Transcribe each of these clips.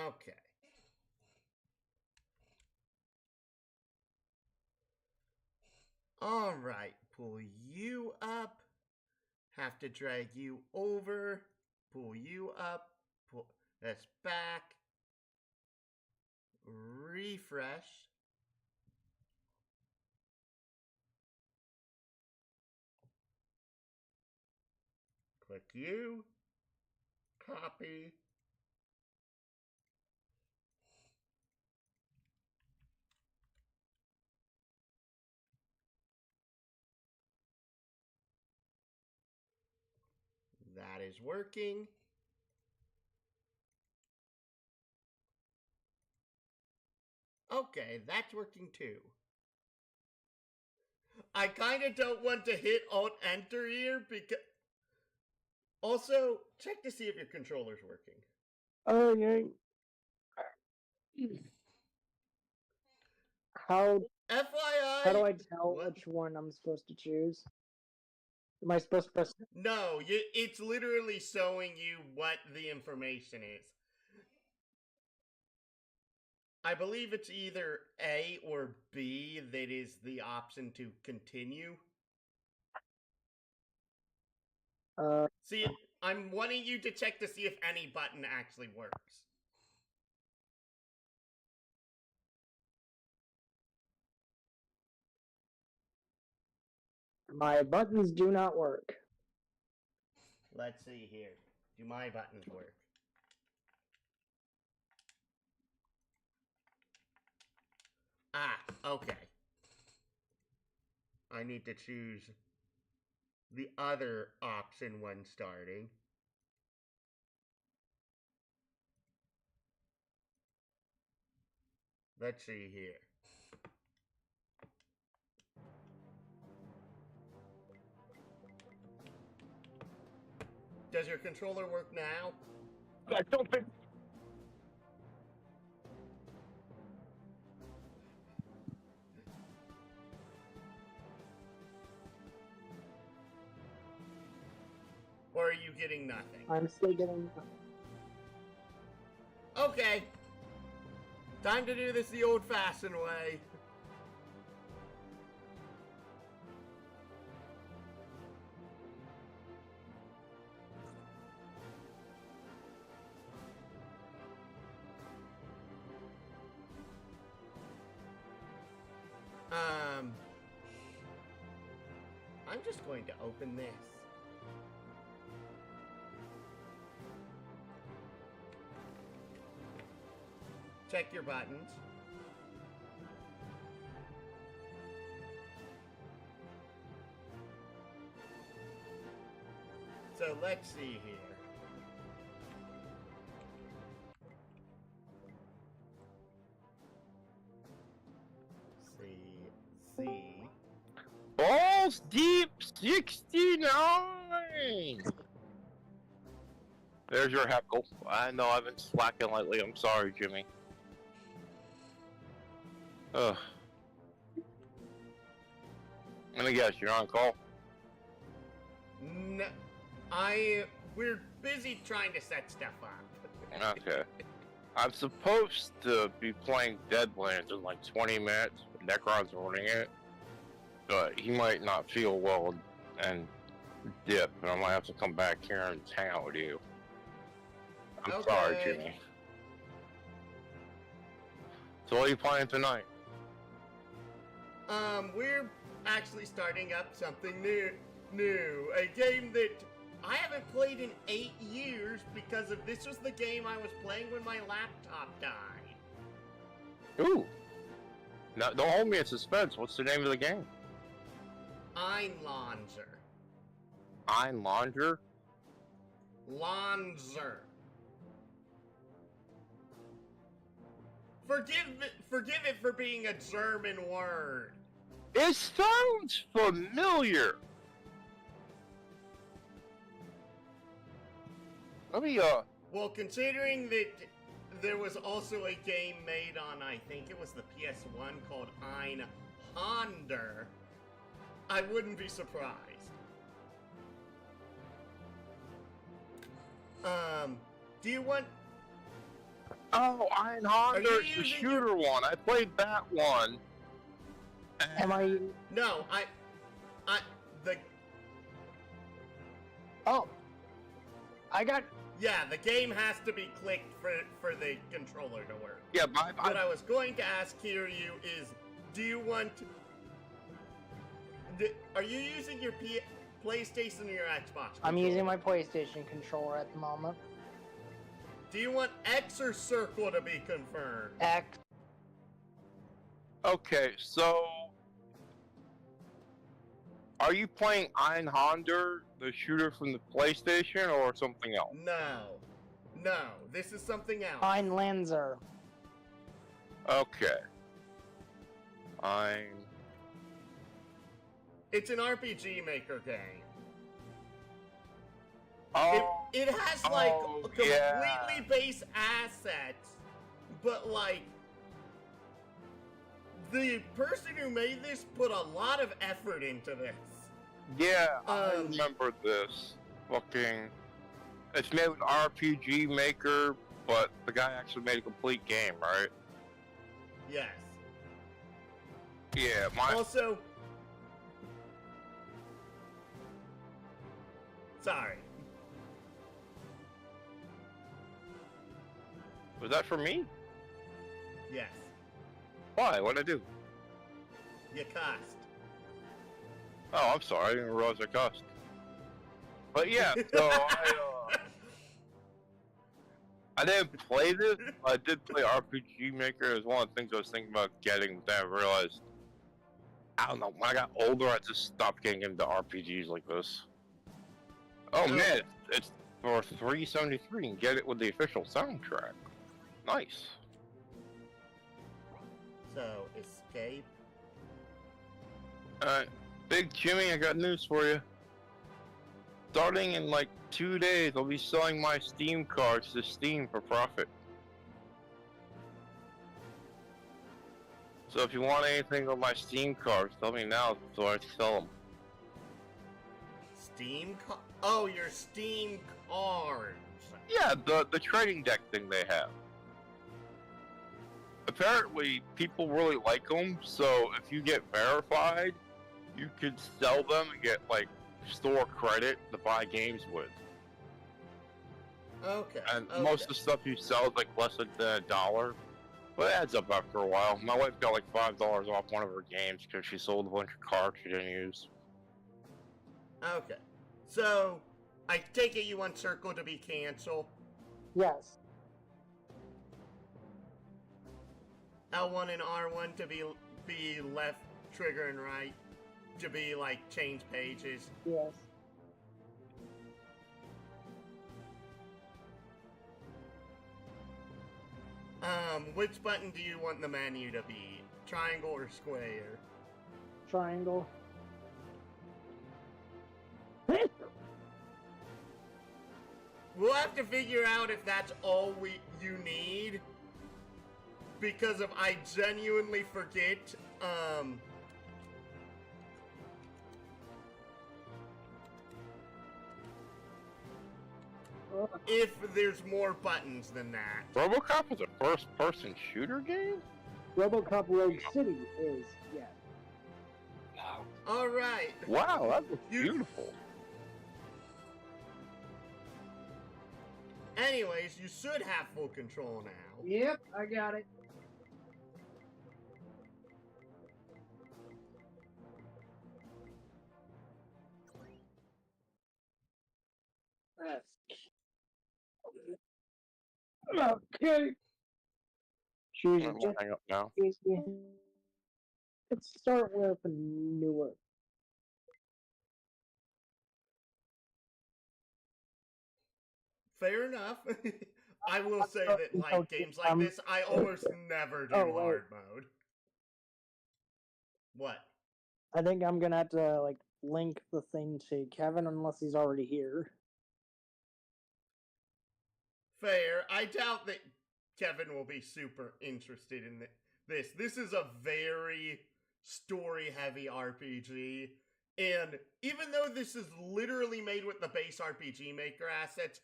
Okay. Alright, pull you up. Have to drag you over. Pull you up. Pull. That's back. Refresh. Click you. Copy. That is working. Okay, that's working too. I kind of don't want to hit Alt-Enter here because... Also, check to see if your controller's working. Oh, yeah. How FYI... do I tell which one I'm supposed to choose? Am I supposed to press... No, it's literally showing you what the information is. I believe it's either A or B that is the option to continue. See, I'm wanting you to check to see if any button actually works. My buttons do not work. Let's see here. Do my buttons work? Ah, okay. I need to choose the other option when starting. Let's see here. Does your controller work now? I don't think... Or are you getting nothing? I'm still getting nothing. Okay. Time to do this the old-fashioned way. I'm just going to open this. Check your buttons. So let's see here. See. Balls deep 69! There's your heckle. I know I've been slacking lately. I'm sorry, Jimmy. Ugh. Let me guess, you're on call? No, we're busy trying to set stuff up. Okay. I'm supposed to be playing Deadlands in like 20 minutes. Necron's running it. But he might not feel well and dip, and I might have to come back here and hang out with you. I'm sorry, Jimmy. So what are you playing tonight? We're actually starting up something new. A game that I haven't played in 8 years because of this was the game I was playing when my laptop died. Ooh. Now, don't hold me in suspense. What's the name of the game? Einlanzer. Einlanzer? Lanzer. Forgive it for being a German word. It sounds familiar. Let me, Well, considering that there was also a game made on, I think it was the PS1 called Einlander, I wouldn't be surprised. Do you want... Oh, Einlanzer, you the using shooter one. I played that one. Am I? No, the Oh, I got. yeah, the game has to be clicked for the controller to work. Yeah, but What I was going to ask here you is, do you want? Are you using your PlayStation or your Xbox? I'm controller? using my PlayStation controller at the moment. Do you want X or circle to be confirmed? X. okay, so are you playing Einlander, the shooter from the PlayStation, or something else? No, this is something else. Einlanzer. Okay. It's an RPG Maker game. Oh, It has like completely yeah. base assets, but like the person who made this put a lot of effort into this. Yeah, I remember this. Fucking, it's made with RPGMaker, but the guy actually made a complete game, right? Yes. Yeah, Also, sorry. Was that for me? Yes. Why? What'd I do? You cussed. Oh, I'm sorry. I didn't realize I cussed. But yeah, so I didn't play this. I did play RPGMaker. It was one of the things I was thinking about getting, but then I realized, I don't know, when I got older, I just stopped getting into RPGs like this. Oh man, it's for $3.73 and get it with the official soundtrack. Nice. So, escape. Alright, Big Jimmy, I got news for you. Starting in like 2 days, I'll be selling my Steam cards to Steam for profit. So if you want anything on my Steam cards, tell me now so I can sell them. Steam oh, your Steam cards. Yeah, the trading deck thing they have. Apparently, people really like them, so if you get verified, you could sell them and get, like, store credit to buy games with. Okay. And most of the stuff you sell is, like, less than $1, but it adds up after a while. My wife got, like, $5 off one of her games because she sold a bunch of cards she didn't use. Okay. So, I take it you want Circle to be canceled? Yes. L1 and R1 to be left trigger and right, to be like change pages. Yes. Which button do you want the menu to be? Triangle or square? Triangle. We'll have to figure out if that's all you need. Because if I genuinely forget, if there's more buttons than that. RoboCop is a first-person shooter game? RoboCop Rogue City is, yeah. Alright. Wow, that looks beautiful. Anyways, you should have full control now. Yep, I got it. Okay. Choose I'm gonna hang up now. Let's start with a newer. Fair enough. I will say that, like, games like this, I almost never do hard mode. What? I think I'm gonna have to, like, link the thing to Kevin unless he's already here. Fair. I doubt that Kevin will be super interested in this. This is a very story-heavy RPG, and even though this is literally made with the base RPG Maker assets,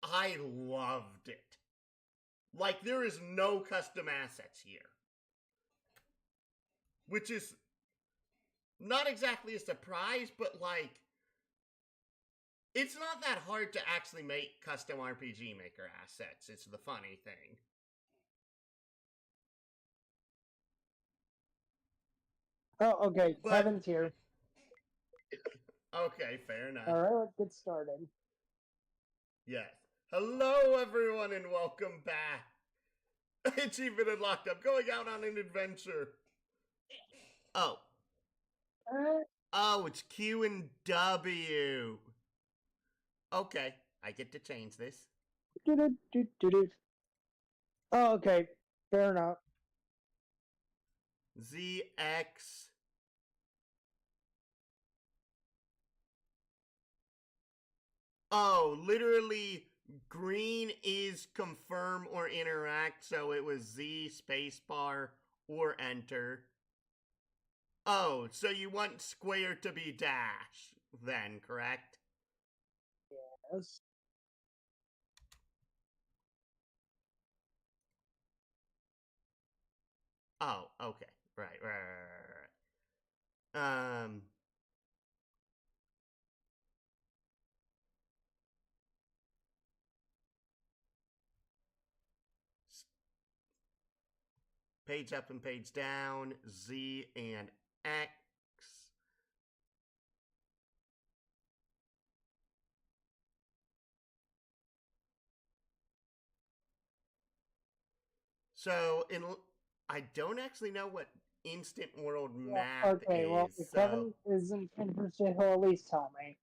I loved it. Like, there is no custom assets here. Which is not exactly a surprise, but, like, it's not that hard to actually make custom RPGMaker assets. It's the funny thing. Oh, okay. But- Kevin's here. Okay, fair enough. All right, let's get started. Yes. Hello, everyone, and welcome back. Achievement unlocked. I'm going out on an adventure. Oh. Oh, it's Q and W. Okay, I get to change this. Oh, okay. Fair enough. ZX. Oh, literally, green is confirm or interact, so it was Z spacebar or enter. Oh, so you want square to be dash, then, correct? Yes. Oh, okay. Right. Page up and page down, Z and X. So, I don't actually know what instant world map Okay, is. well, if Kevin isn't interested, he'll at least tell me.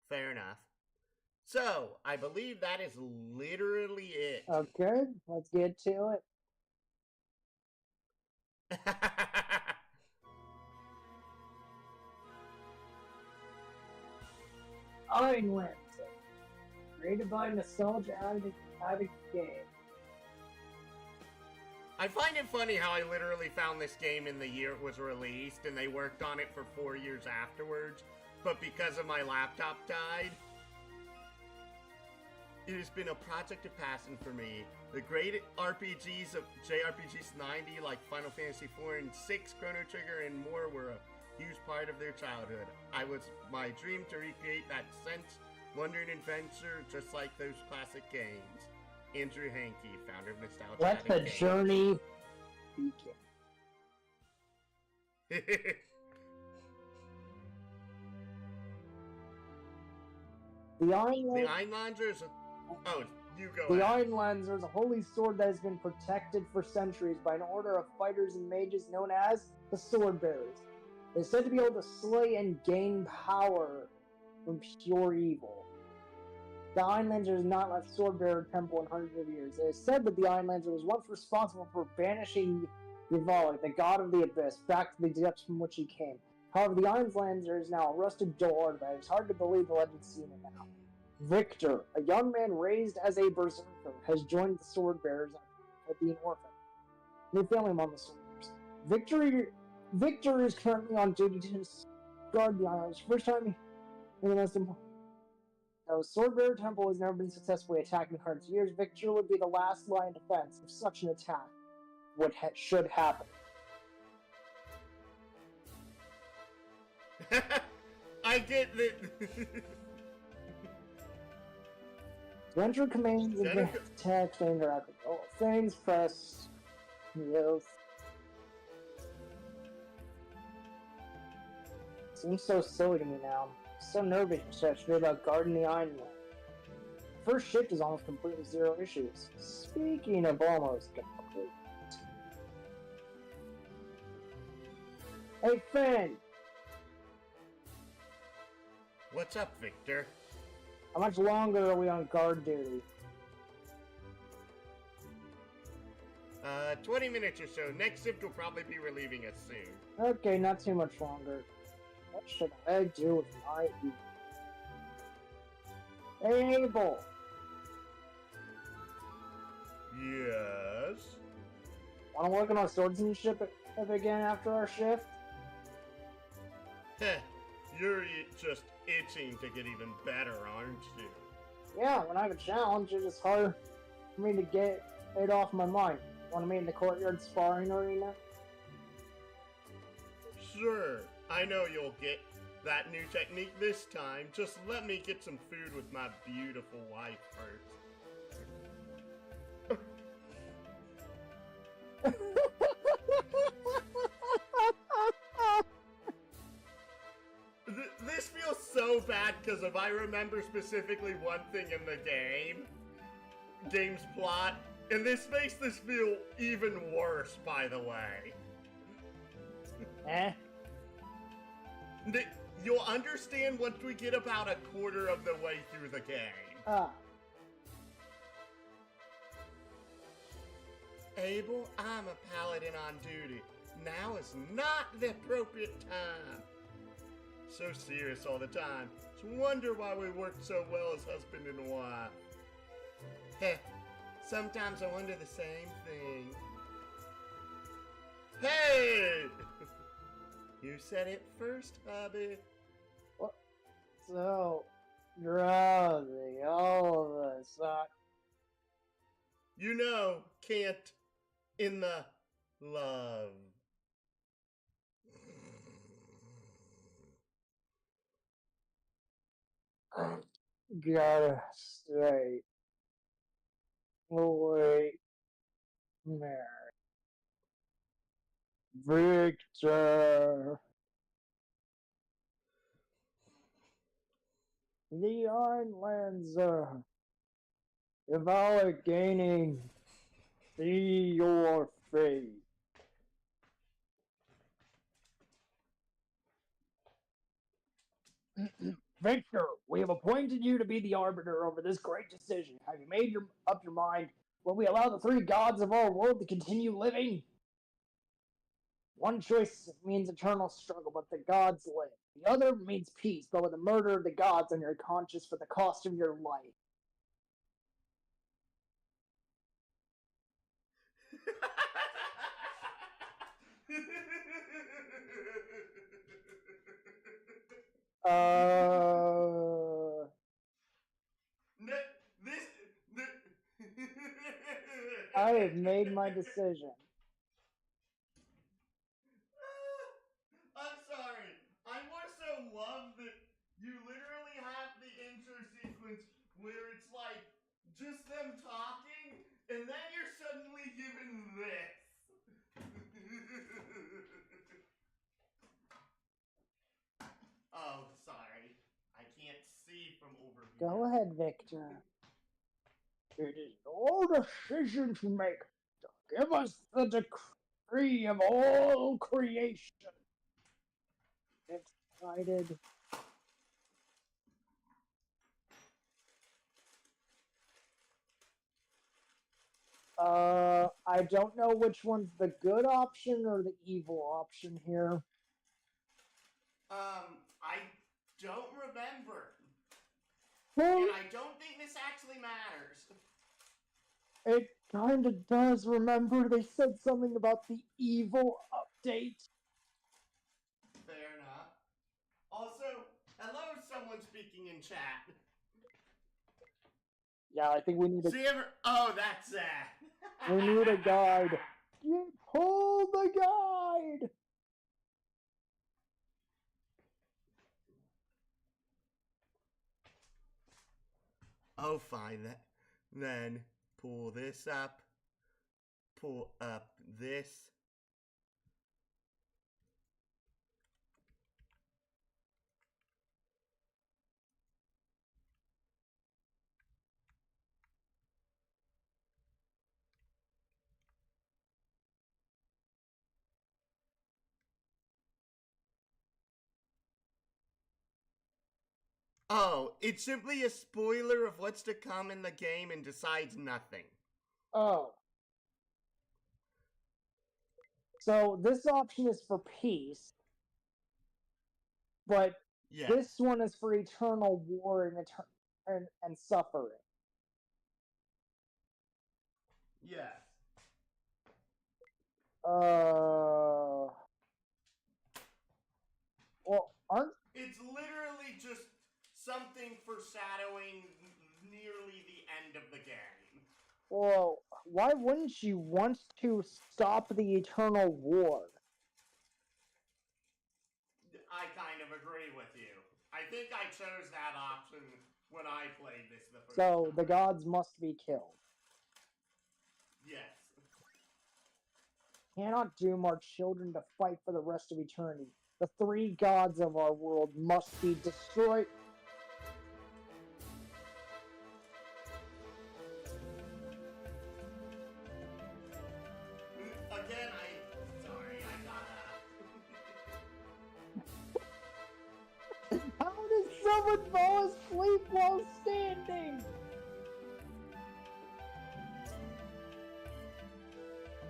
Fair enough. So, I believe that is literally it. Okay, let's get to it. Einlanzer. Created by Nostalgia Addict Game. I find it funny how I literally found this game in the year it was released, and they worked on it for 4 years afterwards, but because of my laptop died, it has been a project of passion for me. The great RPGs of JRPGs 90, like Final Fantasy IV and 6, Chrono Trigger, and more were a huge part of their childhood. I was my dream to recreate that sense, wonder, and adventure, just like those classic games. Andrew Hankey, founder of Nostalgia. Let the journey begin. The Einlanzer is oh, you go The ahead. Einlanzer is a holy sword that has been protected for centuries by an order of fighters and mages known as the Sword Bearers. It is said to be able to slay and gain power from pure evil. The Einlanzer has not left Swordbearer Temple in hundreds of years. It is said that the Einlanzer was once responsible for banishing Yvalik, the god of the abyss, back to the depths from which he came. However, the Einlanzer is now a rusted door that it is hard to believe the legend's seen it now. Victor, a young man raised as a berserker, has joined the Swordbearers after being orphaned. New family among the Swordbearers. Victor is currently on duty to guard the Einlanzer. First time in the most important. Though Swordbearer Temple has never been successfully attacked in hundreds of years, Victor would be the last line of defense if such an attack should happen. I get that. To enter commands, advanced text, and interact with all things, press yes. Seems so silly to me now. So nervous yesterday about guarding the Iron Man. First shift is almost completely zero issues. Speaking of almost complete. Hey Finn! What's up, Victor? How much longer are we on guard duty? 20 minutes or so. Next shift will probably be relieving us soon. Okay, not too much longer. What should I do with my evening? Hey, Abel! Yes? Wanna work on our swordsmanship again after our shift? Heh, you're just itching to get even better, aren't you? Yeah, when I have a challenge, it is hard for me to get it off my mind. Want to meet in the courtyard sparring arena? Sure, I know you'll get that new technique this time. Just let me get some food with my beautiful wife first. This feels so bad because if I remember specifically one thing in the game's plot, and this makes this feel even worse, by the way. You'll understand once we get about a quarter of the way through the game. Abel, I'm a paladin on duty. Now is not the appropriate time. So serious all the time. It's a wonder why we work so well as husband and wife. Heh, sometimes I wonder the same thing. Hey! You said it first, hubby. What? So, drowsy, all of a sudden. You know, can't in the love. Gotta stay away, Mary. Victor. The Einlanzer. Evaluate gaining. See your fate. Victor, we have appointed you to be the arbiter over this great decision. Have you made up your mind? Will we allow the three gods of our world to continue living? One choice means eternal struggle, but the gods live. The other means peace, but with the murder of the gods on your conscience for the cost of your life. I have made my decision. I'm sorry. I more so love that you literally have the intro sequence where it's like just them talking, and then you're suddenly given this. Oh, sorry. I can't see from over here. Go ahead, Victor. It is your decision to make. Give us the decree of all creation. Excited. I don't know which one's the good option or the evil option here. I don't remember. Well, and I don't think this actually matters. It kind of does. Remember, they said something about the evil update. Fair enough. Also, hello, someone speaking in chat. Yeah, I think we need a. Oh, that's that. We need a guide. Pull the guide. Oh, fine. Then pull this up. Pull up this. Oh, it's simply a spoiler of what's to come in the game and decides nothing. Oh. So this option is for peace, but this one is for eternal war and suffering. Yes. Well, it's literally just something foreshadowing nearly the end of the game. Well, why wouldn't you want to stop the eternal war? I kind of agree with you. I think I chose that option when I played this the first So time. the gods must be killed. Yes. Cannot doom our children to fight for the rest of eternity. The three gods of our world must be destroyed. Again, sorry, I gotta. How does someone fall asleep while standing?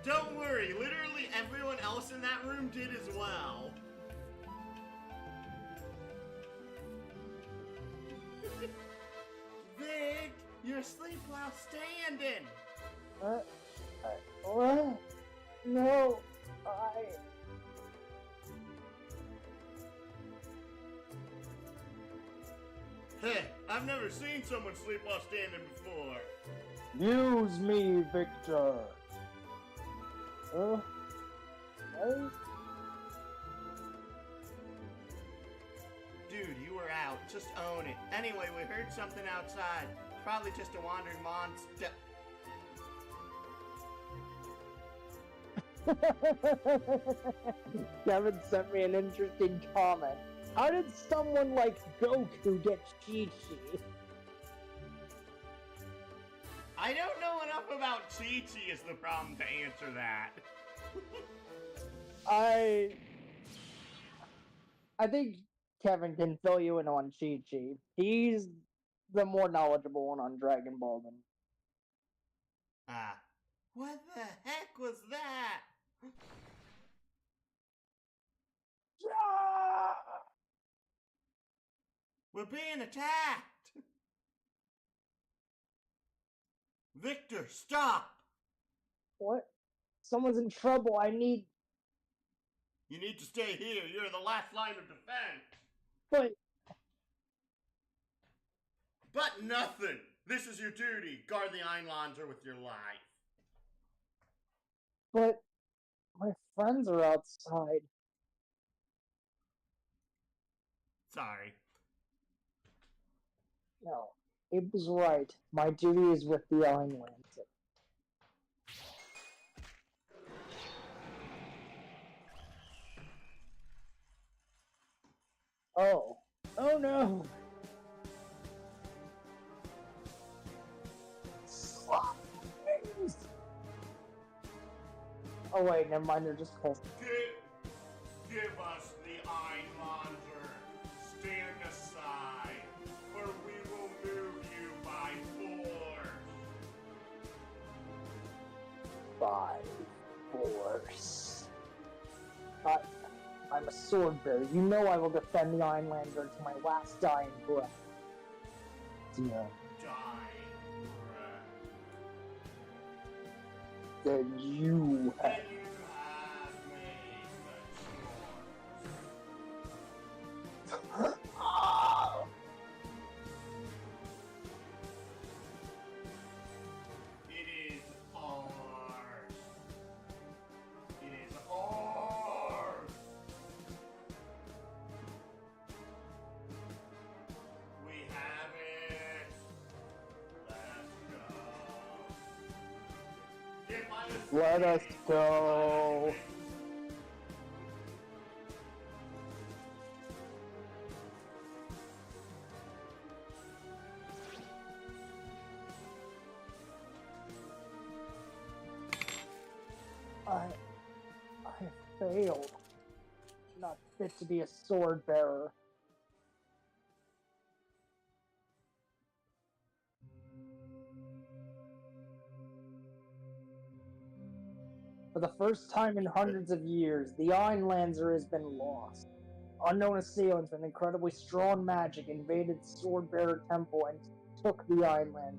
Don't worry, literally everyone else in that room did as well. Vic, you're asleep while standing. What? No, Hey, I've never seen someone sleep while standing before. Use me, Victor. What? Dude, you were out. Just own it. Anyway, we heard something outside. Probably just a wandering monster. Kevin sent me an interesting comment. How did someone like Goku get Chi-Chi? I don't know enough about Chi-Chi is the problem to answer that. I think Kevin can fill you in on Chi-Chi. He's the more knowledgeable one on Dragon Ball than... What the heck was that? We're being attacked! Victor, stop! What? Someone's in trouble. I need... You need to stay here. You're the last line of defense. But... But nothing! This is your duty. Guard the Einlanzer with your life. But... my friends are outside. Sorry. No. It was right. My duty is with the Einlanzer. Oh. Oh no! Oh wait, never mind, they're just cold. Give us the Einlanzer. Stand aside, or we will move you by force. I'm a sword bearer. You know I will defend the Einlanzer to my last dying breath. Yeah. Dying breath. Then you have... Then you have made the choice. It is ours. It is ours. We have it. Let us go. Let us go. I failed. Not fit to be a sword bearer. For the first time in hundreds of years, the Einlanzer has been lost. Unknown assailants with incredibly strong magic invaded Swordbearer Temple and took the Einlanzer.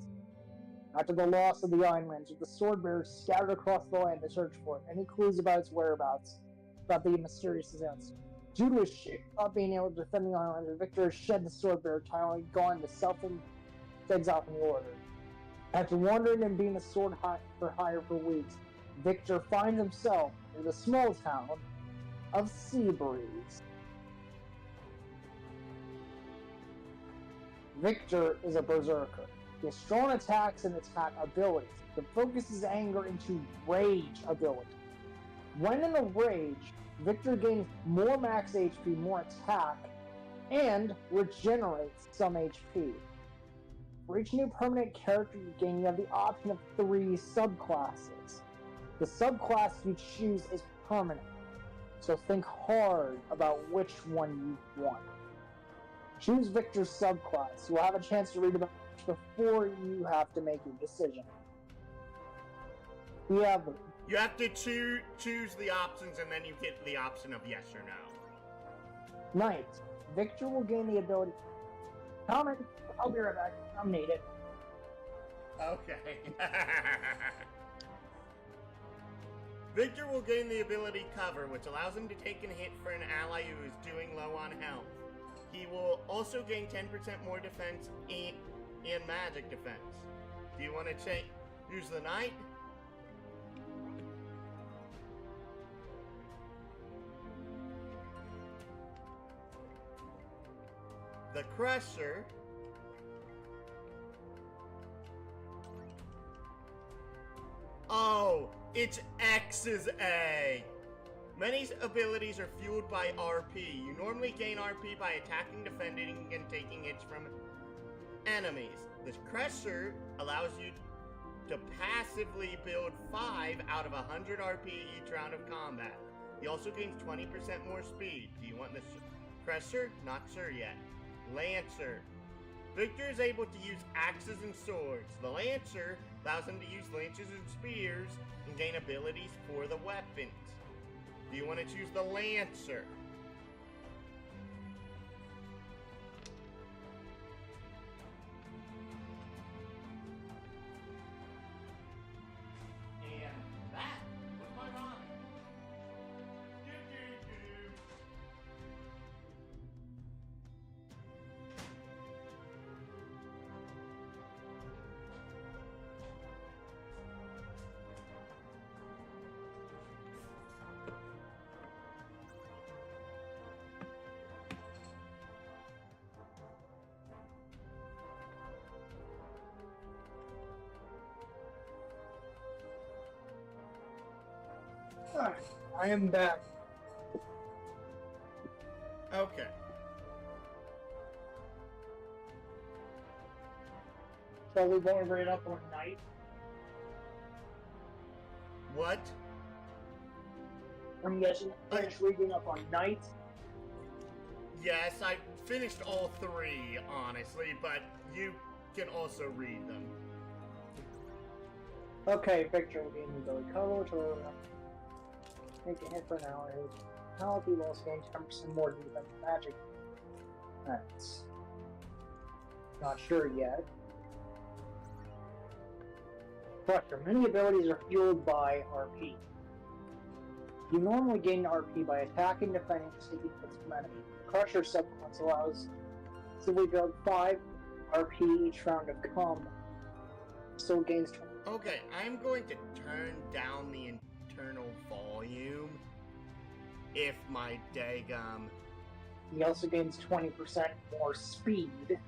After the loss of the Einlanzer, the Swordbearers scattered across the land to search for it. Any clues about its whereabouts, about the mysterious events. Due to his not being able to defend the Einlanzer, Victor has shed the Swordbearer title and gone to self-exile from the Order. After wandering and being a sword for hire for weeks, Victor finds himself in the small town of Seabreeze. Victor is a berserker. He has strong attacks and attack abilities, but focuses anger into rage ability. When in a rage, Victor gains more max HP, more attack, and regenerates some HP. For each new permanent character you gain, you have the option of 3 subclasses. The subclass you choose is permanent, so think hard about which one you want. Choose Victor's subclass. You'll have a chance to read about it before you have to make your decision. You have to choose the options, and then you get the option of yes or no. Knight. Victor will gain the ability. Comment. I'll be right back. I'm needed. Okay. Victor will gain the ability Cover, which allows him to take a hit for an ally who is doing low on health. He will also gain 10% more defense in magic defense. Do you want to use the Knight? The Crusher. Oh, it's X's A. Many abilities are fueled by RP. You normally gain RP by attacking, defending, and taking hits from enemies. This Crusher allows you to passively build 5 out of 100 RP each round of combat. He also gains 20% more speed. Do you want this Crusher? Not sure yet. Lancer. Victor is able to use axes and swords. The Lancer allows him to use lances and spears and gain abilities for the weapons. Do you want to choose the Lancer? And that was my ramen. I am back. Okay. So we're going right up on Knight. What? I'm guessing finish reading up on Knight. Yes, I finished all 3, honestly, but you can also read them. Okay, Victor will gain the ability cover to make a hit for an ally. Health, he will also gain 10% more defense magic. That's not sure yet. Crusher. Many abilities are fueled by RP. You normally gain RP by attacking, defending, and taking hits from enemies. Crusher subclass allows simply build 5 RP each round of combat. So it gains 20. Okay, I'm going to turn down the internal volume if my daggum. He also gains 20% more speed.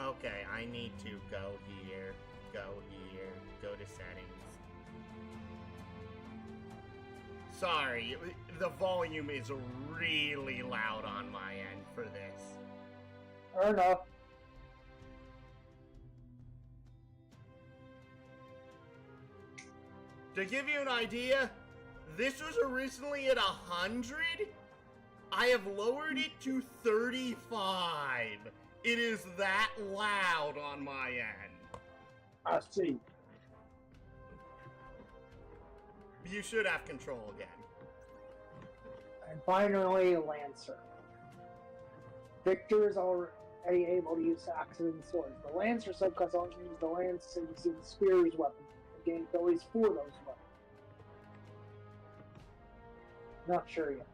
Okay, I need to go here, go to settings. Sorry, the volume is really loud on my end for this. Fair enough. To give you an idea, this was originally at 100. I have lowered it to 35. It is that loud on my end. I see. You should have control again. And finally, Lancer. Victor is already able to use axes and swords. The Lancer subclass only uses the lance and uses the spear's weapon. Gain abilities for those weapons. Not sure yet.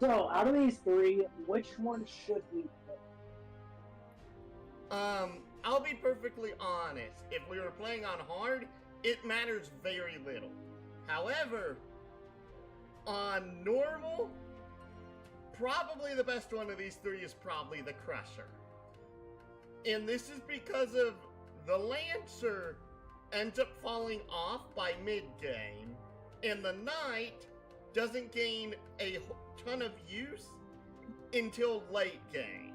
So, out of these three, which one should we pick? I'll be perfectly honest. If we were playing on hard, it matters very little. However, on normal, probably the best one of these three is probably the Crusher. And this is because of the Lancer ends up falling off by mid-game, and the Knight doesn't gain a ton of use until late game.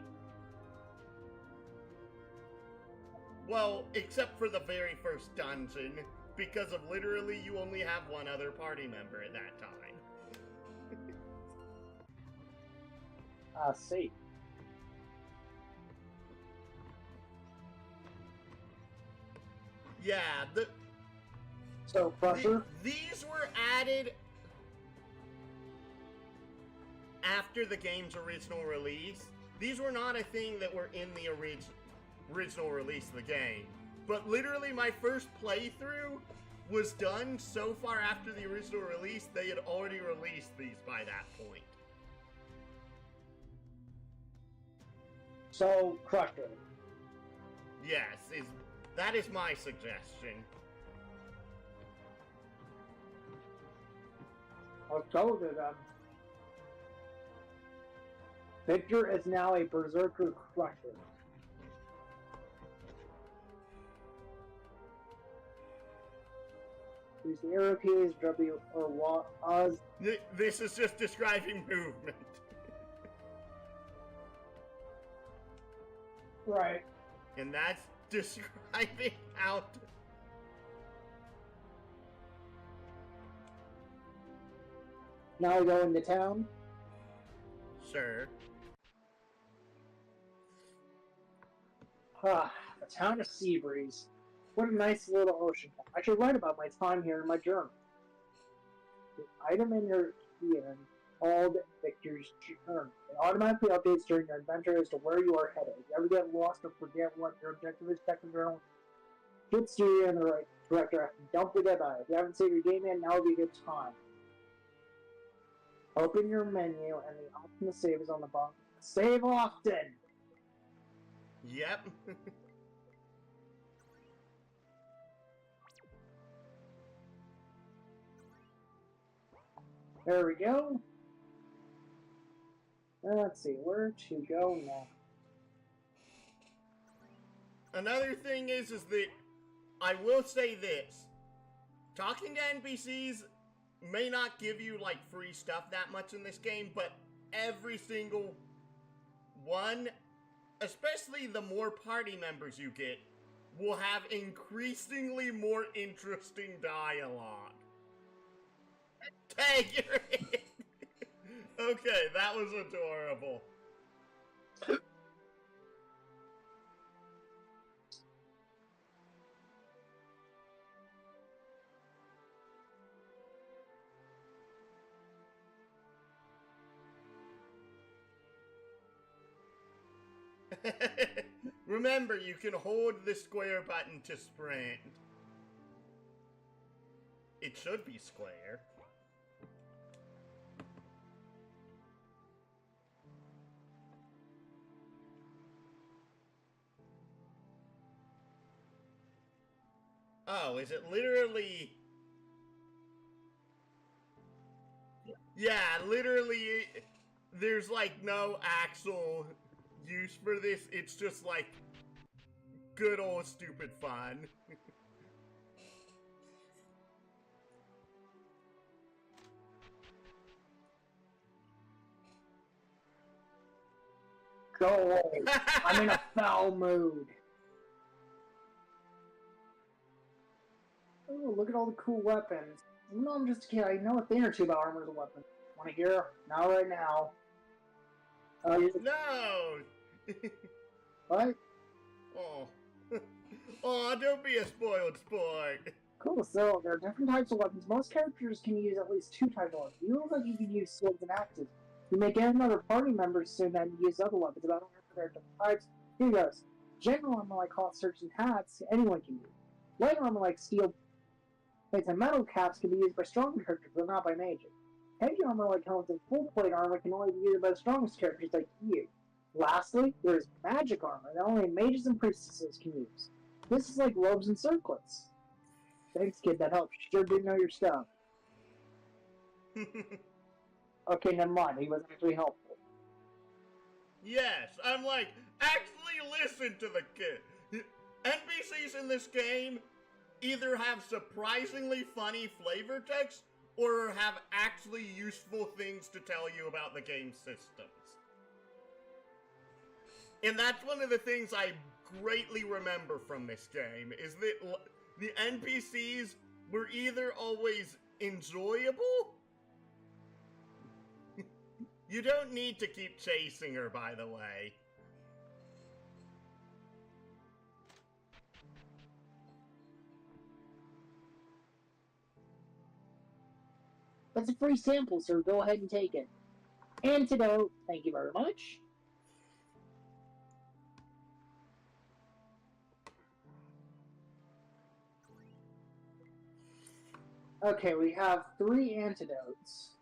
Well, except for the very first dungeon, because of literally you only have one other party member at that time. See. Yeah, So, Crusher? these were added after the game's original release. These were not a thing that were in the original release of the game. But literally my first playthrough was done so far after the original release, they had already released these by that point. So, Crusher. Yes, that is my suggestion. I'll go with it, Victor is now a Berserker Crusher. Use the arrow keys, W or Y. This is just describing movement. Right. And that's describing how to... Now we go into town. Sure. Ah, the town of Seabreeze. What a nice little ocean town. I should write about my time here in my journal. The item in your key called Victor's Journal. It automatically updates during your adventure as to where you are headed. If you ever get lost or forget what your objective is, check the journal. Good steer you in the right direction. Don't forget about it. If you haven't saved your game yet, now would be a good time. Open your menu and the option to save is on the bottom. Save often! Yep. There we go. Let's see, where to go now? Another thing is that I will say this. Talking to NPCs may not give you, like, free stuff that much in this game, but every single one, especially the more party members you get, will have increasingly more interesting dialogue. Take your hit! Okay, that was adorable. Remember, you can hold the square button to sprint. It should be square. Oh, is it literally... Yeah, literally, there's like no actual use for this. It's just like good old stupid fun. Go! I'm in a foul mood. Oh, look at all the cool weapons. No, I'm just a kid. I know a thing or two about armor and weapons. Want to hear? Not right now. No! What? Oh. Oh, don't be a spoiled sport. Cool, so there are different types of weapons. Most characters can use at least two types of weapons. You look like you can use swords and axes. You may get another party member soon then use other weapons. About there are different types. Here goes. General armor like hot search and hats, anyone can use. Light armor like steel plates and metal caps can be used by stronger characters, but not by mages. Heavy armor like helmets and full plate armor can only be used by the strongest characters like you. Lastly, there is magic armor that only mages and priestesses can use. This is like robes and circlets. Thanks, kid, that helps. You sure do know your stuff. Okay, never mind. He wasn't actually helpful. Yes, I'm like, actually listen to the kid. NPCs in this game either have surprisingly funny flavor text or have actually useful things to tell you about the game systems. And that's one of the things I greatly remember from this game, is that the NPCs were either always enjoyable. You don't need to keep chasing her, by the way. That's a free sample, sir. Go ahead and take it. Antidote. Thank you very much. Okay, we have 3 antidotes.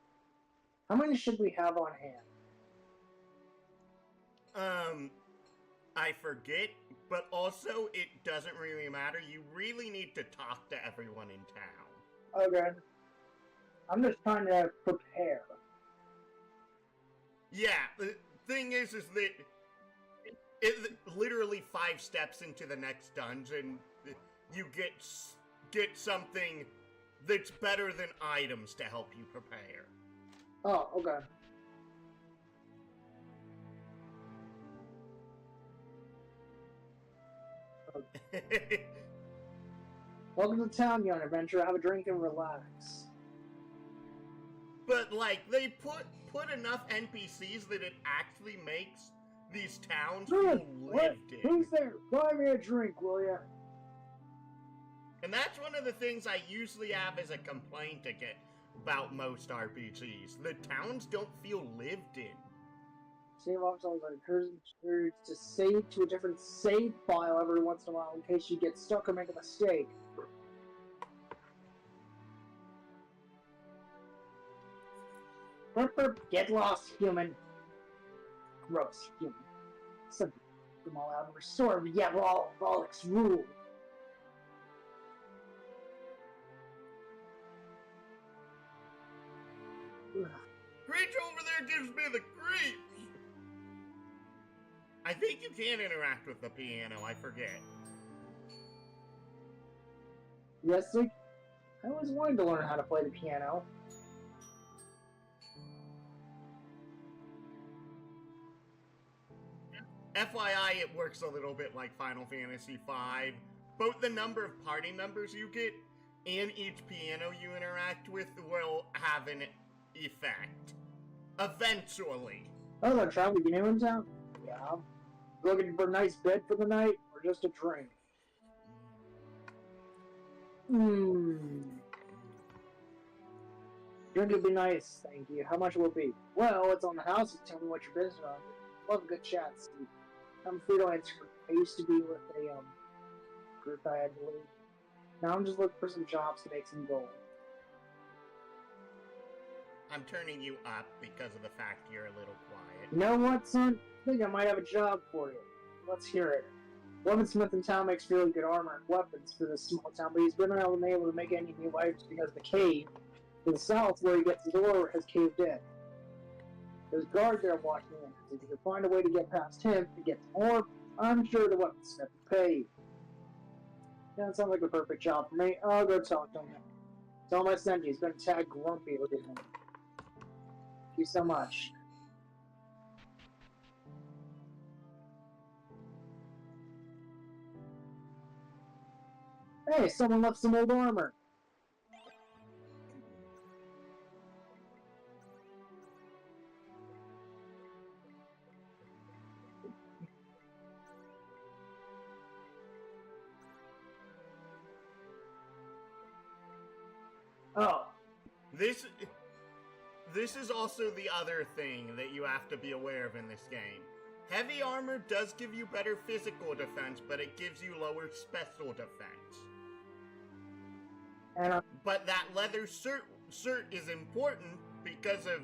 How many should we have on hand? I forget, but also it doesn't really matter. You really need to talk to everyone in town. Okay. I'm just trying to prepare. Yeah, the thing is that it literally 5 steps into the next dungeon, you get something that's better than items to help you prepare. Oh, okay. Welcome to town, young adventurer. Have a drink and relax. But like, they put enough NPCs that it actually makes these towns feel lived in. Who's there? Buy me a drink, will ya? And that's one of the things I usually have as a complaint about most RPGs. The towns don't feel lived in. Save options are encouraged to save to a different save file every once in a while in case you get stuck or make a mistake. Get lost, human. Gross, human. Something them all out and restore Volix rule. Creature over there gives me the creeps! I think you can interact with the piano, I forget. Yes, I always wanted to learn how to play the piano. FYI, it works a little bit like Final Fantasy V. Both the number of party members you get and each piano you interact with will have an effect. Eventually. Oh, that travel you new in town? Yeah. Looking for a nice bed for the night, or just a drink? Drink would be nice, thank you. How much will it be? Well, it's on the house. Tell me what your business is. Love a good chat, Steve. I'm free to answer. I used to be with a group I had to leave. Now I'm just looking for some jobs to make some gold. I'm turning you up because of the fact you're a little quiet. You know what, son? I think I might have a job for you. Let's hear it. Weaponsmith in town makes really good armor and weapons for this small town, but he's been unable to make any new items because the cave to the south where he gets the door has caved in. There's a guard there watching him. If you can find a way to get past him to get more, I'm sure the weaponsmith will pay you. Yeah, that sounds like a perfect job for me. I'll go talk to him. Tell him I sent you. He's been a tad grumpy with him. Thank you so much. Hey, someone left some old armor. Oh. This is also the other thing that you have to be aware of in this game. Heavy armor does give you better physical defense, but it gives you lower special defense. But that leather shirt is important because of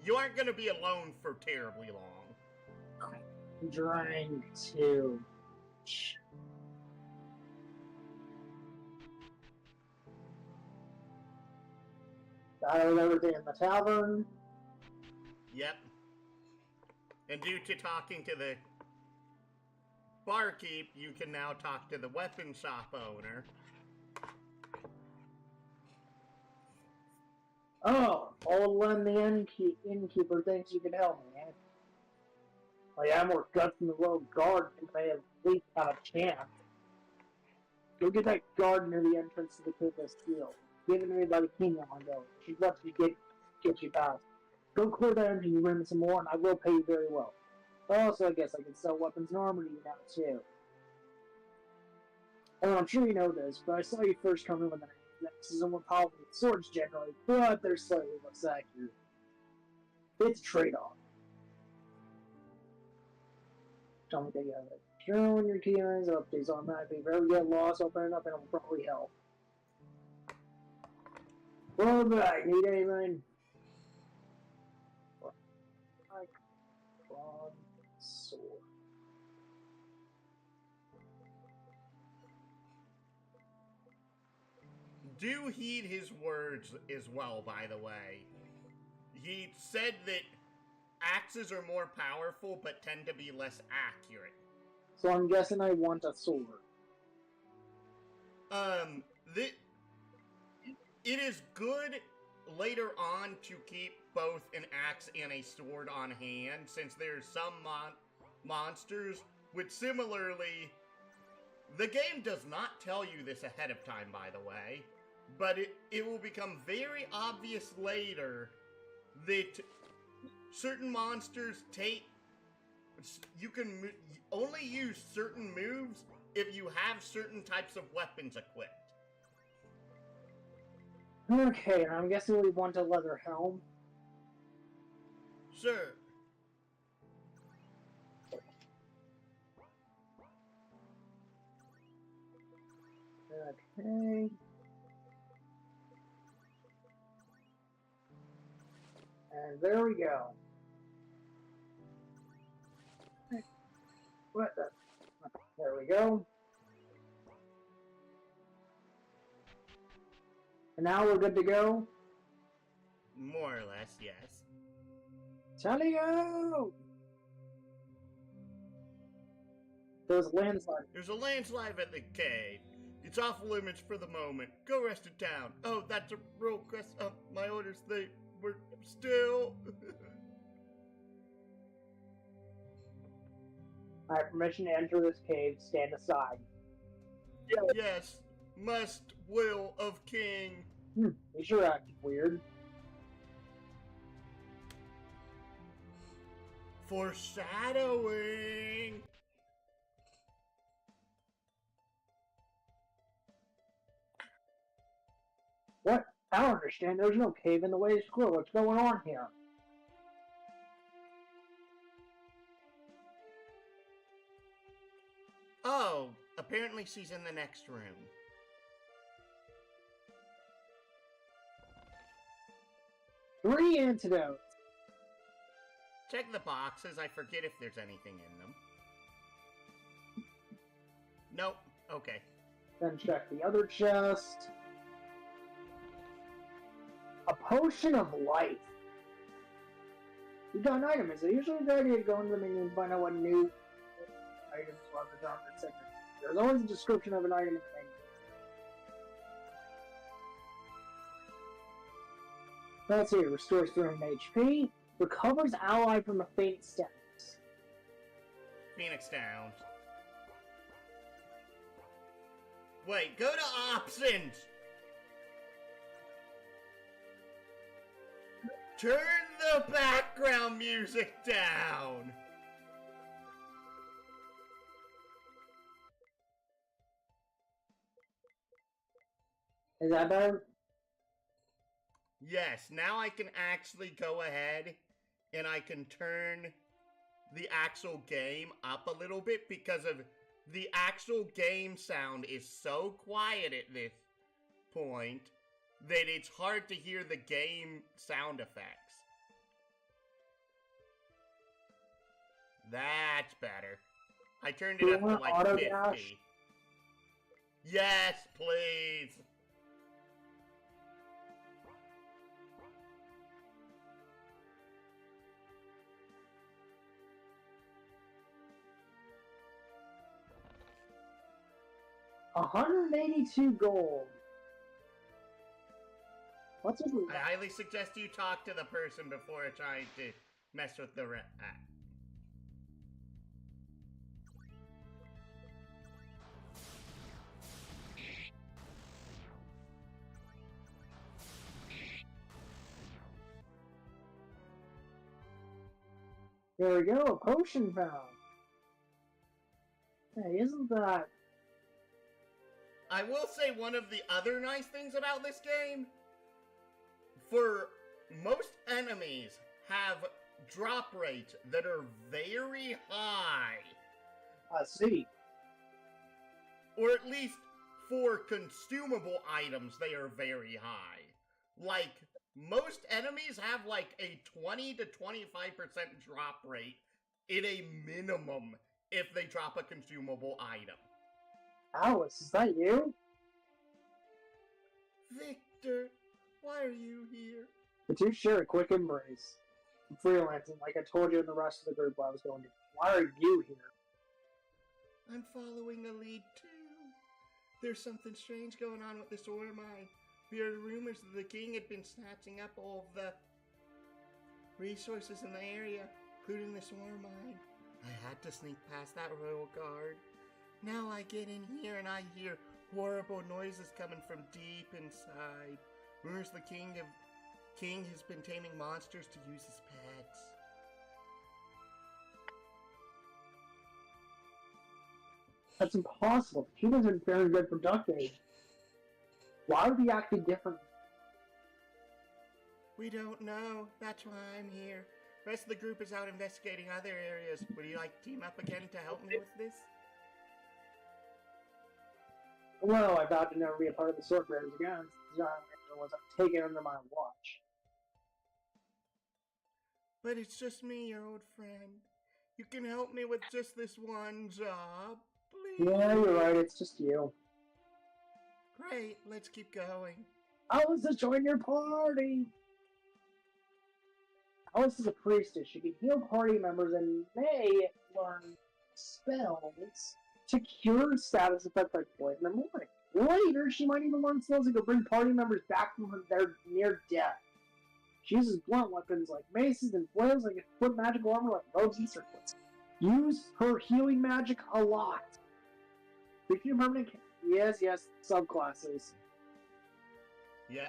you aren't going to be alone for terribly long. I'm trying to. Got everything in the tavern. Yep. And due to talking to the barkeep, you can now talk to the weapon shop owner. Oh, old Len the innkeeper thinks you can help me, eh? Well, yeah, I'm more guts than the road guard who may have at least have a chance. Go get that guard near the entrance to the King's Field. Give it to me by the king on go. She lets you get you past. Go clear that engine room some more, and I will pay you very well. Also, I guess I can sell weapons and armor to you now, too. And I'm sure you know this, but I saw you first come in with an axes and more powerful than swords generally, but they're slightly less accurate. It's a trade-off. Tell me that you have it. Sure, when your key lines updates automatically. If you ever get lost, open it up and it will probably help. Well, back. Need anything? Sword. Do heed his words as well, by the way. He said that axes are more powerful, but tend to be less accurate. So I'm guessing I want a sword. It is good later on to keep both an axe and a sword on hand, since there's some monsters which similarly... The game does not tell you this ahead of time, by the way, but it will become very obvious later that certain monsters take... You can only use certain moves if you have certain types of weapons equipped. Okay, and I'm guessing we want a leather helm. Sure. Okay. And there we go. What the? There we go. And now we're good to go? More or less, yes. Talio! There's a landslide. There's a landslide at the cave. It's off limits for the moment. Go rest in town. Oh, that's a real request. My orders, they were still... I have permission to enter this cave. Stand aside. Yes, must will of king. You sure acted weird. Foreshadowing. What? I don't understand. There's no cave in the way of squirrel. What's going on here? Oh, apparently she's in the next room. Three antidotes. Check the boxes. I forget if there's anything in them. Nope. Okay. Then check the other chest. A potion of life. You got an item. Is it usually a good idea to go into the menu and find out what new items are the top of the sector? There's always a description of an item in the menu. Let's see. Restores 300 HP. Recovers ally from a faint status. Phoenix down. Wait, go to options! Turn the background music down! Is that better? Yes, now I can actually go ahead and I can turn the actual game up a little bit because of the actual game sound is so quiet at this point that it's hard to hear the game sound effects. That's better. I turned it up to like auto 50. dash? Yes, please. $182 gold. What's with I highly suggest you talk to the person before trying to mess with the There we go, a potion found. Hey, isn't that... I will say one of the other nice things about this game, for most enemies have drop rates that are very high. I see. Or at least for consumable items, they are very high. Like, most enemies have like a 20 to 25% drop rate in a minimum if they drop a consumable item. Alice, is that you? Victor, why are you here? The two share a quick embrace. I'm freelancing, like I told you and the rest of the group I was going to. Why are you here? I'm following a lead too. There's something strange going on with this ore mine. We heard rumors that the king had been snatching up all of the resources in the area, including this ore mine. I had to sneak past that royal guard. Now I get in here and I hear horrible noises coming from deep inside. Rumors the king has been taming monsters to use as pets. That's impossible. The humans have been very good for decades. Why would he acting different? We don't know. That's why I'm here. The rest of the group is out investigating other areas. Would you like to team up again to help me with this? Well, I vowed to never be a part of the Sword Bearers again. The Einlanzer was taken under my watch. But it's just me, your old friend. You can help me with just this one job, please? Yeah, you're right. It's just you. Great, let's keep going. Alice has joined your party! Alice is a priestess. She can heal party members and may learn spells to cure status effects like poison and warning. Later, she might even learn spells that can bring party members back from their near death. She uses blunt weapons like maces and flails that can put magical armor like robes and circlets. Use her healing magic a lot. Speaking of permanent... Yes, subclasses. Yeah.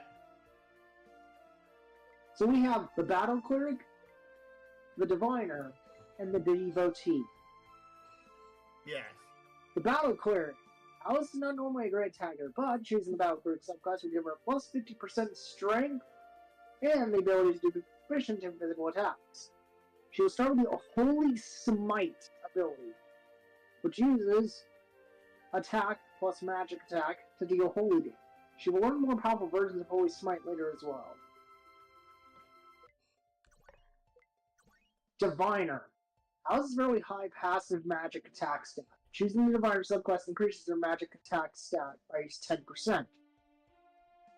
So we have the Battle Cleric, the Diviner, and the Devotee. Yes. The Battle Cleric. Alice is not normally a great attacker, but choosing the Battle Cleric subclass will give her a plus 50% strength and the ability to be proficient in physical attacks. She will start with the Holy Smite ability, which uses attack plus magic attack to deal holy damage. She will learn more powerful versions of Holy Smite later as well. Diviner. Alice has a really high passive magic attack stat. Choosing the Diviner subclass increases her magic attack stat by 10%.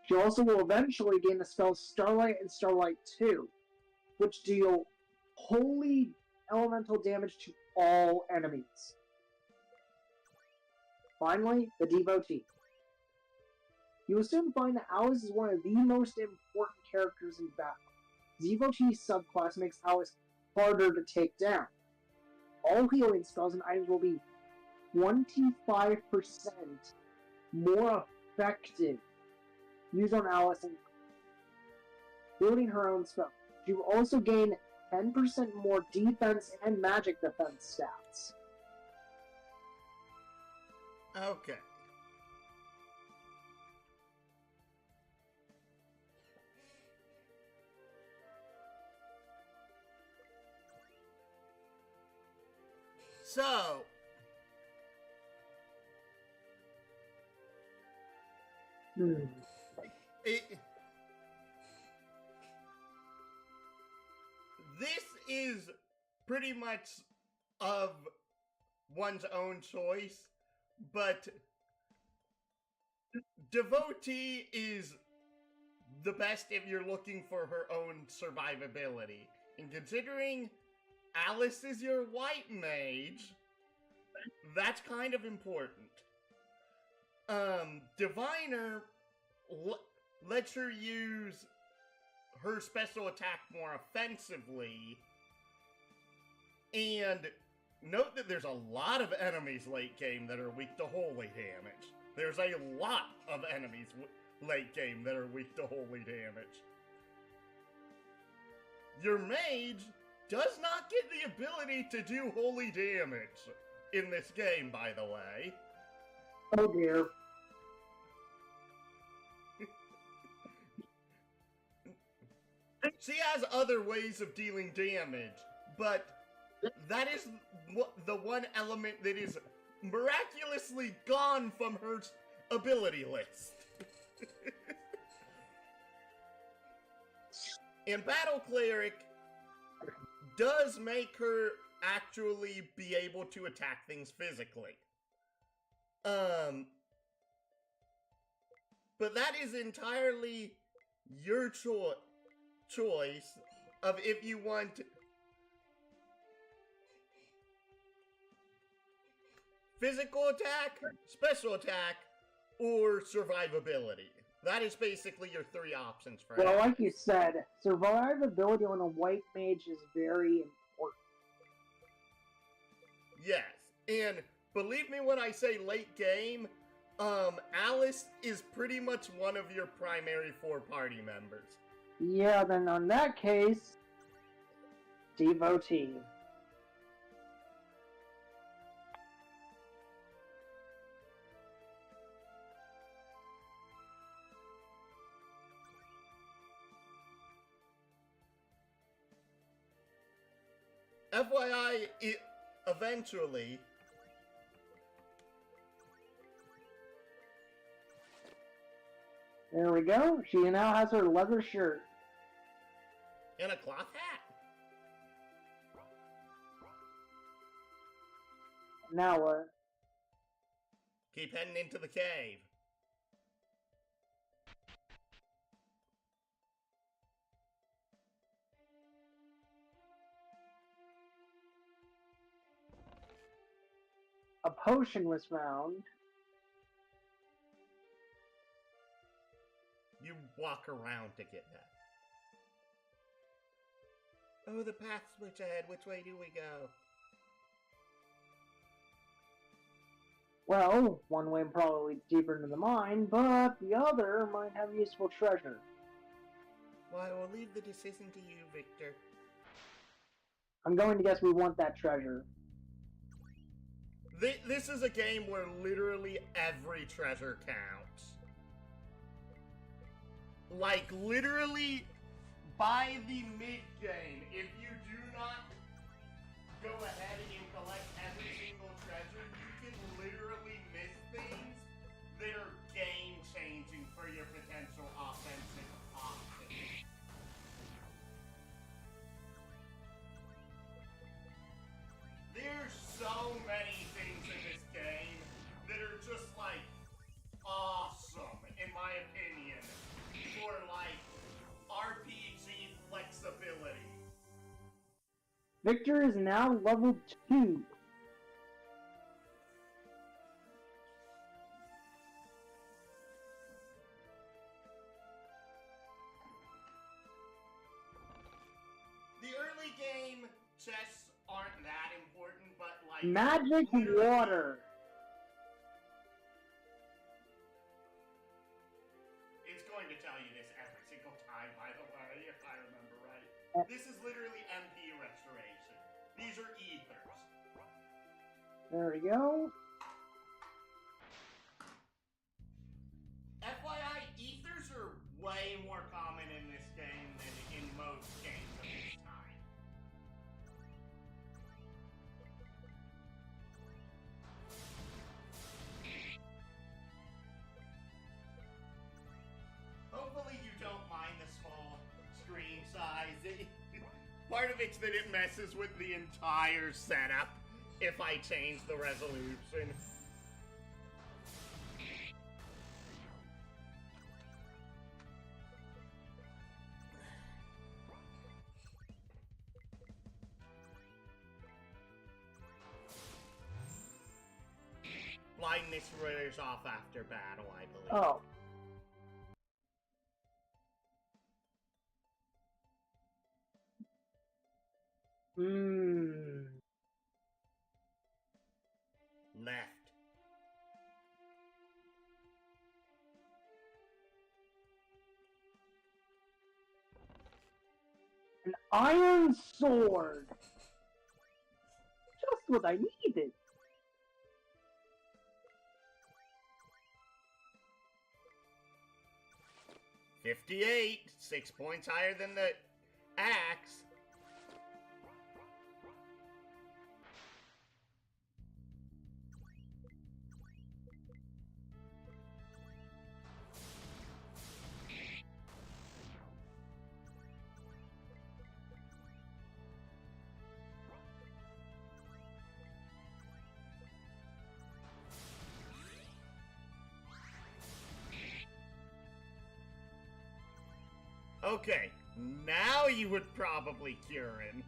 She also will eventually gain the spells Starlight and Starlight 2, which deal holy elemental damage to all enemies. Finally, the Devotee. You will soon find that Alice is one of the most important characters in battle. Devotee subclass makes Alice harder to take down. All healing spells and items will be 25% more effective used on Alice, including her own spell. She will also gain 10% more defense and magic defense stats. Okay. So, This is pretty much of one's own choice, but Devotee is the best if you're looking for her own survivability. And considering Alice is your white mage, that's kind of important. Diviner lets her use her special attack more offensively. And note that there's a lot of enemies late game that are weak to holy damage. There's a lot of enemies late game that are weak to holy damage. Your mage does not get the ability to do holy damage in this game, by the way. Oh dear. She has other ways of dealing damage, but that is the one element that is miraculously gone from her ability list. And Battle Cleric does make her actually be able to attack things physically. But that is entirely your choice of if you want physical attack, special attack, or survivability. That is basically your three options for Well, it. like you said, survivability on a white mage is very important. Yes, and believe me when I say late game, Alice is pretty much one of your primary 4 party members. Yeah, then on that case, Devotee. FYI, eventually, There we go. She now has her leather shirt. and a cloth hat. Now what? Keep heading into the cave. A potion was found. You walk around to get that. Oh, the path switch ahead. Which way do we go? Well, one way probably leads deeper into the mine, but the other might have useful treasure. Well, I will leave the decision to you, Victor. I'm going to guess we want that treasure. This is a game where literally every treasure counts. Like, literally, by the mid-game, if you do not go ahead and collect every single treasure, you can literally miss things that are game-changing for your potential offensive options. There's so many things in this game that are just, like, awesome, in my opinion, for, like, RPG flexibility. Victor is now level 2. The early game chests aren't that important, but, like... Magic literally- water. It's going to tell you this every single time, by the way, if I remember right. This is literally MP restoration. These are ethers. There we go. FYI, ethers are way more common in this game than in most games of this time. Hopefully you don't mind the small screen size. Part of it's that it messes with the entire setup if I change the resolution. Blindness wears off after battle, I believe. Oh. Left. An iron sword. Just what I needed. $58, 6 points higher than the axe. Okay, now you would probably cure him.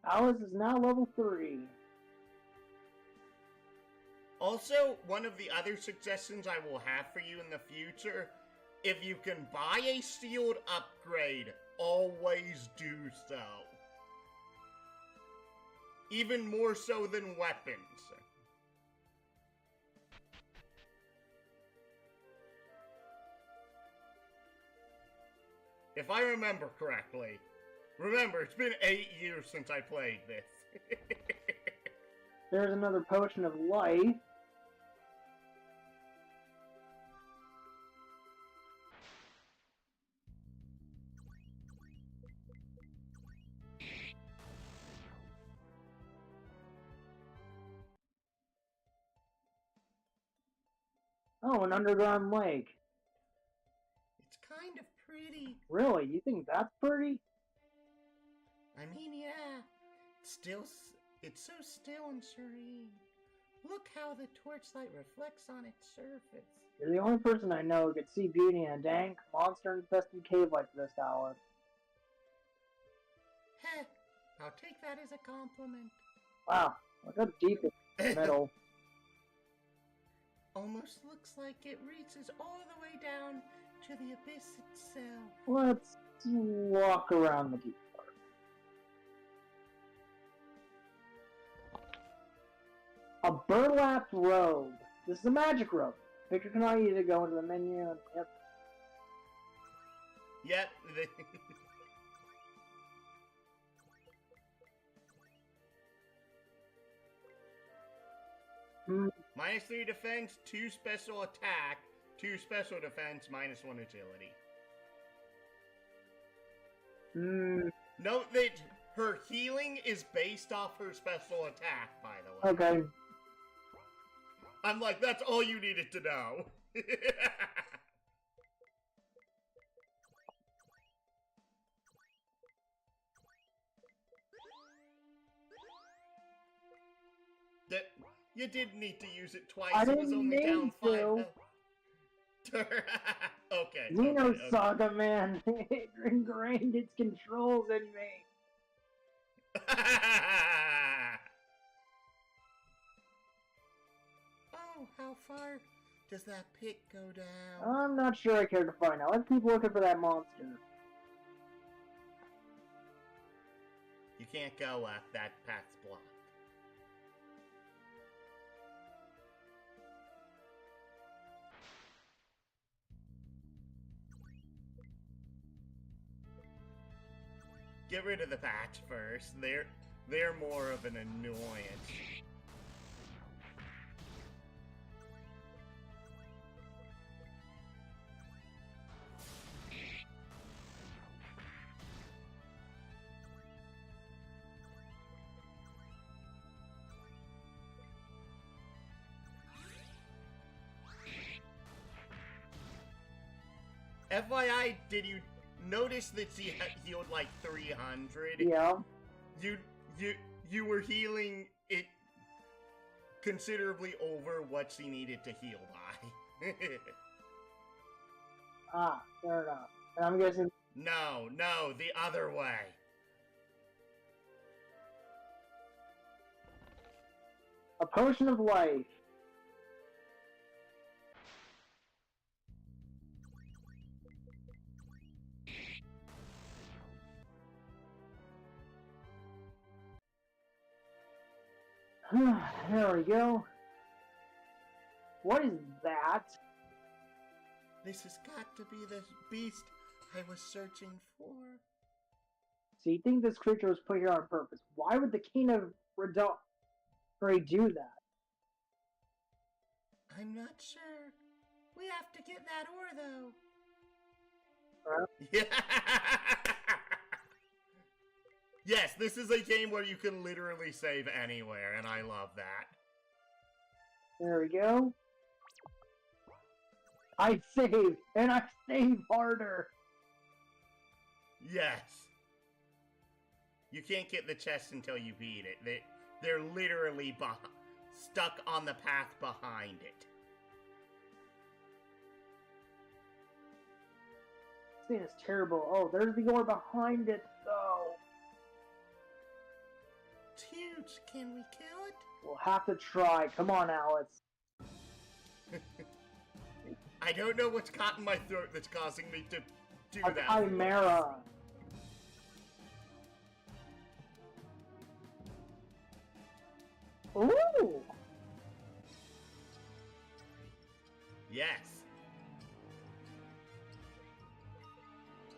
Alice is now level 3. Also, one of the other suggestions I will have for you in the future, if you can buy a shield upgrade, always do so. Even more so than weapons. If I remember correctly. Remember, it's been 8 years since I played this. There's another potion of life. Oh, an underground lake. It's kind of pretty. Really? You think that's pretty? I mean, yeah. It's so still and serene. Look how the torchlight reflects on its surface. You're the only person I know who could see beauty in a dank, monster-infested cave like this, Alice. Heh, I'll take that as a compliment. Wow, look how deep it's metal. Almost looks like it reaches all the way down to the abyss itself. Let's walk around the deep part. A burlap robe. This is a magic robe. Victor can either go into the menu and Yep. -3 defense, 2 special attack, 2 special defense, -1 agility. Note that her healing is based off her special attack, by the way. Okay. I'm like, that's all you needed to know. That you did need to use it twice. I It was didn't only need down 5 to. health. Okay. Xenosaga, man. It ingrained its controls in me. Oh, how far does that pit go down? I'm not sure I care to find out. Let's keep looking for that monster. You can't go up. That path's blocked. Get rid of the patch first. They're more of an annoyance. FYI, did you notice that she had healed like 300? Yeah. You were healing it considerably over what she needed to heal by. Ah, fair enough. And I'm guessing. No, the other way. A potion of life. There we go. What is that? This has got to be the beast I was searching for. So you think this creature was put here on purpose? Why would the king of Redari do that? I'm not sure. We have to get that ore, though. Huh? Yes, this is a game where you can literally save anywhere, and I love that. There we go. I saved, and I save harder. Yes. You can't get the chest until you beat it. They're literally stuck on the path behind it. This thing is terrible. Oh, there's the ore behind it, though. It's huge. Can we kill it? We'll have to try. Come on, Alex. I don't know what's caught in my throat that's causing me to do A that. chimera. Ooh! Yes.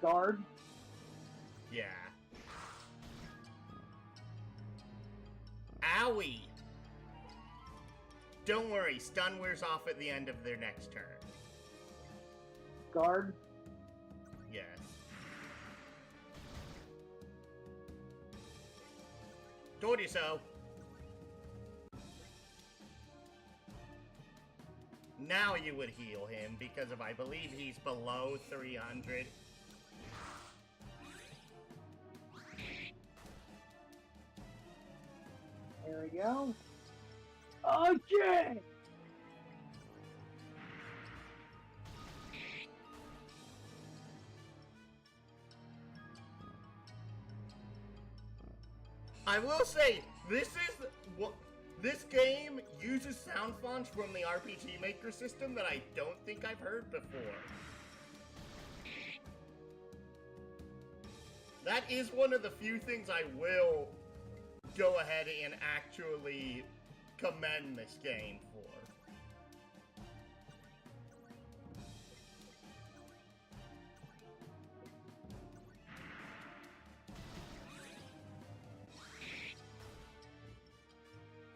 Guard. Yeah. Owie! Don't worry, stun wears off at the end of their next turn. Guard. Yes. Told you so. Now you would heal him, because I believe he's below 300. There we go. Okay! I will say, this game uses sound fonts from the RPGMaker system that I don't think I've heard before. That is one of the few things I will go ahead and actually commend this game for.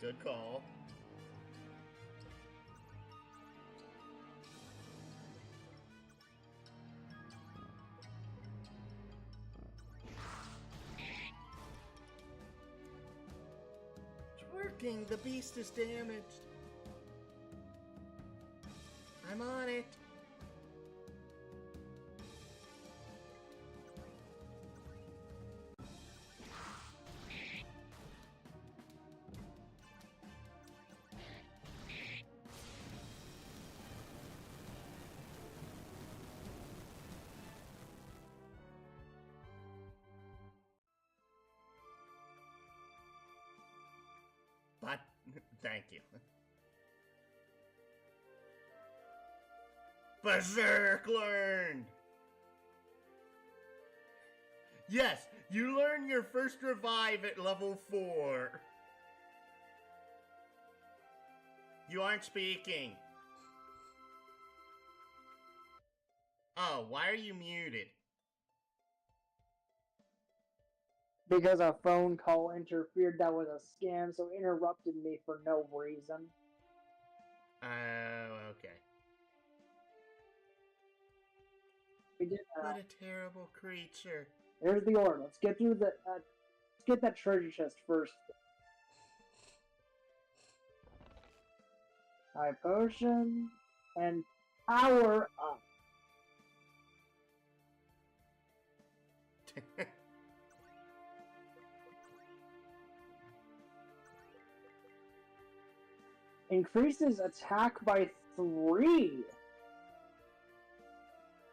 Good call. It's working. The beast is damaged. I'm on it. But, thank you. Berserk learned! Yes, you learn your first revive at level 4. You aren't speaking. Oh, why are you muted? Because a phone call interfered that was a scam, so interrupted me for no reason. Oh, okay. We did What a terrible creature. There's the ore. Let's get through the. Let's get that treasure chest first. High potion and power up. Increases attack by 3.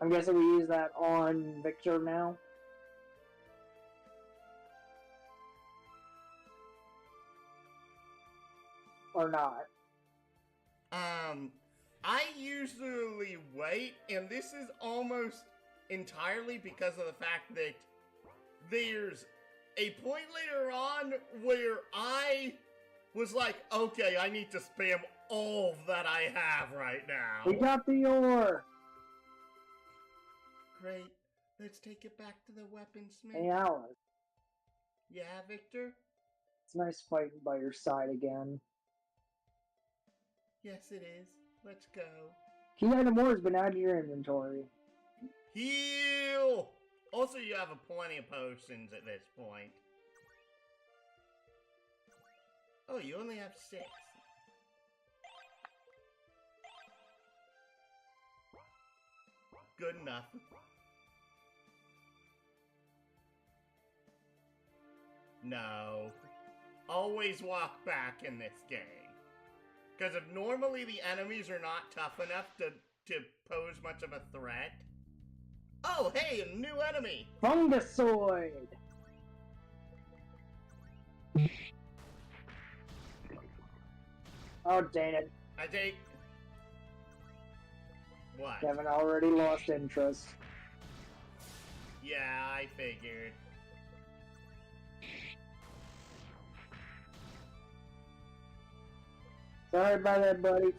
I'm guessing we use that on Victor now. Or not. I usually wait, and this is almost entirely because of the fact that there's a point later on where I was like, okay, I need to spam all that I have right now. We got the ore! Great. Let's take it back to the weaponsmith. Hey, Alice. Yeah, Victor? It's nice fighting by your side again. Yes, it is. Let's go. Key item ore has been added to your inventory. Heal! Also, you have plenty of potions at this point. Oh, you only have 6. Good enough. No. Always walk back in this game. Because if normally the enemies are not tough enough to pose much of a threat. Oh, hey, a new enemy! Fungusoid! Oh, dang it. I take... What? Kevin already lost interest. Yeah, I figured. Sorry about that, buddy.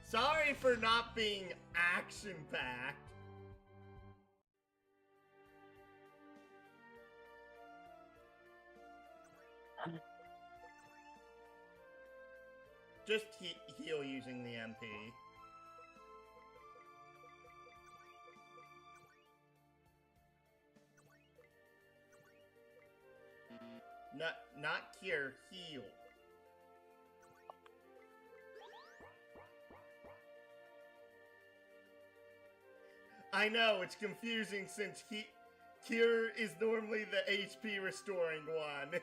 Sorry for not being action-packed. Just heal using the MP. Not cure, heal. I know, it's confusing since cure is normally the HP restoring one.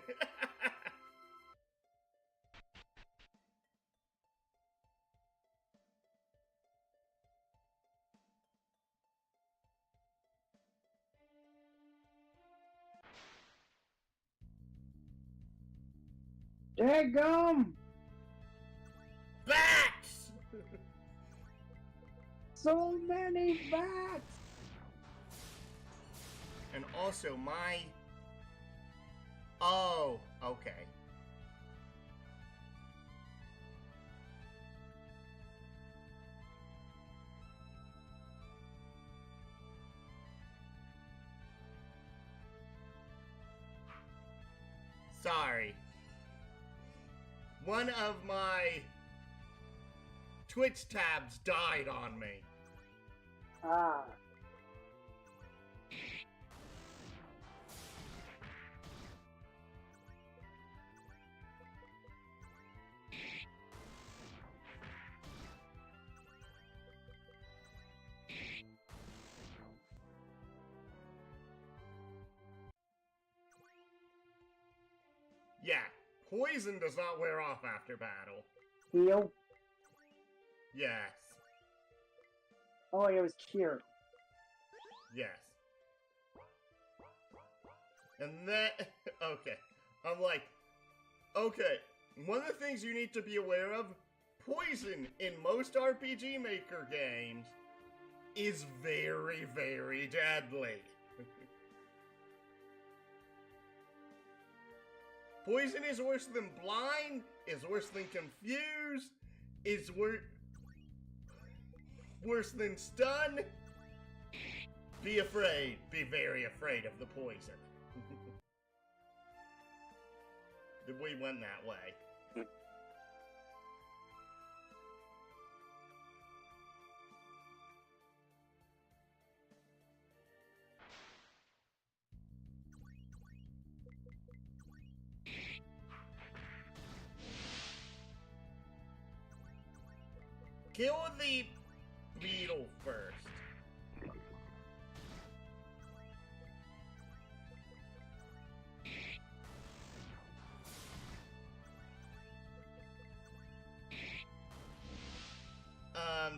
Daggum! Bats! So many bats! And also my... Oh, okay. Sorry. One of my Twitch tabs died on me. Ah. Yeah, poison does not wear off after battle. Heal? Yes. Oh, it was cured. Yes. And then, okay. I'm like, okay, one of the things you need to be aware of, poison in most RPGMaker games is very, very deadly. Poison is worse than blind, is worse than confused, is worse than stun. Be afraid. Be very afraid of the poison. We went that way. Kill the beetle first.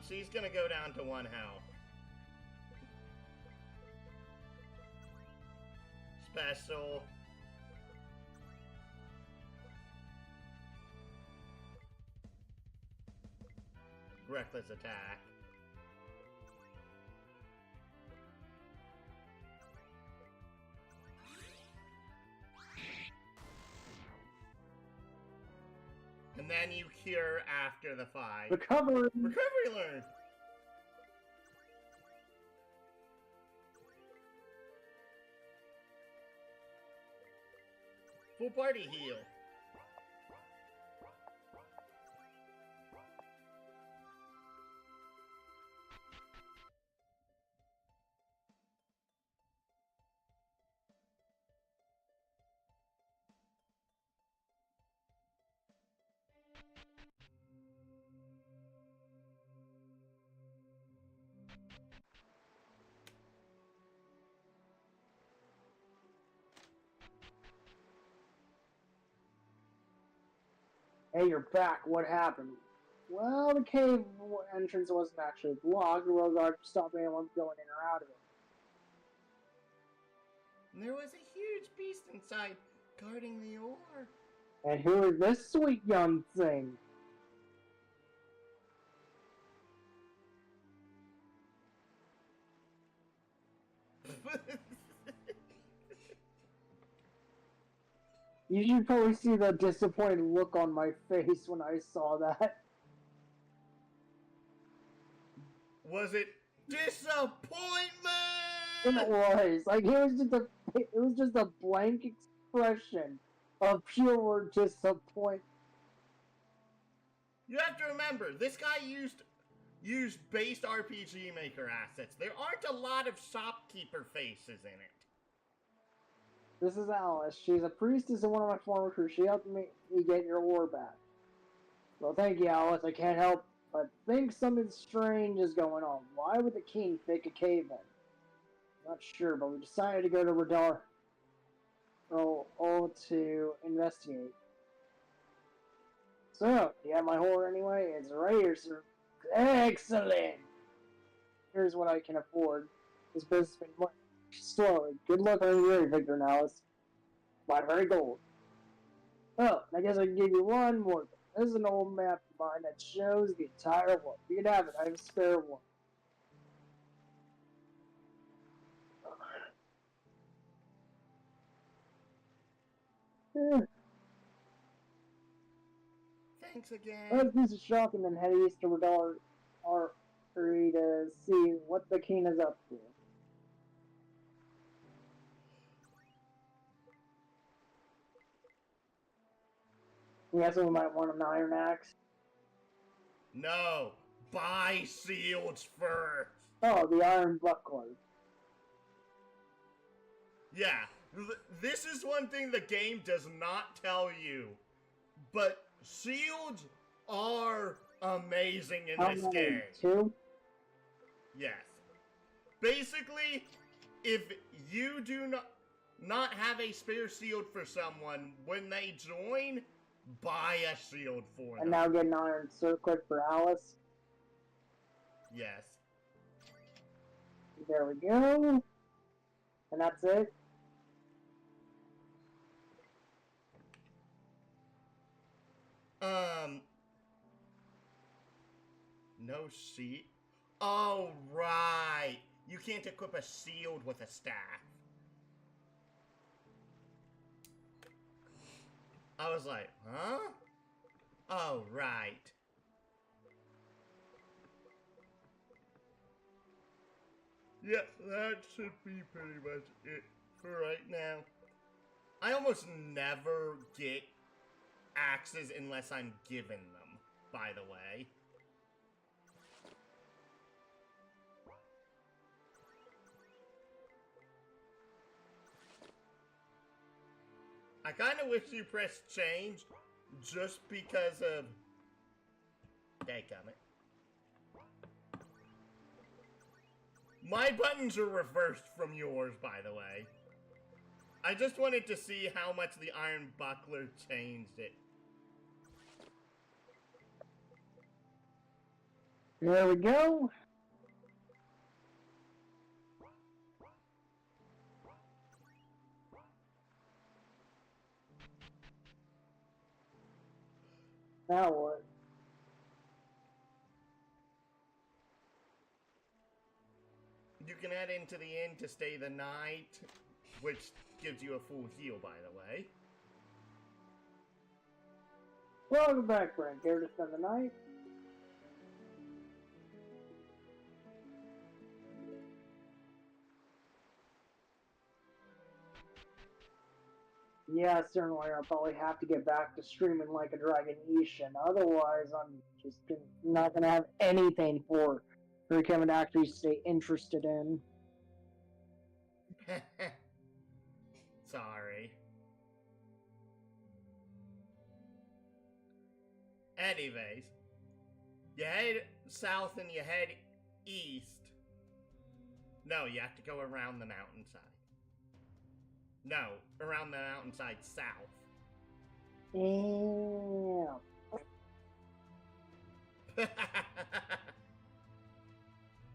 she's gonna go down to 1 health. Special. Reckless attack. And then you cure after the fight. Recovery! Recovery learned! Full party heal. Hey, you're back. What happened? Well, the cave entrance wasn't actually blocked. The road guard stopped anyone going in or out of it. And there was a huge beast inside, guarding the ore. And who is this sweet young thing? You should probably see the disappointed look on my face when I saw that. Was it disappointment? It was like it was just a blank expression of pure disappointment. You have to remember, this guy used based RPGMaker assets. There aren't a lot of shopkeeper faces in it. This is Alice. She's a priestess in one of my former crew. She helped me get your ore back. Well, thank you, Alice. I can't help but think something strange is going on. Why would the king pick a cave in? Not sure, but we decided to go to Radar to investigate. So, you have my ore anyway? It's right here, sir. Excellent! Here's what I can afford. This business has been slowly. Good luck on your Victor and Alice. My very gold. Oh, I guess I can give you one more thing. This is an old map of mine that shows the entire world. You can have it. I have a spare one. Thanks again. Let's do some shopping and head east to Radar Artery to see what the king is up to. You guess we might want an iron axe? No, buy shields first. Oh, the iron buckler. Yeah, this is one thing the game does not tell you, but shields are amazing in How this many? game. 2? Yes. Basically, if you do not have a spare shield for someone, when they join, buy a shield for them. And now get an iron circlet for Alice. Yes. There we go. And that's it. No sheet. Oh, right. You can't equip a shield with a staff. I was like, huh? Oh, right. Yeah, that should be pretty much it for right now. I almost never get axes unless I'm given them, by the way. I kind of wish you pressed change just because of... Dadgummit. My buttons are reversed from yours, by the way. I just wanted to see how much the iron buckler changed it. There we go. Now what? You can head into the inn to stay the night, which gives you a full heal, by the way. Welcome back, friend. Care to spend the night? Yeah, certainly. I'll probably have to get back to streaming like a dragon Ishin. Otherwise, I'm just not gonna have anything for Kevin to actually stay interested in. Sorry. Anyways, you head south and you head east. No, you have to go around the mountainside. No, around the mountainside south. Damn.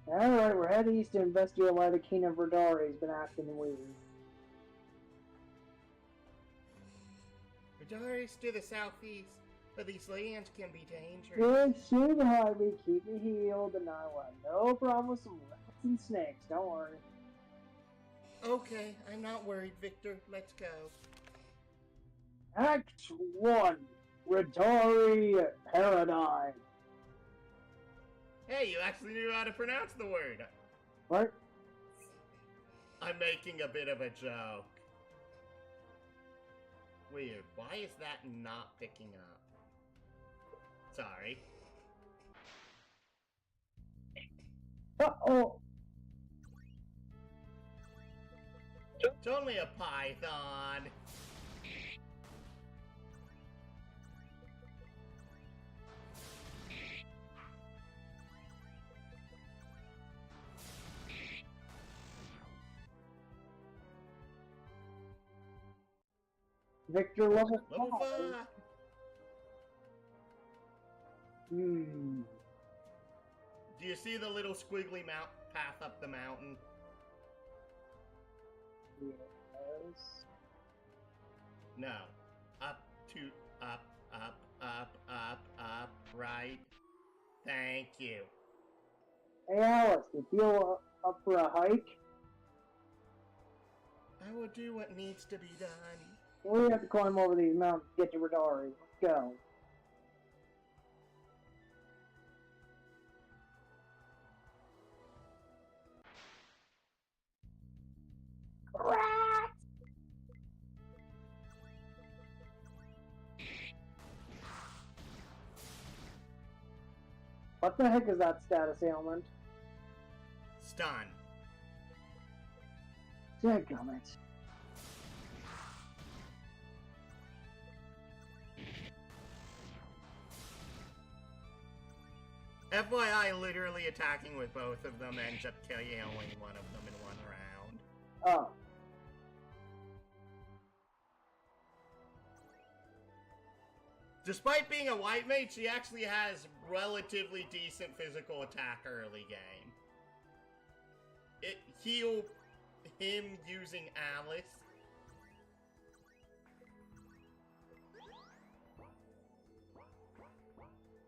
Alright, we're heading east to investigate why the King of Radari has been acting weird. Radari's to the southeast, but these lands can be dangerous. Good, stay behind me, keep me healed, and I will have no problem with some rats and snakes, don't worry. Okay, I'm not worried, Victor. Let's go. Act 1, Radari Paradigm. Hey, you actually knew how to pronounce the word. What? I'm making a bit of a joke. Weird. Why is that not picking up? Sorry. Uh-oh. It's only a python. Victor level 5. Level 5. Hmm. Do you see the little squiggly path up the mountain? Yes. No. Up, right. Thank you. Hey Alice, you feel up for a hike? I will do what needs to be done. We have to climb over these mountains to get to Radari. Let's go. Rats! What the heck is that status ailment? Stun. Dadgummit. FYI, literally attacking with both of them ends up killing one of them in one round. Oh. Despite being a white mage, she actually has relatively decent physical attack early game. It healed him using Alice.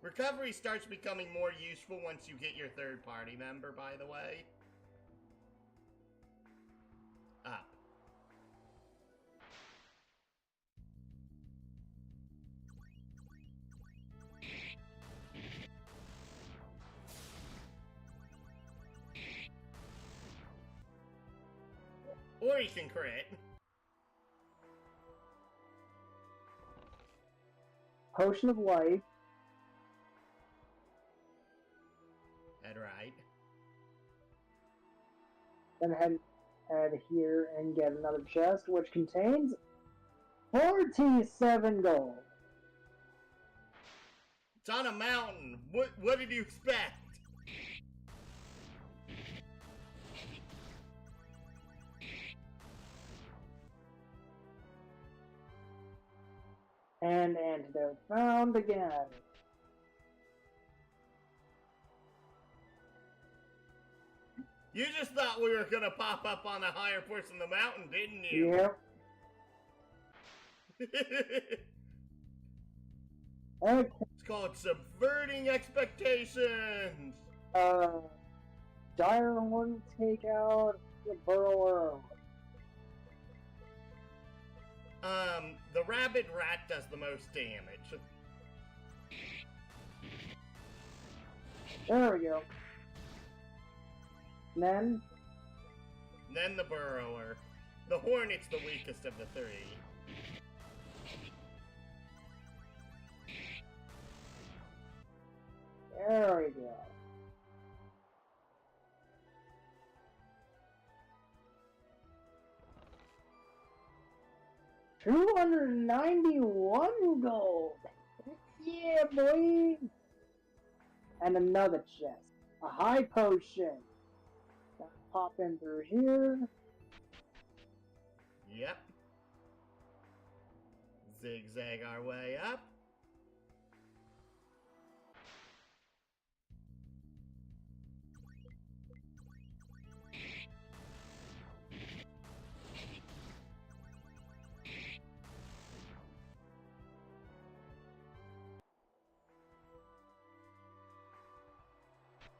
Recovery starts becoming more useful once you get your third party member, by the way. Up. Or you can crit. Potion of Life. Head right. Then head here and get another chest, which contains 47 gold. It's on a mountain. What did you expect? And antidote found again. You just thought we were gonna pop up on a higher portion of the mountain, didn't you? Yep. Okay. It's called subverting expectations. Dire Horn take out the burrower. The rabid rat does the most damage. There we go. Then The burrower. The hornet's the weakest of the three. there we go. $291 gold. Yeah, boy. And another chest. A high potion. Gotta pop in through here. Yep. Zigzag our way up.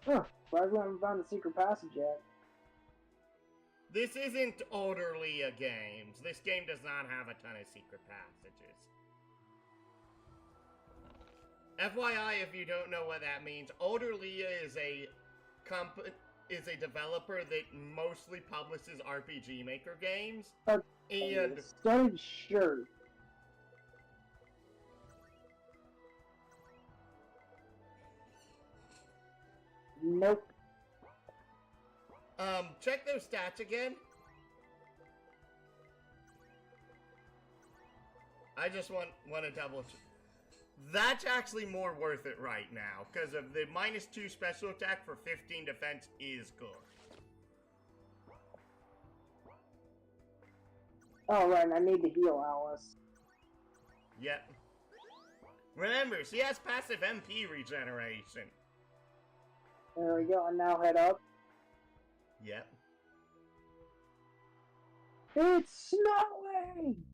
Huh. Glad we haven't found the secret passage yet. This isn't older Leah games. This game does not have a ton of secret passages. FYI, if you don't know what that means, Older Leah is a developer that mostly publishes RPGMaker games. And Studded shirt. Nope. Check those stats again. I just want to double check. That's actually more worth it right now, because of the -2 special attack for 15 defense is good. Oh, right, I need to heal Alice. Yep. Remember, she has passive MP regeneration. There we go, and now head up. Yep. It's snowing!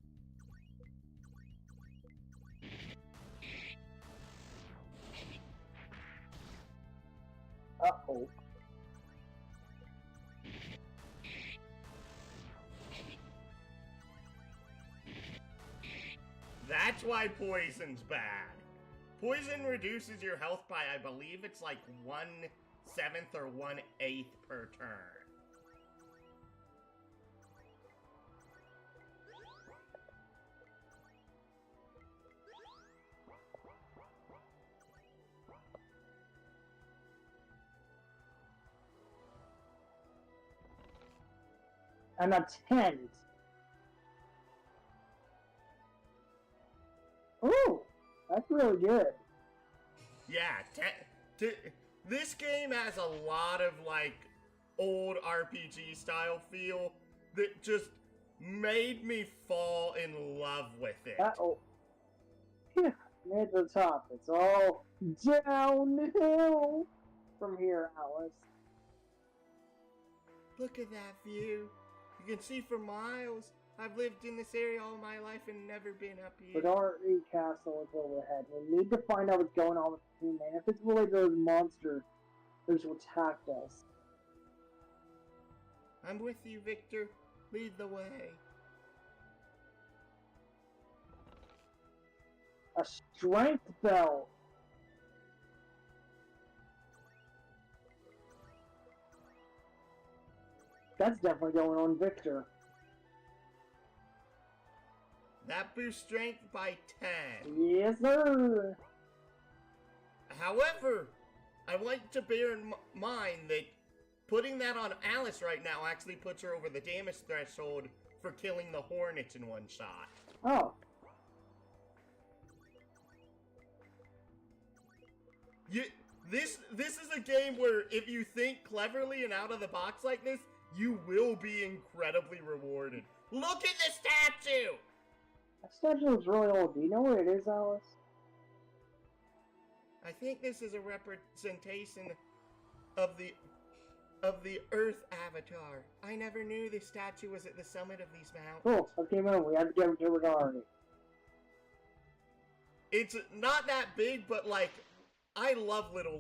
Uh-oh. That's why poison's bad. Poison reduces your health by, I believe it's like 1/7 or 1/8 per turn. And a tent. Ooh, that's really good. Yeah, this game has a lot of like old RPG style feel that just made me fall in love with it. Uh-oh. Yeah, made the top. It's all downhill from here, Alice. Look at that view. You can see for miles. I've lived in this area all my life and never been up here. Bedari Castle is overhead. We need to find out what's going on with the team, man. If it's related to those monsters who attacked us. I'm with you, Victor. Lead the way. A strength belt. That's definitely going on Victor. That boosts strength by 10. Yes, sir. However, I want to bear in mind that putting that on Alice right now actually puts her over the damage threshold for killing the hornets in one shot. Oh. This is a game where if you think cleverly and out of the box like this, you will be incredibly rewarded. Look at the statue! That statue is really old. Do you know where it is, Alice? I think this is a representation of the of the Earth Avatar. I never knew this statue was at the summit of these mountains. Cool. Okay, man, we have to get to it already. It's not that big, but like, I love little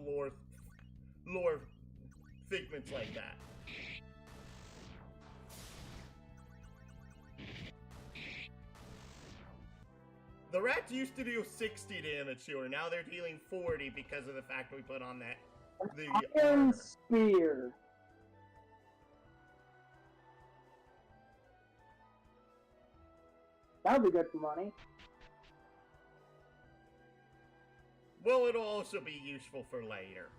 lore figments like that. The rats used to deal 60 damage to her. Now they're dealing 40 because of the fact we put on that. The Iron Spear. That'll be good for money. Well, it'll also be useful for later.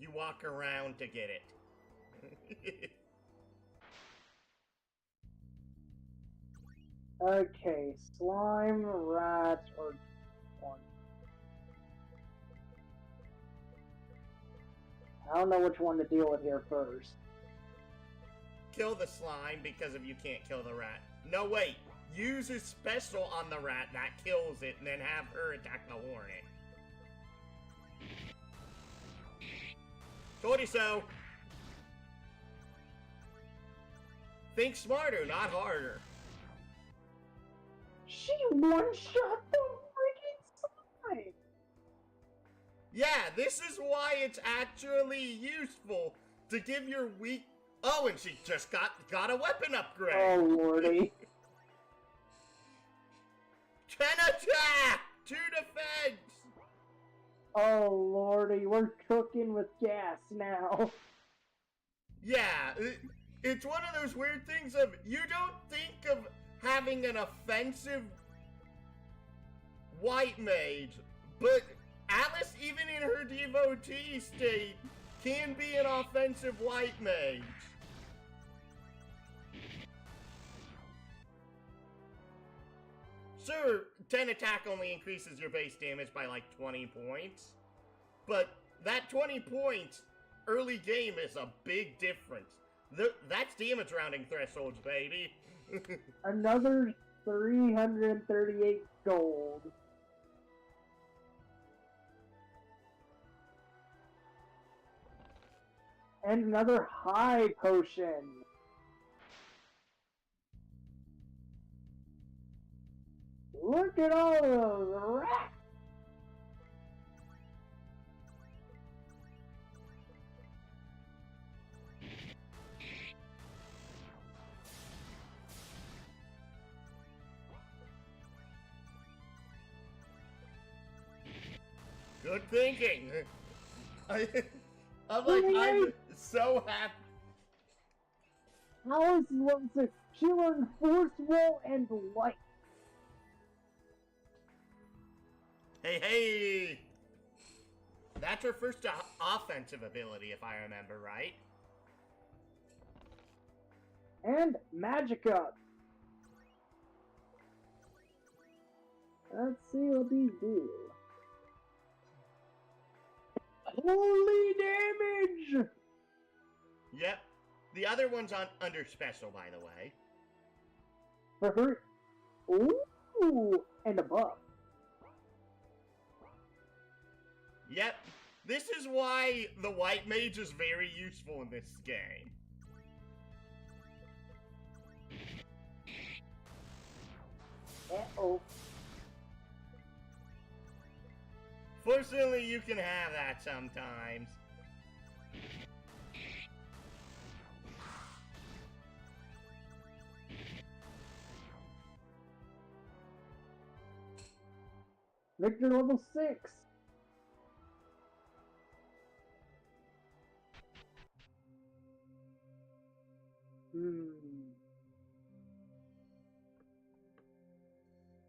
You walk around to get it. Okay, slime, rat, or one. I don't know which one to deal with here first. Kill the slime because of you can't kill the rat. No, wait. Use a special on the rat that kills it and then have her attack the hornet. Told you so. Think smarter, not harder. She one-shot the freaking slime! Yeah, this is why it's actually useful to give your weak... Oh, and she just got a weapon upgrade. Oh, lordy. 10 attack! 2 defense! Oh, lordy, we're cooking with gas now. Yeah, it's one of those weird things of... You don't think of having an offensive white mage, but Alice, even in her devotee state, can be an offensive white mage. Sure, 10 attack only increases your base damage by like 20 points, but that 20 points early game is a big difference. That's damage rounding thresholds, baby. Another 338 gold. And another high potion. Look at all those rats! Good thinking. I'm so happy. Alice loves it. She learned Force Roll and Light. Hey! That's her first offensive ability, if I remember right. And Magic Up. Let's see what these do. Holy damage! Yep. The other one's under special, by the way. For her. Ooh! And a buff. Yep. This is why the white mage is very useful in this game. Uh-oh. Fortunately, you can have that sometimes. Victor level 6.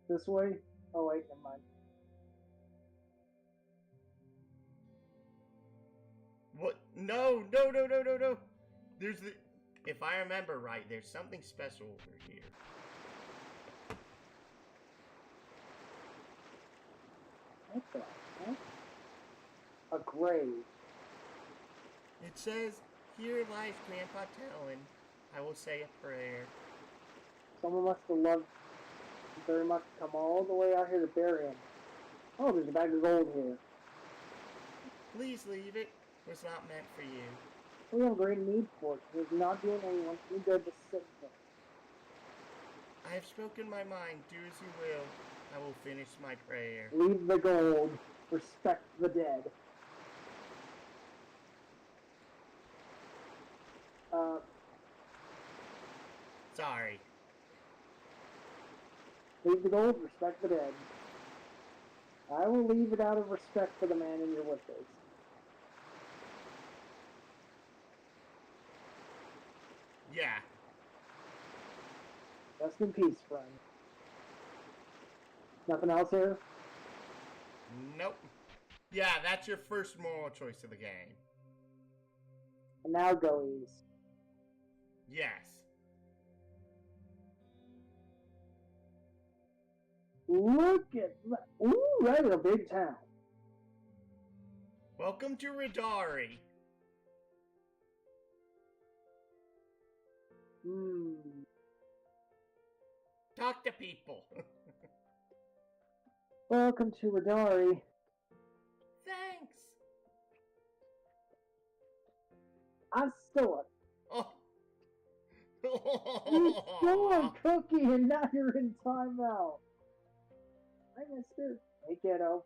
This way? Oh wait, never mind. What? No. There's the... If I remember right, there's something special over here. What the heck? A grave. It says, "Here lies Grandpa Talon. I will say a prayer." Someone must have loved very much to come all the way out here to bury him. Oh, there's a bag of gold here. Please leave it. It was not meant for you. We have great need for it. It's not doing anyone any good to sit there. I have spoken my mind. Do as you will. I will finish my prayer. Leave the gold. Respect the dead. Sorry. Leave the gold, respect the dead. I will leave it out of respect for the man in your whippers. Yeah. Rest in peace, friend. Nothing else here? Nope. Yeah, that's your first moral choice of the game. And now go east. Yes. Look at that. Ooh, that is a big town. Welcome to Radari. Talk to people. Welcome to Radari. Thanks. I stole it. Oh. You stole a cookie and now you're in timeout. Hi, mister. Hey, kiddo.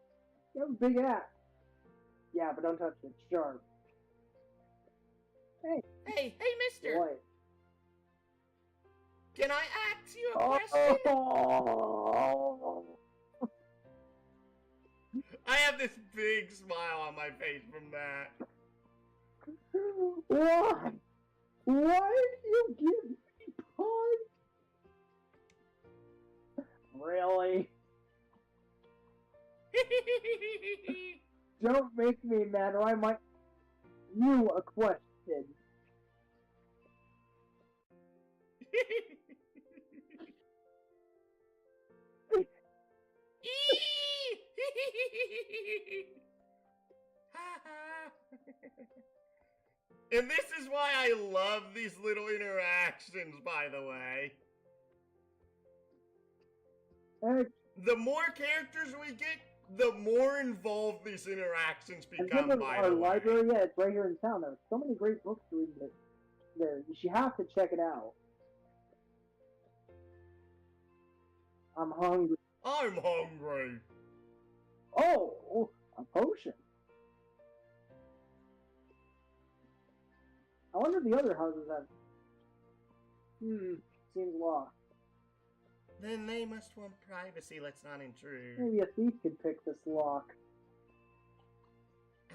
You have a big axe. Yeah, but don't touch it. It's sharp. Hey. Hey, mister. What? Can I ask you a question? Oh. I have this big smile on my face from that. Why? Why did you give me pun? Really? Don't make me mad or I might you a question. And this is why I love these little interactions, by the way. The more characters we get, the more involved these interactions become, by our the way. library, yeah, it's right here in town. There's so many great books to read there. You should have to check it out. I'm hungry. I'm hungry. Oh, a potion. I wonder if the other houses have... seems lost. Then they must want privacy. Let's not intrude. Maybe a thief could pick this lock.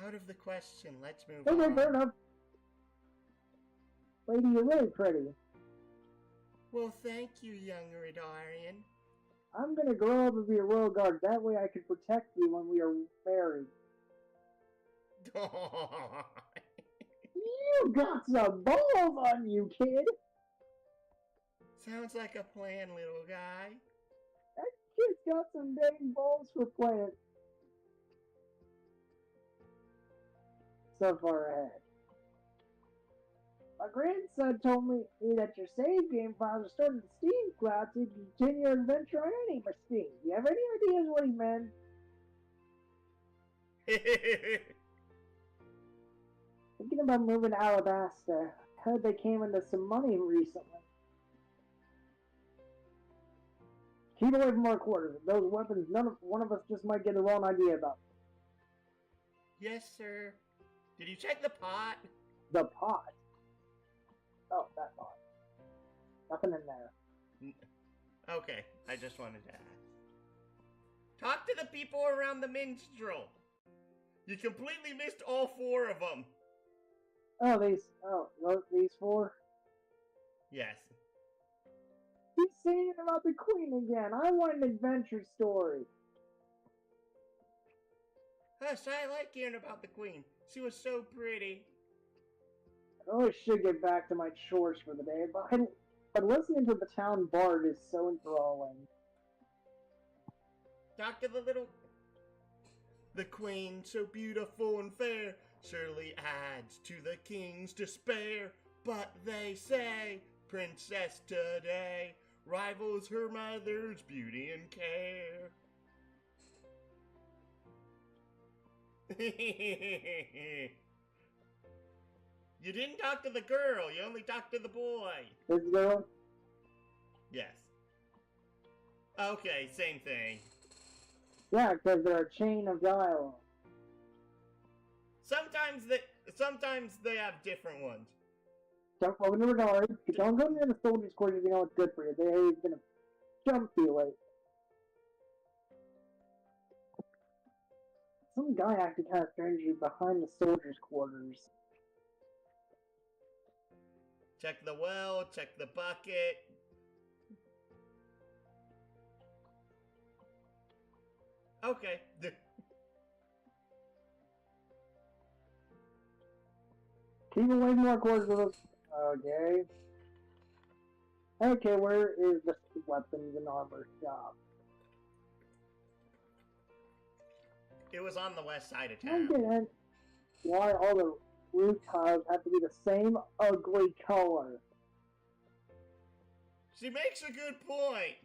Out of the question. Let's move Okay, on. fair enough. Lady, you're really pretty. Well, thank you, young Radarian. I'm gonna grow up and be a royal guard. That way I can protect you when we are married. You got some balls on you, kid! Sounds like a plan, little guy. That kid's got some dang balls for playing. So far ahead. My grandson told me that your save game files are stored in the Steam cloud so you can continue your adventure on any machine. Do you have any ideas what he meant? Thinking about moving to Alabasta. Heard they came into some money recently. Keep away from our quarters. Those weapons, one of us just might get the wrong idea about. Yes, sir. Did you check the pot? The pot? Oh, that pot. Nothing in there. Okay, I just wanted to ask. Talk to the people around the minstrel. You completely missed all 4 of them. These 4? Yes. He's saying about the queen again. I want an adventure story. Hush, I like hearing about the queen. She was so pretty. I should get back to my chores for the day, but listening to the town bard is so enthralling. Talk to the little... The queen, so beautiful and fair, surely adds to the king's despair. But they say, princess today rivals her mother's beauty and care. You didn't talk to the girl, you only talked to the boy. This girl? Yes. Okay, same thing. Yeah, because they're a chain of dialogue. Sometimes they have different ones. Don't open the doors. Don't go near the soldiers' quarters if you know it's good for you. They're gonna jump you like. Some guy acted kind of strangely behind the soldiers' quarters. Check the well, check the bucket. Okay. Keep away from our quarters with us. Okay. Okay, where is the weapons and armor shop? It was on the west side of I town. get it. Why all the roof tiles have to be the same ugly color? She makes a good point.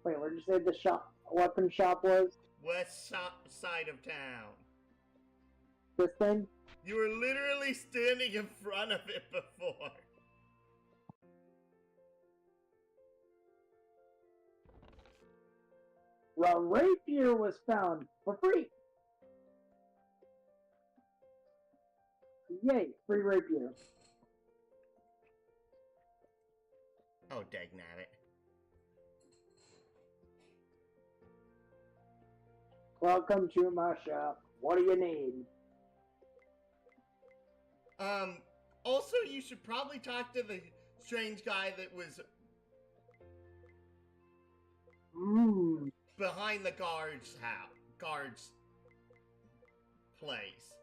Wait, where'd you say the weapon shop was? West side of town. This thing? You were literally standing in front of it before. The rapier was found for free. Yay, free rapier. Oh, dagnabbit. Welcome to my shop. What do you need? Also, you should probably talk to the strange guy that was behind the guard's place.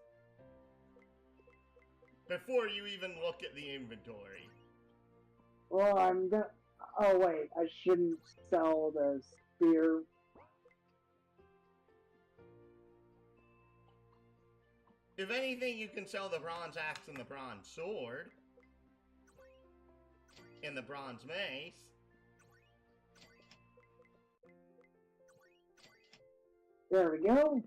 Before you even look at the inventory. Well, I'm gonna... Oh, wait. I shouldn't sell the spear. If anything, you can sell the bronze axe and the bronze sword. And the bronze mace. There we go.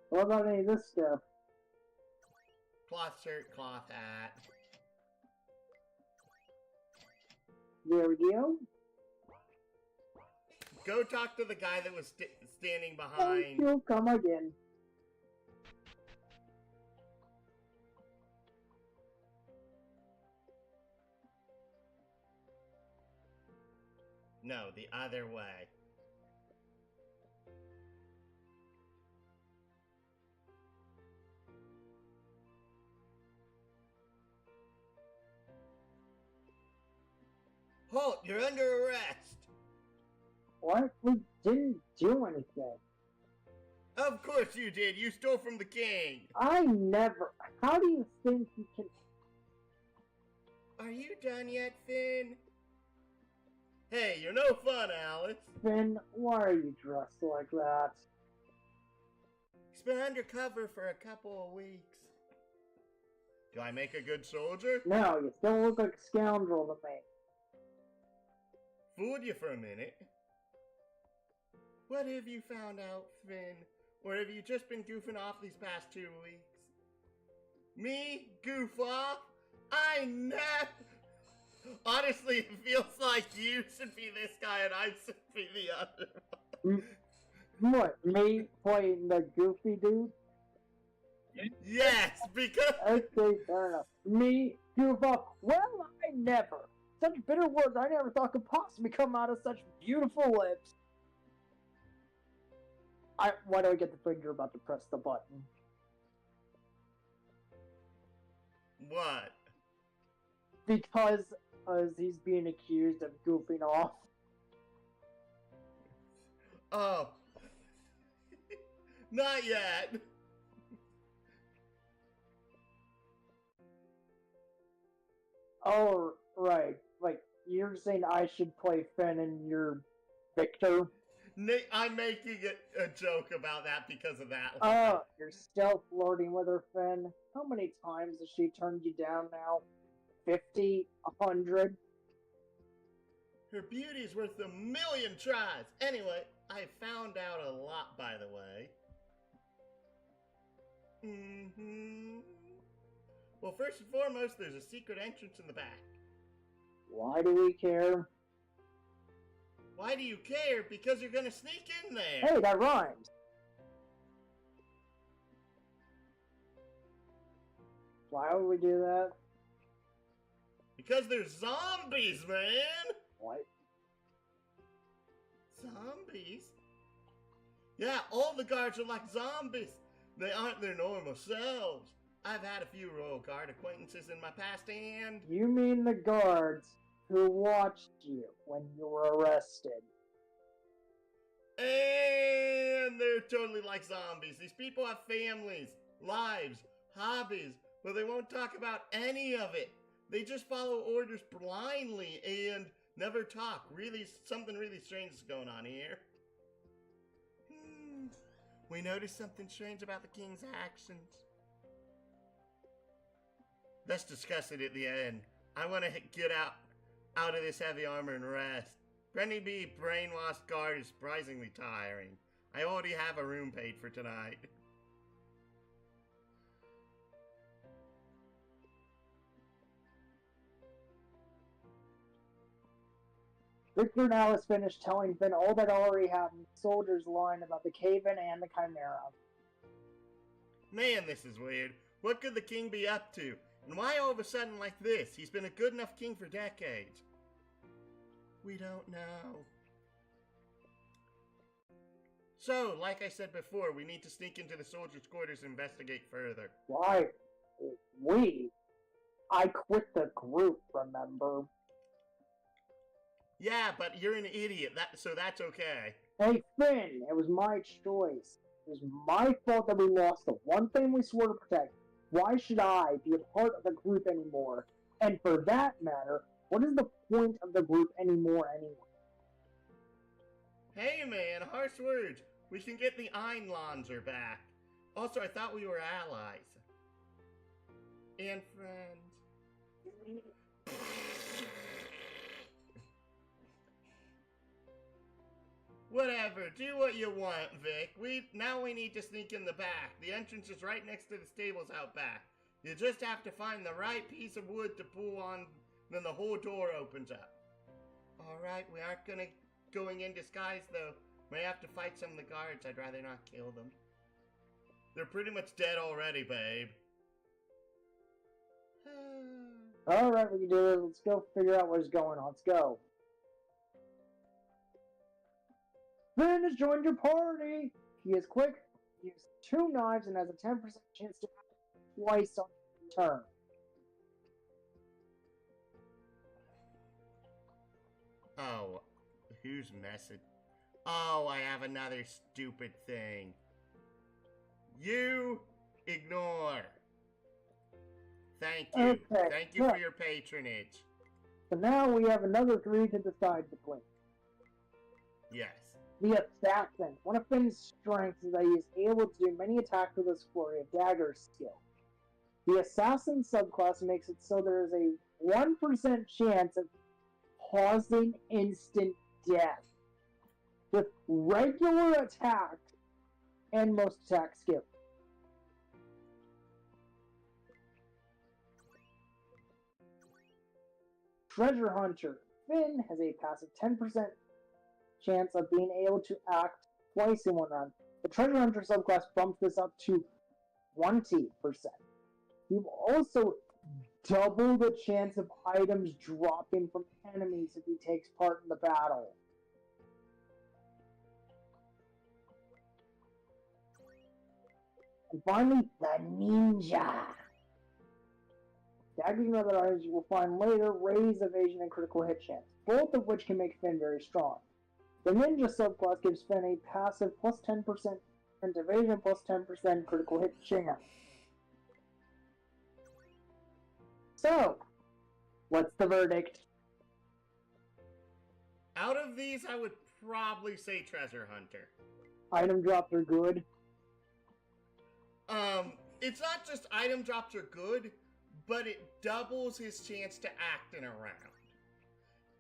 What about any of this stuff? Cloth shirt, cloth hat. There we go. Go talk to the guy that was standing behind. Thank you. Come again. No, the other way. Halt! You're under arrest! What? We didn't do anything. Of course you did! You stole from the king! I never... How do you think you can... Are you done yet, Finn? Hey, you're no fun, Alice. Finn, why are you dressed like that? He's been undercover for a couple of weeks. Do I make a good soldier? No, you still look like a scoundrel to me. Fooled you for a minute. What have you found out, Finn? Or have you just been goofing off these past 2 weeks? Me? Goof off? I never... Honestly, it feels like you should be this guy and I should be the other. What, me playing the goofy dude? Yes, because... Okay, fair enough. Me, goof off. Well, I never. Such bitter words I never thought could possibly come out of such beautiful lips. Why do I get the finger about to press the button? What? Because he's being accused of goofing off. Oh. Not yet. Oh, right. Like, you're saying I should play Finn and you're Victor? I'm making a joke about that because of that. Oh, you're still flirting with her, Finn. How many times has she turned you down now? 50? 100? Her beauty's worth a million tries. Anyway, I found out a lot, by the way. Well, first and foremost, there's a secret entrance in the back. Why do we care? Why do you care? Because you're gonna sneak in there. Hey, that rhymes. Why would we do that? Because there's zombies, man! What? Zombies? Yeah, all the guards are like zombies. They aren't their normal selves. I've had a few Royal Guard acquaintances in my past, and... You mean the guards who watched you when you were arrested? And they're totally like zombies. These people have families, lives, hobbies, but they won't talk about any of it. They just follow orders blindly and never talk. Really, something really strange is going on here. We noticed something strange about the king's actions. Let's discuss it at the end. I want to get out of this heavy armor and rest. Pretending to be brainwashed guard is surprisingly tiring. I already have a room paid for tonight. Victor now has finished telling Finn all that already happened. Soldiers line about the cave-in and the Chimera. Man, this is weird. What could the king be up to? And why all of a sudden like this? He's been a good enough king for decades. We don't know. So, like I said before, we need to sneak into the soldiers' quarters and investigate further. Why? We? I quit the group, remember? Yeah, but you're an idiot, so that's okay. Hey, Finn, it was my choice. It was my fault that we lost the one thing we swore to protect. Why should I be a part of the group anymore? And for that matter, what is the point of the group anymore anyway? Hey man, harsh words. We can get the Einlanzer back. Also, I thought we were allies. And friends. Whatever, do what you want, Vic. Now we need to sneak in the back. The entrance is right next to the stables out back. You just have to find the right piece of wood to pull on, then the whole door opens up. Alright, we aren't going in disguise though. May have to fight some of the guards. I'd rather not kill them. They're pretty much dead already, babe. Alright, we can do this. Let's go figure out what's going on. Let's go. Finn has joined your party! He is quick, he uses 2 knives, and has a 10% chance to act twice on turn. Oh, whose message? Oh, I have another stupid thing. You ignore. Thank you. Okay, Thank you for your patronage. So now we have another 3 to decide between. Yes. The Assassin. One of Finn's strengths is that he is able to do many attacks with his flurry of dagger skill. The Assassin subclass makes it so there is a 1% chance of causing instant death with regular attacks and most attack skill. Treasure Hunter. Finn has a passive 10% chance of being able to act twice in one round. The Treasure Hunter subclass bumps this up to 20%. You've also double the chance of items dropping from enemies if he takes part in the battle. And finally, the Ninja. Daggers and other items you will find later raise evasion and critical hit chance, both of which can make Finn very strong. The Ninja subclass gives Finn a passive plus 10% and evasion plus 10% critical hit chance. So, what's the verdict? Out of these, I would probably say Treasure Hunter. Item drops are good. It's not just item drops are good, but it doubles his chance to act in a round.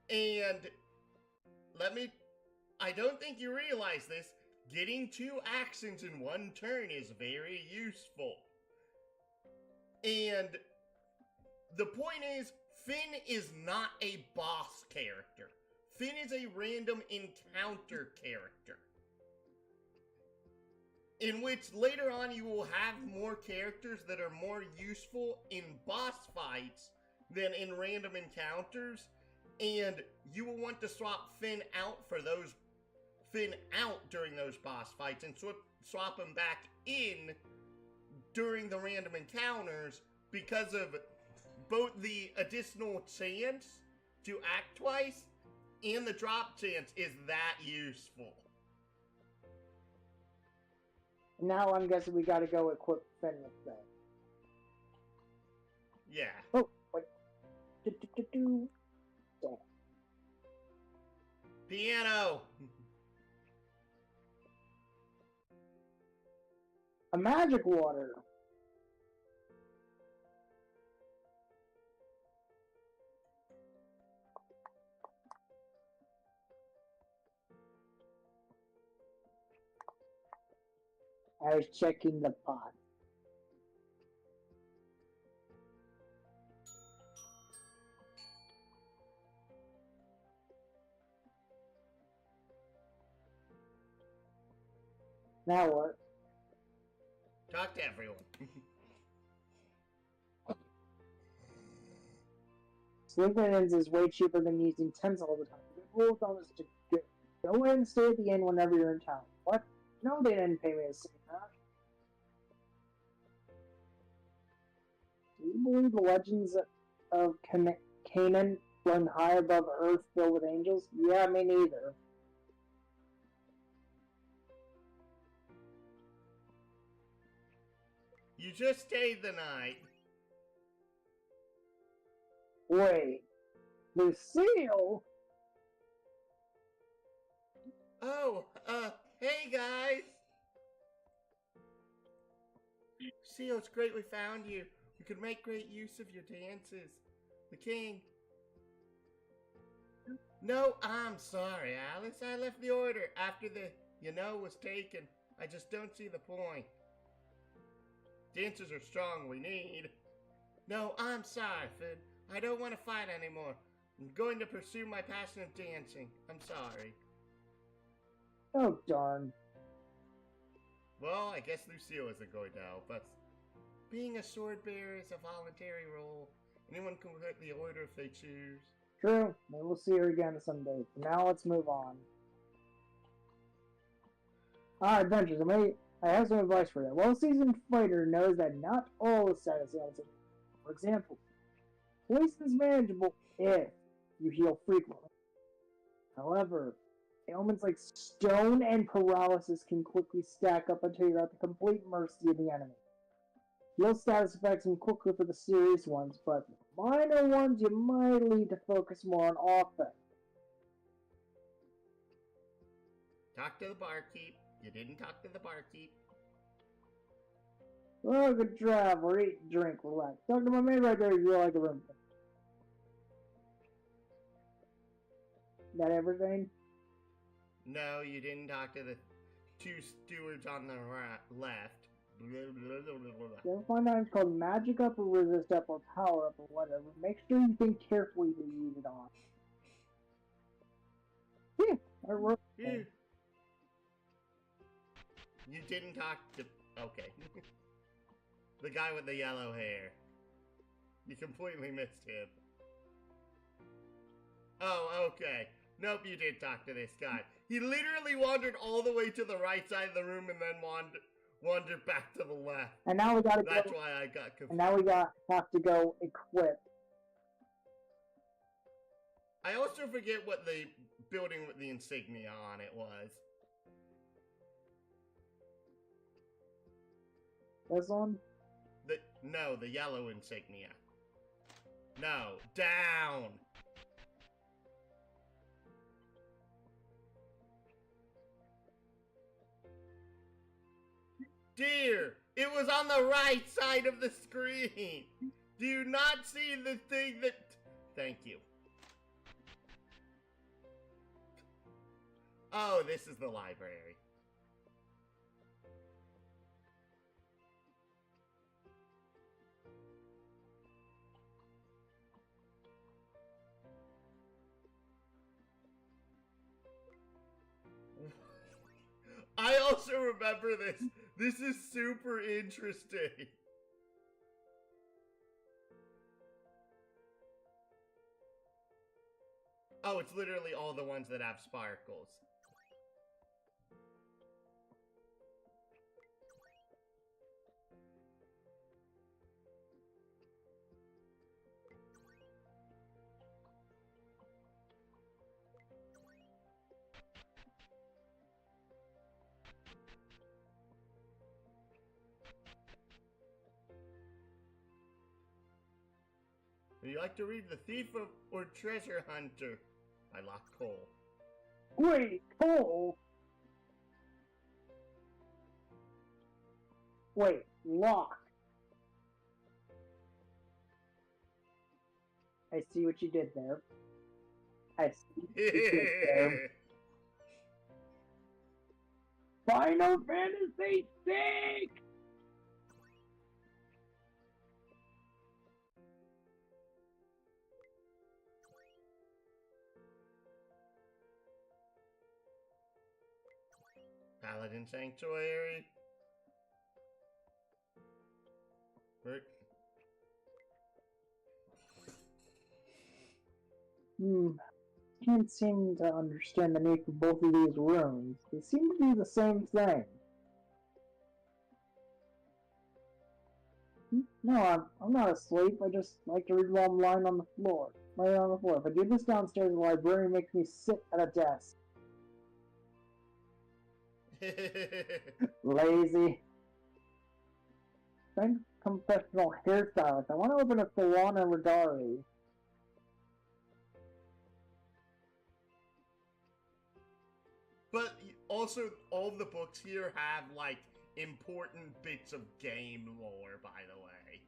And I don't think you realize this, getting 2 actions in one turn is very useful. And the point is, Finn is not a boss character. Finn is a random encounter character. In which later on you will have more characters that are more useful in boss fights than in random encounters. And you will want to swap Finn out during those boss fights and swap him back in during the random encounters because of both the additional chance to act twice and the drop chance is that useful. Now I'm guessing we gotta go equip Finn with that. Yeah. Oh, wait. Damn. Piano! A magic water. I was checking the pot. Now what? Talk to everyone. Sleeping ins is way cheaper than using tents all the time. The rule of thumb is to go in and stay at the inn whenever you're in town. What? No, they didn't pay me to say that. Do you believe the legends of Canaan run high above earth filled with angels? Yeah, me neither. You just stayed the night. Wait, Lucille? Oh, hey guys! Lucille, it's great we found you. We could make great use of your dances. The king. No, I'm sorry, Alice. I left the order after the, was taken. I just don't see the point. Dancers are strong, we need. No, I'm sorry, Finn. I don't want to fight anymore. I'm going to pursue my passion of dancing. I'm sorry. Oh, darn. Well, I guess Lucille isn't going to help us. Being a sword bearer is a voluntary role. Anyone can quit the order if they choose. True. Maybe we'll see her again someday. For now, let's move on. Adventures. I have some advice for you. A well-seasoned fighter knows that not all the status ailments are. For example, poison is manageable if you heal frequently. However, ailments like stone and paralysis can quickly stack up until you're at the complete mercy of the enemy. Heal status affects them quickly for the serious ones, but the minor ones you might need to focus more on offense. Talk to the barkeep. You didn't talk to the barkeep. Oh, good job. Or eat, drink, relax. Talk to my maid right there if you like a room. That everything? No, you didn't talk to the 2 stewards on the left. You ever find items called magic up or resist up or power up or whatever? Make sure you think carefully to use it on. Yeah, that works. Yeah. You didn't talk to... Okay. The guy with the yellow hair. You completely missed him. Oh, okay. Nope, you did talk to this guy. He literally wandered all the way to the right side of the room and then wandered back to the left. And now we gotta That's why I got confused. And now we have to go equip. I also forget what the building with the insignia on it was. This one? No, the yellow insignia. No, down! Dear, it was on the right side of the screen! Do you not see the thing that... Thank you. Oh, this is the library. I also remember this. This is super interesting. Oh, it's literally all the ones that have sparkles. Would you like to read The Thief or Treasure Hunter by Locke Cole? Wait, Cole? Wait, Locke. I see what you did there. I see what you did there. Final Fantasy VI! Paladin Sanctuary. Can't seem to understand the name of both of these runes. They seem to be the same thing. No, I'm not asleep. I just like to read while I'm lying on the floor. Laying on the floor. If I do this downstairs, the librarian makes me sit at a desk. Lazy. Thank confessional hairstylist. I want to open a salon in Radari. But also, all the books here have, like, important bits of game lore, by the way.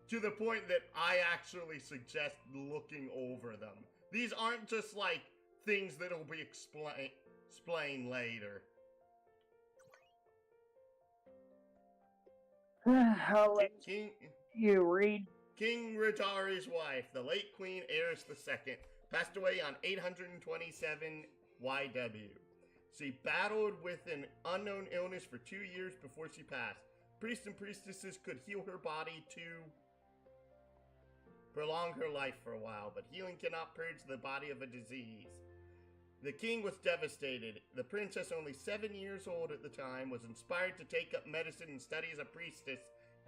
To the point that I actually suggest looking over them. These aren't just, like, things that'll be explained later. I'll let you read. King Radari's wife, the late Queen Eris II, passed away on 827 YW. She battled with an unknown illness for 2 years before she passed. Priests and priestesses could heal her body to prolong her life for a while, but healing cannot purge the body of a disease. The king was devastated. The princess, only 7 years old at the time, was inspired to take up medicine and study as a priestess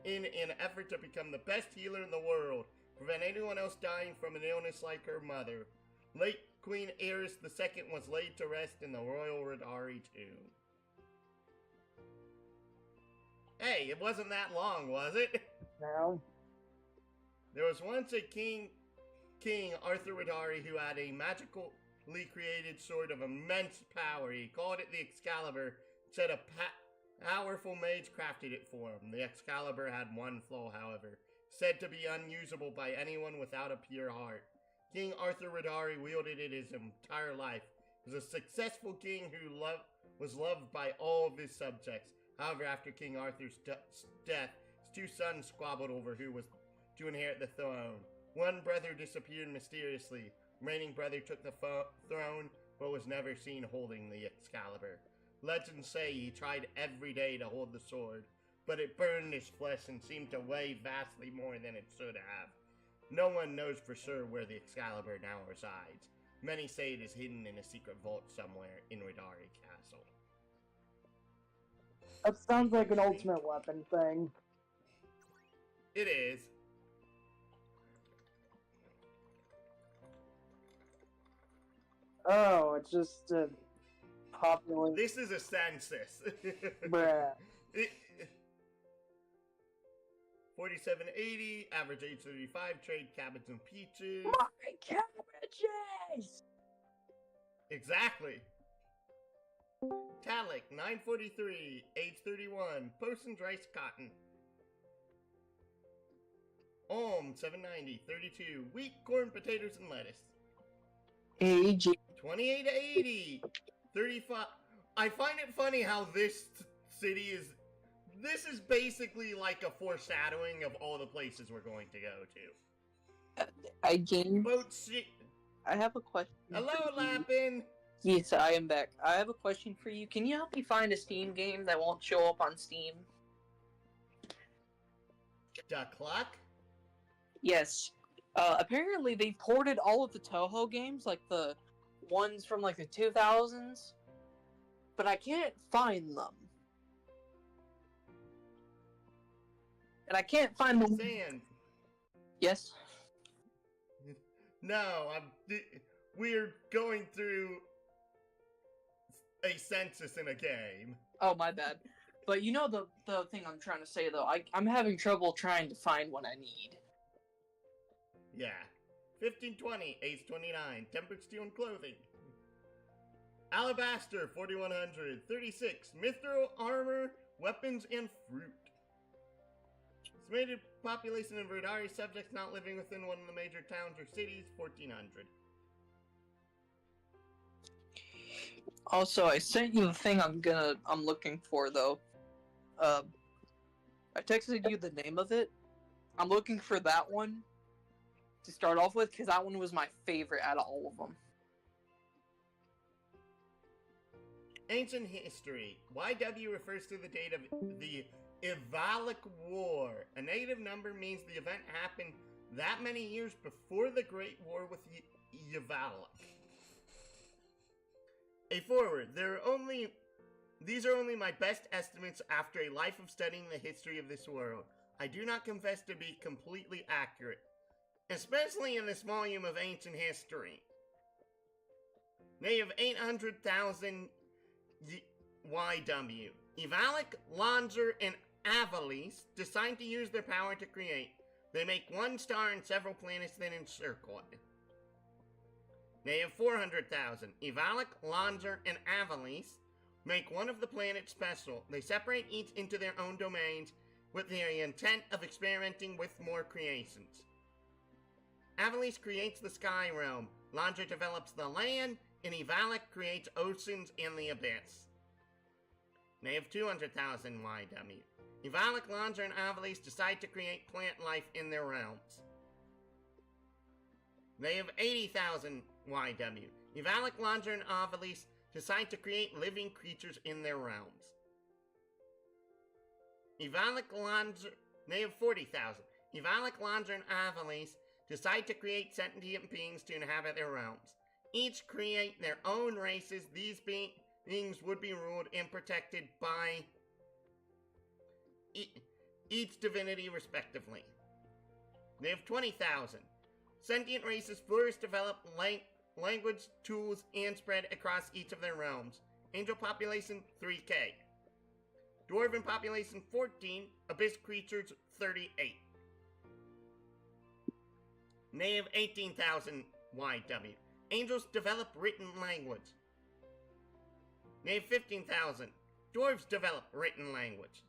in an effort to become the best healer in the world, prevent anyone else dying from an illness like her mother. Late Queen Eris II was laid to rest in the Royal Radari tomb. Hey, it wasn't that long, was it? No. There was once a King Arthur Radari, who had a magically created sword of immense power. He called it the Excalibur, said a powerful mage crafted it for him. The Excalibur had one flaw, however, said to be unusable by anyone without a pure heart. King Arthur Radari wielded it his entire life. He was a successful king who was loved by all of his subjects. However, after King Arthur's death, his 2 sons squabbled over who was to inherit the throne. One brother disappeared mysteriously. The remaining brother took the throne, but was never seen holding the Excalibur. Legends say he tried every day to hold the sword, but it burned his flesh and seemed to weigh vastly more than it should have. No one knows for sure where the Excalibur now resides. Many say it is hidden in a secret vault somewhere in Radari Castle. That sounds like an ultimate weapon thing. It is. Oh, it's just a popular. This is a census. Bruh. 4780, average age 35, trade cabbage and peaches. My cabbages! Exactly. Talik, 943, age 31, Poston's rice cotton. Olm, 790, 32, wheat, corn, potatoes, and lettuce. age. 2880. 35. I find it funny how this city is. This is basically like a foreshadowing of all the places we're going to go to. I gained. Boat shit. I have a question. Hello, for you. Lappin. Yes, I am back. I have a question for you. Can you help me find a Steam game that won't show up on Steam? Duck Luck? Yes. Apparently they ported all of the Toho games, like the ones from like the 2000s, but I can't find them. And I can't find them. Sand. Yes? No, we're going through a census in a game. Oh, my bad. But you know the thing I'm trying to say, though. I'm having trouble trying to find what I need. Yeah. 1520, Ace 29, Tempered Steel and Clothing. Alabaster, 4100, 36, Mithril Armor, Weapons and Fruit. Estimated population of Rudari subjects not living within one of the major towns or cities, 1400. Also, I sent you the thing I'm looking for, though. I texted you the name of it. I'm looking for that one to start off with, because that one was my favorite out of all of them. Ancient history. YW refers to the date of the Ivalic War. A negative number means the event happened that many years before the Great War with Ivalic. A forward. These are only my best estimates after a life of studying the history of this world. I do not confess to be completely accurate, especially in this volume of ancient history. They have 800,000 YW. Ivalic, Lanzer, and Avalis decide to use their power to create. They make one star and several planets, then encircle it. They have 400,000. Ivalic, Lanzer, and Avalis make one of the planets special. They separate each into their own domains with the intent of experimenting with more creations. Avalis creates the sky realm. Lanzer develops the land, and Ivalic creates oceans and the abyss. They have 200,000 YW. Ivalic, Lanzer, and Avalis decide to create plant life in their realms. They have 80,000 YW. Ivalic, Lanzer, and Avalis decide to create living creatures in their realms. Ivalic, Lanzer, they have 40,000. Ivalic, Lanzer, and Avalis decide to create sentient beings to inhabit their realms. Each create their own races. These beings would be ruled and protected by each divinity respectively. They have 20,000. Sentient races flourish, develop language, tools, and spread across each of their realms. Angel population 3K. Dwarven population 14. Abyss creatures 38. They have 18,000 YW. Angels develop written language. They have 15,000. Dwarves develop written language.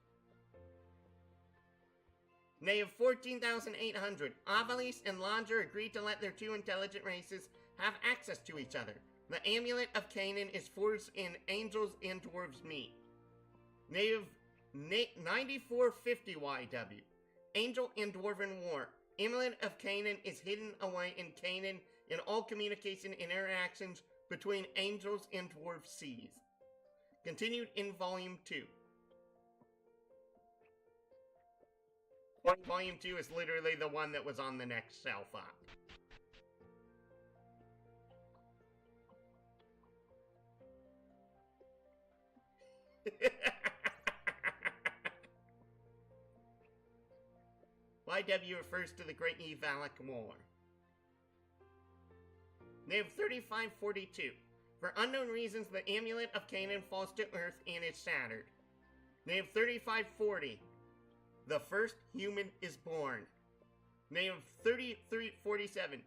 They have 14,800. Avalis and Lanzer agree to let their two intelligent races have access to each other. The Amulet of Canaan is forced and angels and dwarves meet. They have 9450 YW. Angel and Dwarven War. Amulet of Canaan is hidden away in Canaan in all communication and interactions between angels and dwarf seas. Continued in Volume 2. Volume 2 is literally the one that was on the next shelf up. YW refers to the Great Ivalic War. They have 3542. For unknown reasons, the Amulet of Canaan falls to Earth and is shattered. They have 3540. The first human is born. They have 3347.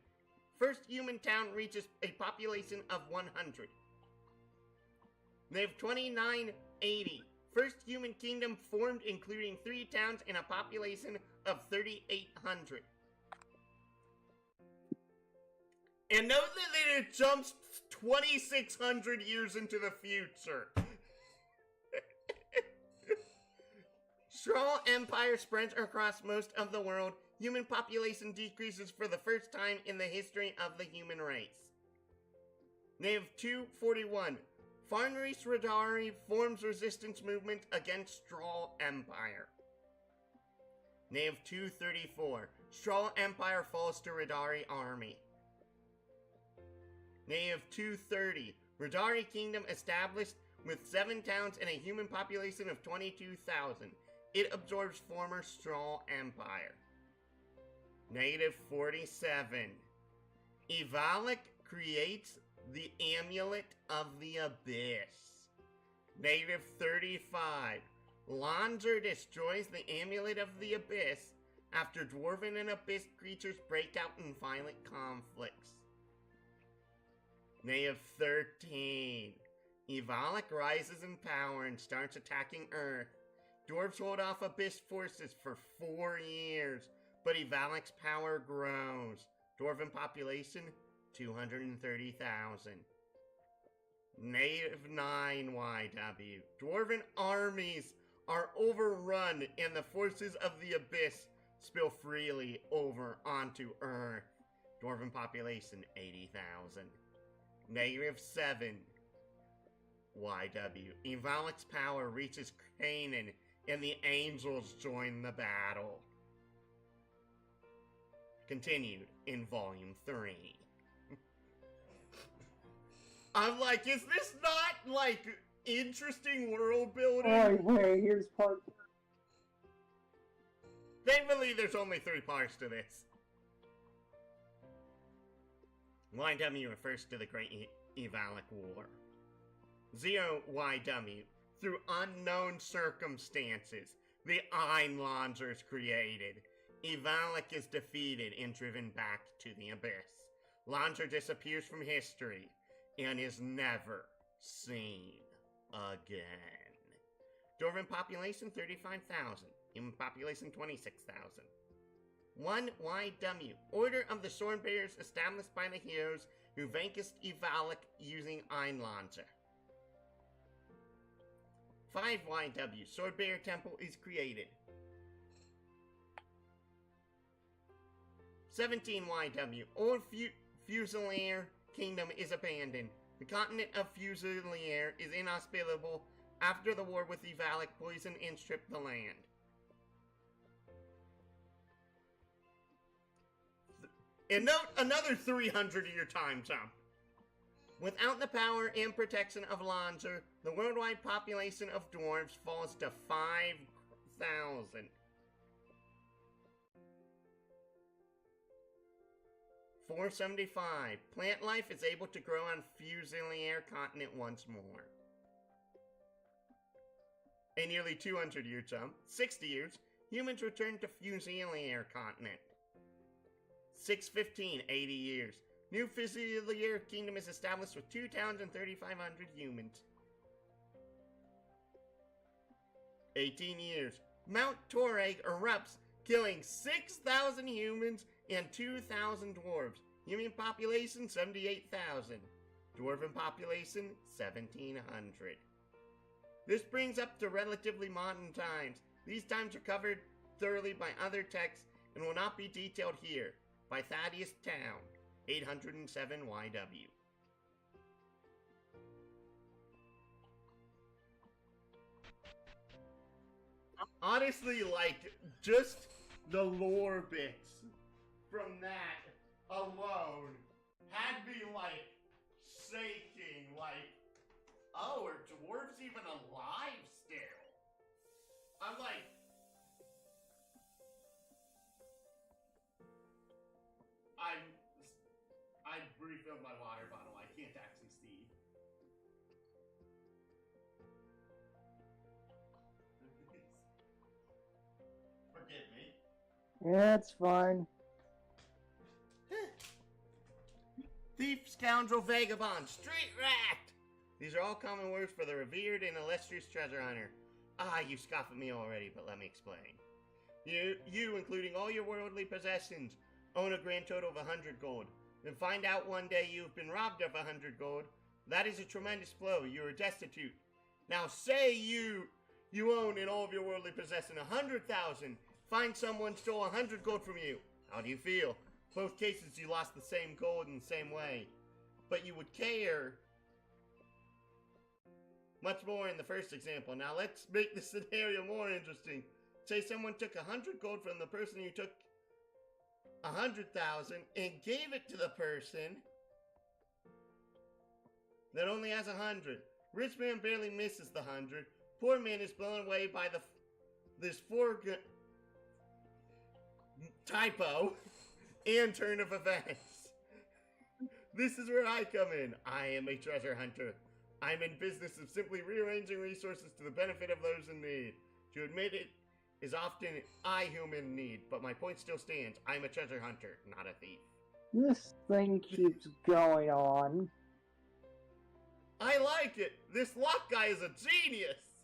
First human town reaches a population of 100. They have 2980. First human kingdom formed, including 3 towns and a population of 3,800. And note that it jumps 2,600 years into the future. Straw Empire spreads across most of the world. Human population decreases for the first time in the history of the human race. Native 241. Farnreese Radari forms resistance movement against Straw Empire. Native 234. Straw Empire falls to Radari army. Native 230. Radari Kingdom established with 7 towns and a human population of 22,000. It absorbs former Straw Empire. Native 47. Ivalic creates the Amulet of the Abyss. Native 35. Lanzer destroys the Amulet of the Abyss after Dwarven and Abyss creatures break out in violent conflicts. Native 13. Ivalic rises in power and starts attacking Earth. Dwarves hold off Abyss forces for 4 years, but Ivalic's power grows. Dwarven population, 230,000. Native 9 YW. Dwarven armies are overrun and the forces of the Abyss spill freely over onto Earth. Dwarven population, 80,000. Native 7 YW. Ivalic's power reaches Canaan and the angels join the battle. Continued in Volume 3. I'm like, is this not, like, interesting world building? Wait, here's part 3. Thankfully, there's only 3 parts to this. YW refers to the Great Ivalic War. 0 YW. Through unknown circumstances, the Einlanzer is created. Ivalic is defeated and driven back to the Abyss. Lanzer disappears from history and is never seen again. Dwarven population 35,000. Human population 26,000. 1 YW. Order of the Swordbearers established by the heroes who vanquished Ivalic using Einlanzer. 5 YW. Swordbearer Temple is created. 17 YW. Old Fusilier Kingdom is abandoned. The continent of Fusilier is inhospitable after the war with Ivalic poisoned and stripped the land. And note another 300-year time jump. Without the power and protection of Lanzer, the worldwide population of dwarves falls to 5,000. 475. Plant life is able to grow on Fusilier continent once more. A nearly 200-year jump. 60 years. Humans return to Fusilier continent. 615. 80 years. New Fusilier Kingdom is established with 2 towns and 3,500 humans. 18 years. Mount Toreg erupts, killing 6,000 humans and 2,000 dwarves. Human population, 78,000. Dwarven population, 1,700. This brings up to relatively modern times. These times are covered thoroughly by other texts and will not be detailed here. By Thaddeus Town, 807 YW. Honestly, like, just the lore bits from that alone had me, like, shaking, like, oh, are dwarves even alive still? I'm like, I refilled my water bottle. I can't actually see. Forgive me. Yeah, it's fine. Thief, scoundrel, vagabond, street rat! These are all common words for the revered and illustrious treasure hunter. Ah, you scoff at me already, but let me explain. You, including all your worldly possessions, own a grand total of 100 gold. then find out one day you've been robbed of 100 gold, that is a tremendous blow. You are destitute. Now say you own in all of your worldly possession 100,000, find someone stole 100 gold from you. How do you feel? Both cases you lost the same gold in the same way. But you would care much more in the first example. Now let's make the scenario more interesting. Say someone took 100 gold from the person who took 100,000 and gave it to the person that only has 100. Rich man barely misses the 100. Poor man is blown away by this typo and turn of events. This is where I come in. I am a treasure hunter. I'm in business of simply rearranging resources to the benefit of those in need. To admit it is often I whom in need, but my point still stands. I'm a treasure hunter, not a thief. This thing keeps going on. I like it. This lock guy is a genius.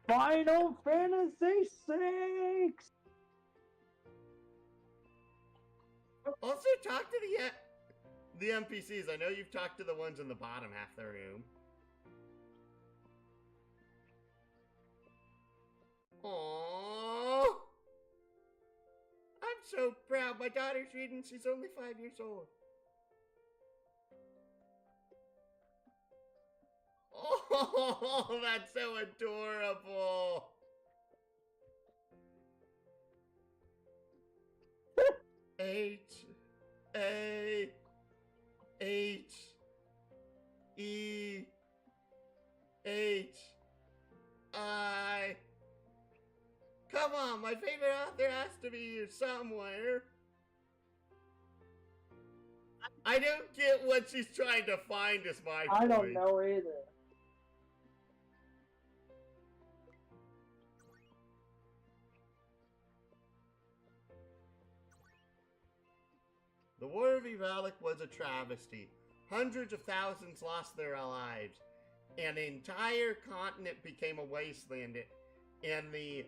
Final Fantasy VI! Also, talk to the NPCs. I know you've talked to the ones in the bottom half of the room. Aww. I'm so proud. My daughter's reading. She's only 5 years old. Oh, that's so adorable. H-A-H-E-H-I. Come on, my favorite author has to be here somewhere. I don't get what she's trying to find is my point. I don't know either. The War of Ivalic was a travesty. Hundreds of thousands lost their lives. An entire continent became a wasteland, and the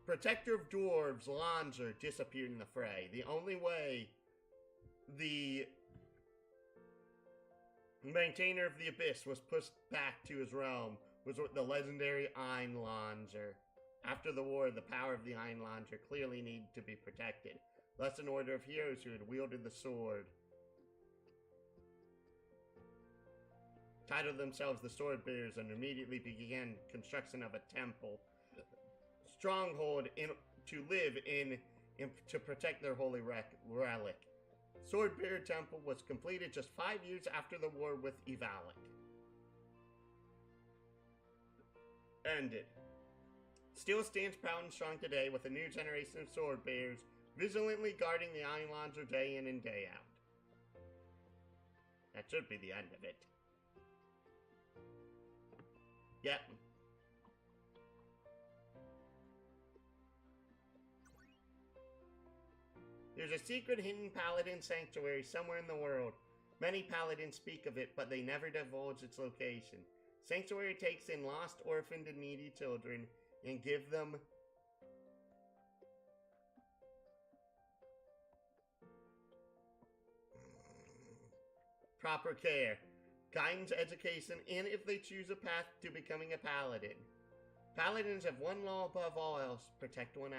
protector of dwarves, Einlanzer, disappeared in the fray. The only way the maintainer of the abyss was pushed back to his realm was with the legendary Einlanzer. After the war, the power of the Einlanzer clearly needed to be protected. Thus, an order of heroes who had wielded the sword titled themselves the Sword Bearers and immediately began construction of a temple stronghold to live in to protect their holy relic. Swordbearer Temple was completed just 5 years after the war with Ivalic ended. Still stands proud and strong today with a new generation of sword bearers vigilantly guarding the Einlanzer day in and day out. That should be the end of it. Yep. There's a secret hidden paladin sanctuary somewhere in the world. Many paladins speak of it, but they never divulge its location. Sanctuary takes in lost, orphaned, and needy children and give them proper care, guidance, education, and if they choose a path to becoming a paladin. Paladins have one law above all else: protect one's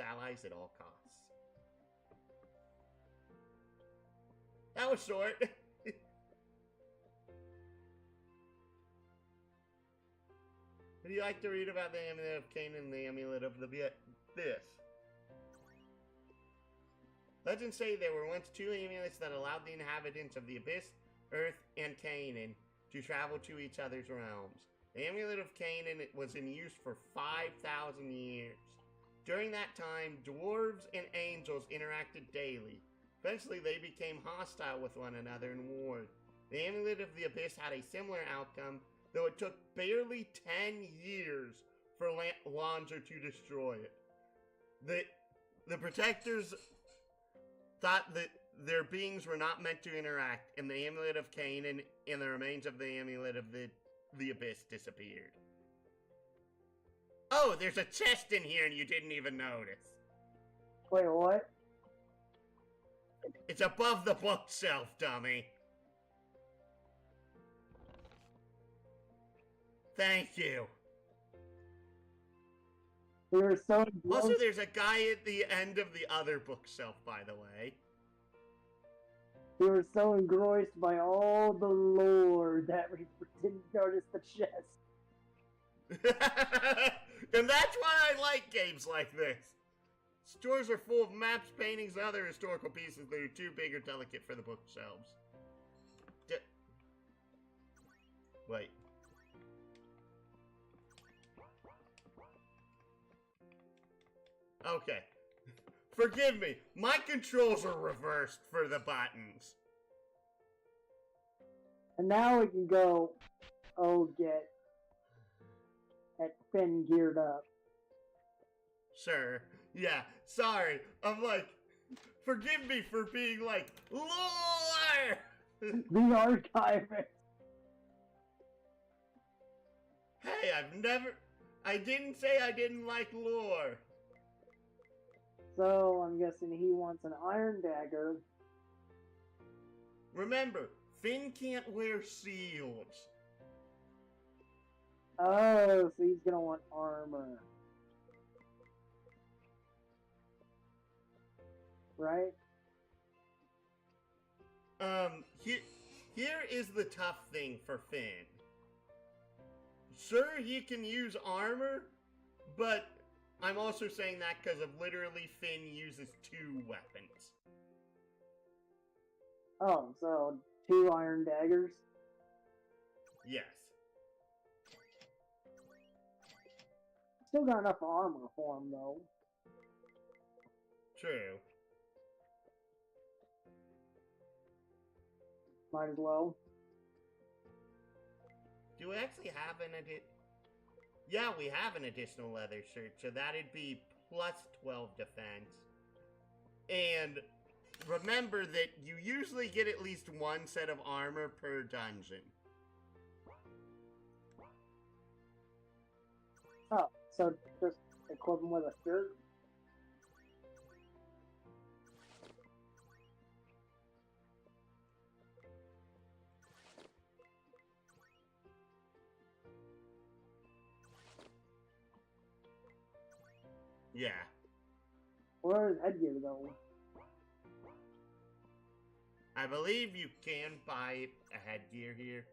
allies at all costs. That was short. Would you like to read about the Amulet of Cain and the Amulet of the Abyss? Legends say there were once two amulets that allowed the inhabitants of the Abyss, Earth, and Canaan to travel to each other's realms. The Amulet of Canaan was in use for 5,000 years. During that time, dwarves and angels interacted daily. Eventually, they became hostile with one another and warred. The Amulet of the Abyss had a similar outcome, though it took barely 10 years for Einlanzer to destroy it. The protectors thought that their beings were not meant to interact, and the Amulet of Canaan and the remains of the Amulet of the Abyss disappeared. Oh, there's a chest in here and you didn't even notice. Wait, what? It's above the bookshelf, dummy. Thank you. We were so Also, engrossed, there's a guy at the end of the other bookshelf, by the way. we were so engrossed by all the lore that we didn't notice the chest. And that's why I like games like this. Stores are full of maps, paintings, and other historical pieces that are too big or delicate for the bookshelves. Wait. Okay. Forgive me. My controls are reversed for the buttons. And now we can go, get Finn geared up. Sure. Yeah. Sorry. I'm like, forgive me for being like, lore! The archivist. Hey, I didn't say I didn't like lore. So I'm guessing he wants an iron dagger. Remember, Finn can't wear shields. Oh, so he's gonna want armor. Right? Here is the tough thing for Finn. Sure, he can use armor, but I'm also saying that because of literally Finn uses 2 weapons. Oh, so 2 iron daggers? Yes. Still got enough armor for him, though. True. Might as well. Do we actually have an Yeah, we have an additional leather shirt, so that'd be plus 12 defense. And remember that you usually get at least 1 set of armor per dungeon. Oh, so just equip him with a shirt? Yeah. Where is headgear, though? I believe you can buy a headgear here.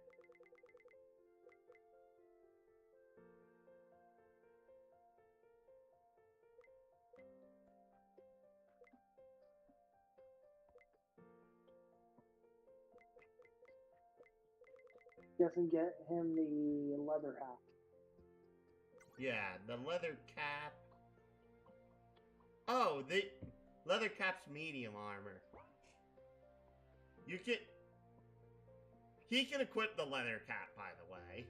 Guessing get him the leather hat. Yeah, the leather cap. Oh, the leather cap's medium armor. You can... He can equip the leather cap, by the way.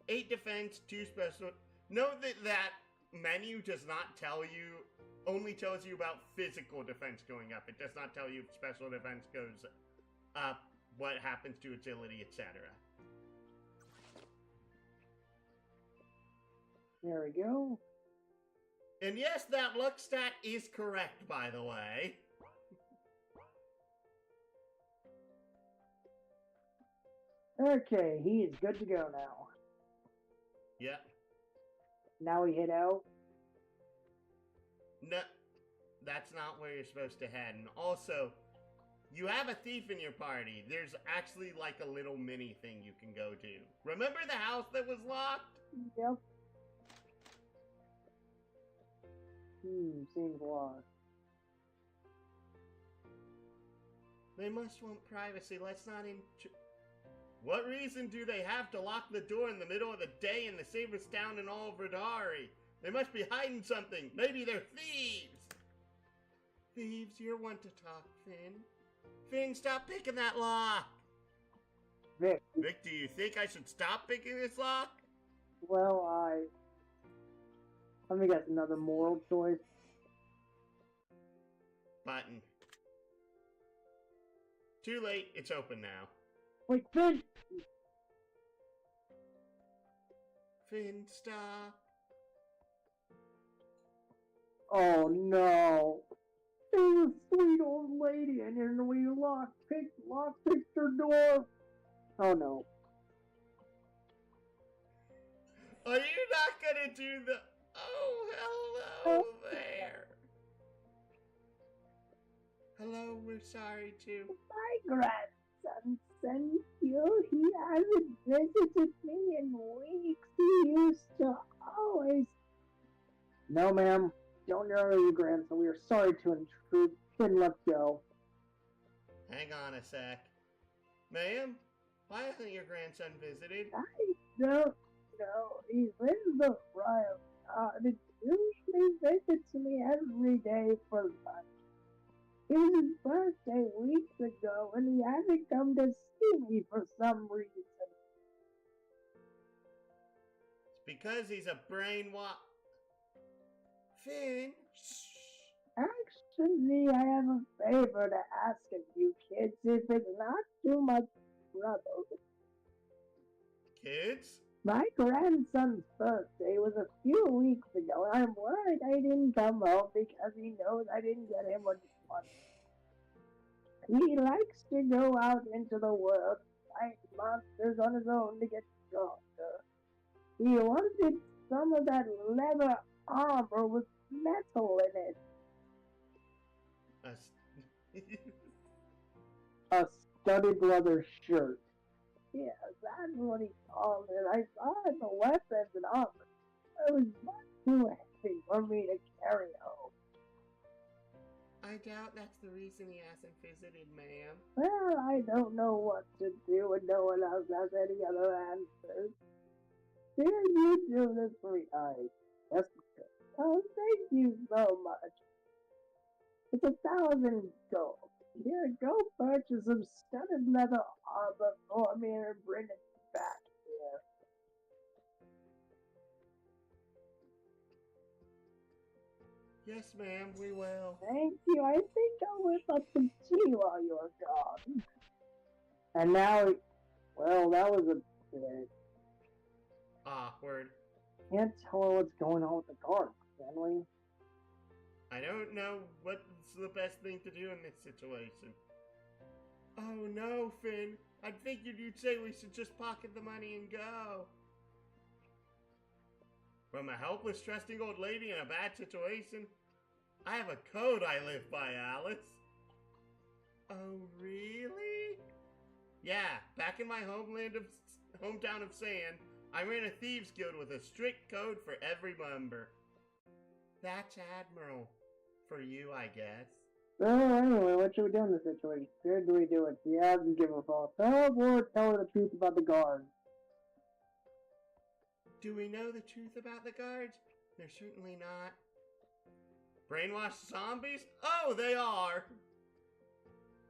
Eight defense, 2 special. Note that menu does not tell you, only tells you about physical defense going up. It does not tell you if special defense goes up, what happens to agility, etc. There we go. And yes, that luck stat is correct, by the way. Okay, he is good to go now. Yep. Now we head out. No, that's not where you're supposed to head. And also, you have a thief in your party. There's actually like a little mini thing you can go to. Remember the house that was locked? Yep. Seems lost. They must want privacy. Let's not What reason do they have to lock the door in the middle of the day in the safest town in all of Radari? They must be hiding something. Maybe they're thieves. Thieves, you're one to talk, Finn. Finn, stop picking that lock. Vic, Vic, do you think I should stop picking this lock? well, let me guess, another moral choice. Button. Too late. It's open now. Wait, Finn! Finn, stop. Oh no! There's a sweet old lady in here and we lockpicked her door. Oh no. Are you not gonna do the... Oh, hello there. Hello, we're sorry too. My grandson sent you. He hasn't visited me in weeks. He used to always... No, ma'am. Don't know your grandson. We are sorry to intrude. Finn, let's go. Hang on a sec. Ma'am, why hasn't your grandson visited? I don't know. He lives the front. It usually visits me every day for lunch. It was his birthday weeks ago, and he hasn't come to see me for some reason. It's because he's a brainwash... Finn, shh. Actually, I have a favor to ask of you kids, if it's not too much trouble. Kids? My grandson's birthday was a few weeks ago, and I'm worried I didn't come home because he knows I didn't get him what he wanted. He likes to go out into the world, fight monsters on his own to get stronger. He wanted some of that leather armor with metal in it. A studded leather shirt. Yeah, that's what he called it. I saw it, the weapons and armor. It was much too heavy for me to carry home. I doubt that's the reason he hasn't visited, ma'am. Well, I don't know what to do when no one else has any other answers. Here, you do this for me. Yes, oh, thank you so much. It's 1,000 gold. Here, go purchase some studded leather armor for me and bring it back here. Yes, ma'am, we will. Thank you. I think I'll whip up some tea while you're gone. And now, well, that was a bit Awkward. Can't tell her what's going on with the guard, can we? I don't know what's the best thing to do in this situation. Oh no, Finn. I figured you'd say we should just pocket the money and go. From a helpless, trusting old lady in a bad situation? I have a code I live by, Alice. Oh, really? Yeah, back in my hometown of sand, I ran a thieves guild with a strict code for every member. That's admirable. For you, I guess. So anyway, what should we do in this situation? Should we do it? Yeah, and give her a false hope, or tell her the truth about the guard? Do we know the truth about the guards? They're certainly not. Brainwashed zombies? Oh, they are!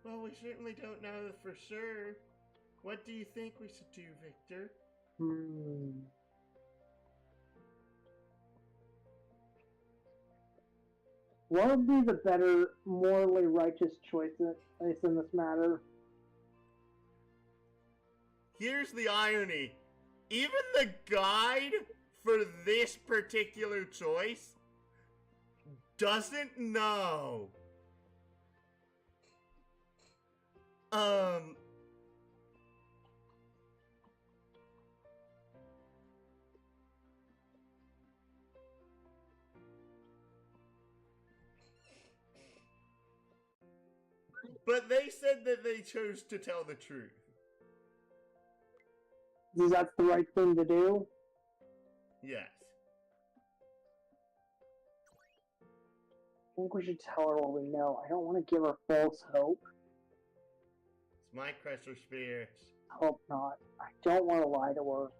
Well, we certainly don't know for sure. What do you think we should do, Victor? What would be the better, morally righteous choice in this matter? Here's the irony. Even the guide for this particular choice doesn't know. But they said that they chose to tell the truth. Is that the right thing to do? Yes. I think we should tell her what we know. I don't want to give her false hope. It's my crusher spirits. Hope not. I don't want to lie to her.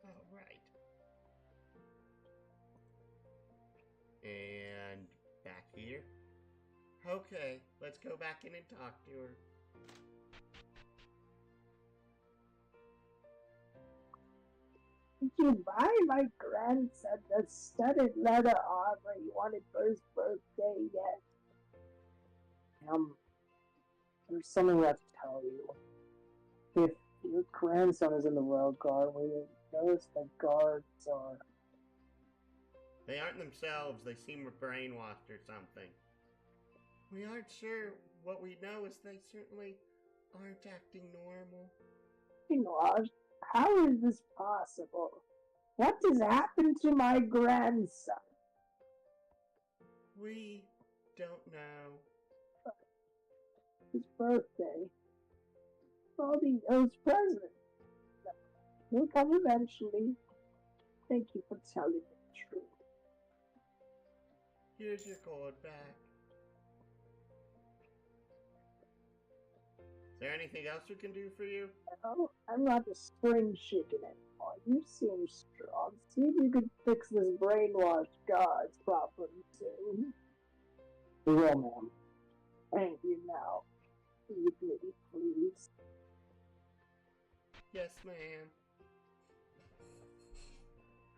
All right. And back here. Okay, let's go back in and talk to her. Did you buy my grandson the studded leather armor he wanted for his birthday yet? There's something I have to tell you. If your grandson is in the Royal Guard, we notice the guards are... They aren't themselves. They seem brainwashed or something. We aren't sure. What we know is they certainly aren't acting normal. Brainwashed? How is this possible? What has happened to my grandson? We don't know. His birthday. All those presents. He'll come eventually. Thank you for telling me the truth. Here's your gold back. Is there anything else we can do for you? No, I'm not a spring chicken anymore. You seem strong. See if you can fix this brainwashed guards problem soon. We will, ma'am. Thank you now. Leave me, please. Yes, ma'am.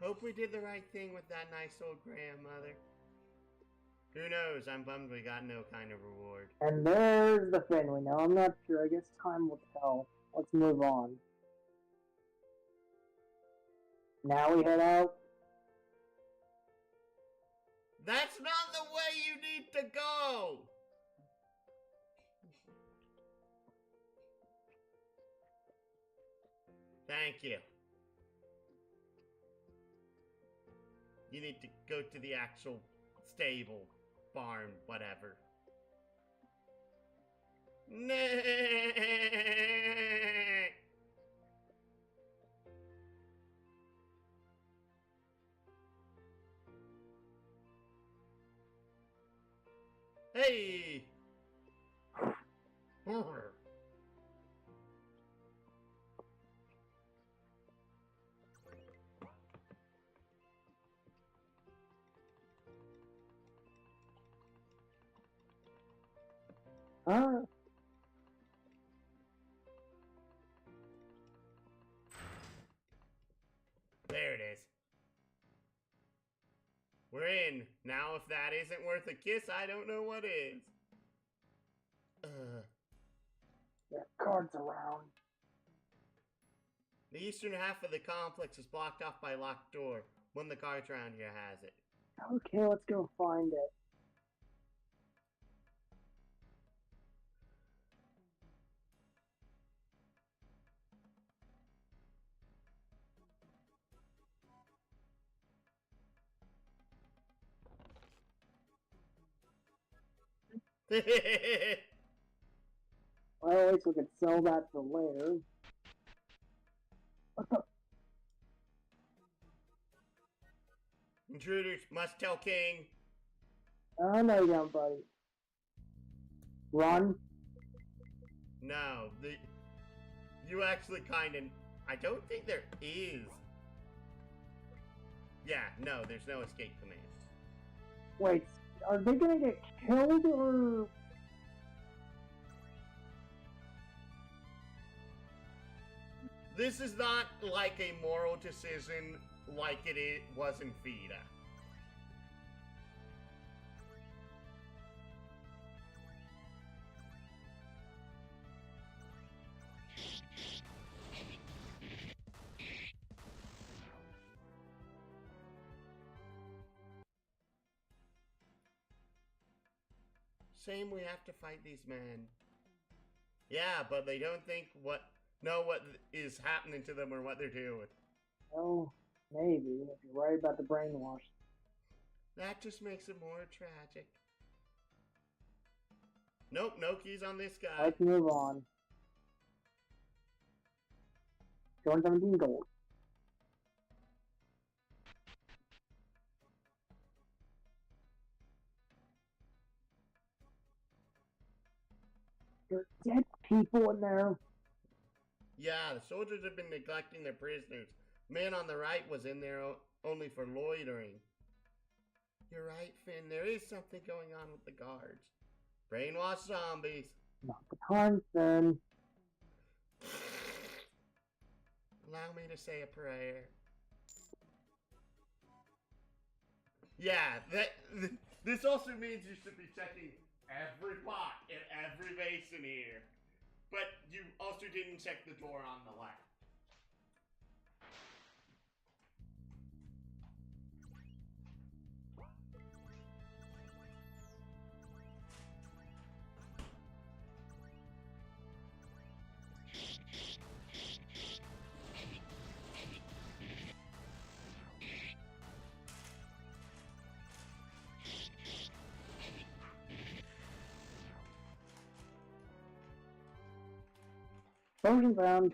Hope we did the right thing with that nice old grandmother. Who knows? I'm bummed we got no kind of reward. And there's the Finley. Now, I'm not sure. I guess time will tell. Let's move on. Now we head out. That's not the way you need to go! Thank you. You need to go to the actual stable, barn, whatever. Hey! There it is. We're in. Now if that isn't worth a kiss, I don't know what is. There are guards around. The eastern half of the complex is blocked off by a locked door. One of the guards around here has it. Okay, let's go find it. Well, at least we could sell that for later. What the? Intruders must tell King. Oh, no, you don't, buddy. Run. No, you actually kind of... I don't think there is. Yeah, no, there's no escape command. Wait, are they gonna get killed or... This is not like a moral decision like it was in FIDA. Shame we have to fight these men. Yeah, but they don't know what is happening to them or what they're doing. Oh, maybe, if you're right about the brainwash. That just makes it more tragic. Nope, no keys on this guy. Let's move on. 217 gold. There are dead people in there. Yeah, the soldiers have been neglecting their prisoners. Man on the right was in there only for loitering. You're right, Finn. There is something going on with the guards. Brainwashed zombies. Not the time, Finn. Allow me to say a prayer. Yeah, this also means you should be checking every pot and every basin here. But you also didn't check the door on the left. Potion found.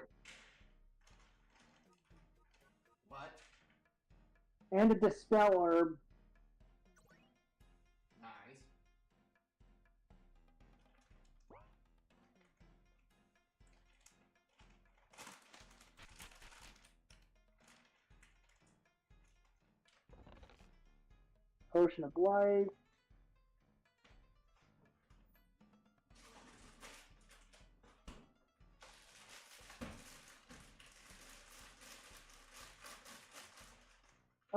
What? And a dispel herb. Nice. Potion of life.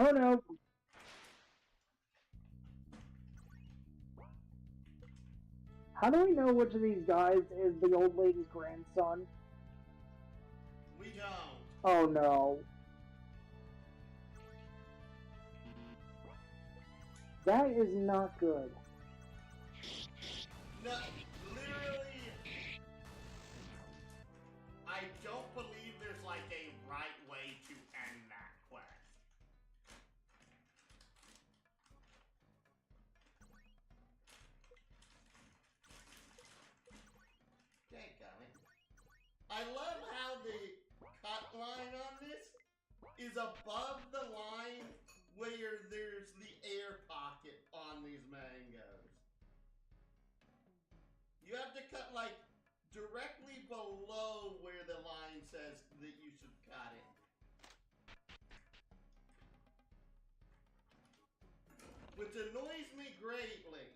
Oh no. How do we know which of these guys is the old lady's grandson? We don't. Oh no. That is not good. No, literally, I don't believe there's like a right way to end that quest. Okay, got it. I love how the cut line on this is above the line where there's the air pocket on these mangoes. You have to cut like directly below where the line says that you should cut it. Which annoys me greatly.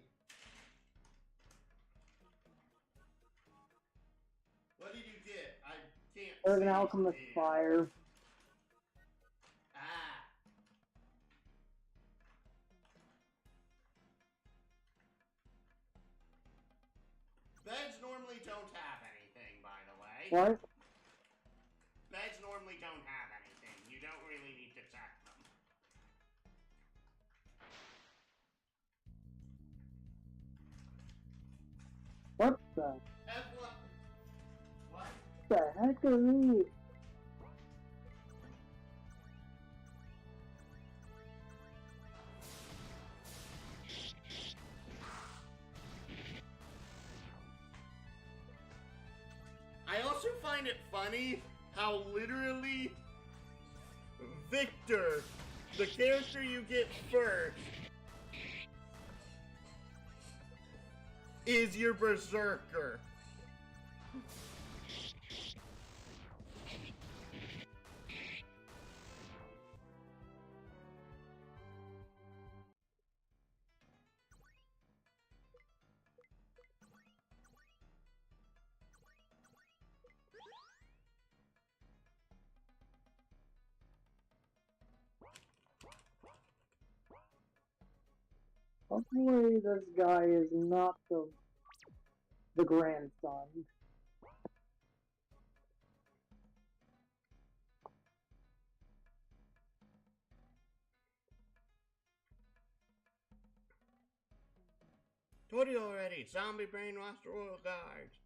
What did you get? I can't There's see an alchemist here. fire. Ah. Beds normally don't have anything, by the way. What? Beds normally don't have anything. You don't really need to check them. What the? F1. What? The heck are these? I also find it funny how literally Victor, the character you get first, is your berserker. Hopefully this guy is not the grandson. Told you already, zombie brainwashed royal guards.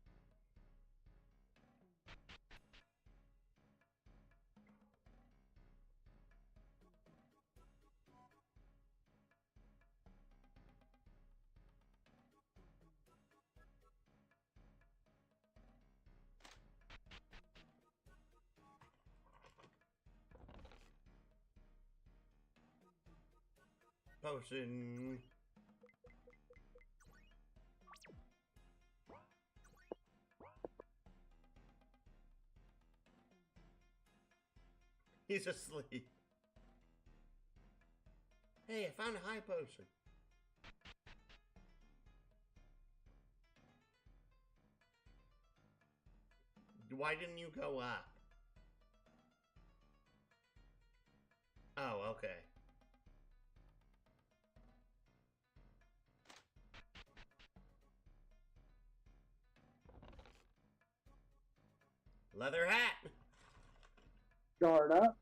Potion. He's asleep. Hey, I found a high potion. Why didn't you go up? Oh, okay. Leather hat. Guard up.